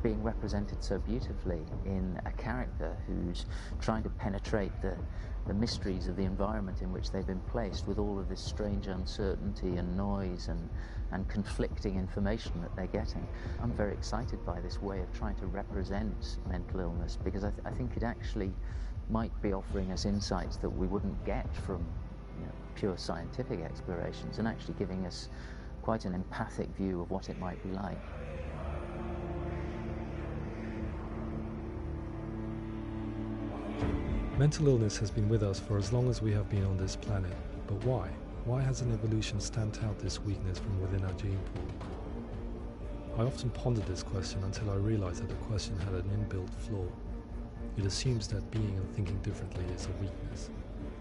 being represented so beautifully in a character who's trying to penetrate the mysteries of the environment in which they've been placed, with all of this strange uncertainty and noise and conflicting information that they're getting. I'm very excited by this way of trying to represent mental illness, because I think it actually might be offering us insights that we wouldn't get from pure scientific explorations, and actually giving us quite an empathic view of what it might be like. Mental illness has been with us for as long as we have been on this planet, but why? Why hasn't evolution stamped out this weakness from within our gene pool? I often pondered this question until I realized that the question had an inbuilt flaw. It assumes that being and thinking differently is a weakness.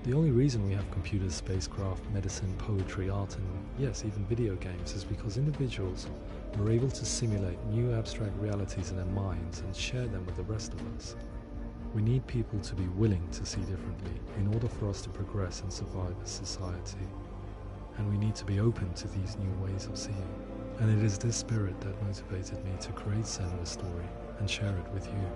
The only reason we have computers, spacecraft, medicine, poetry, art, and yes, even video games is because individuals are able to simulate new abstract realities in their minds and share them with the rest of us. We need people to be willing to see differently in order for us to progress and survive as society. And we need to be open to these new ways of seeing. And it is this spirit that motivated me to create Senua's story and share it with you.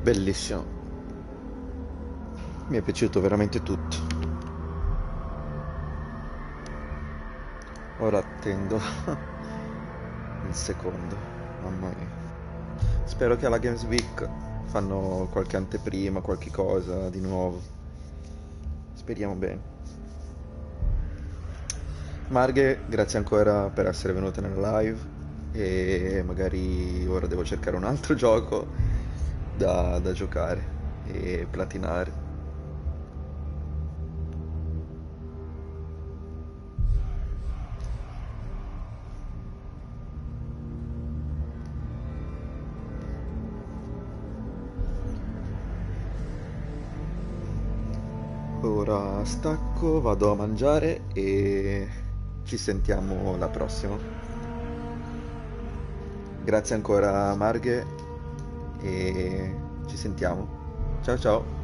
Bellissimo, mi è piaciuto veramente tutto. Ora attendo il secondo, mamma mia. Spero che alla Games Week fanno qualche anteprima, qualche cosa di nuovo. Speriamo bene. Marghe, grazie ancora per essere venuta nella live e magari ora devo cercare un altro gioco da giocare e platinare. Ora stacco, vado a mangiare e ci sentiamo la prossima. Grazie ancora Marghe e ci sentiamo. Ciao ciao.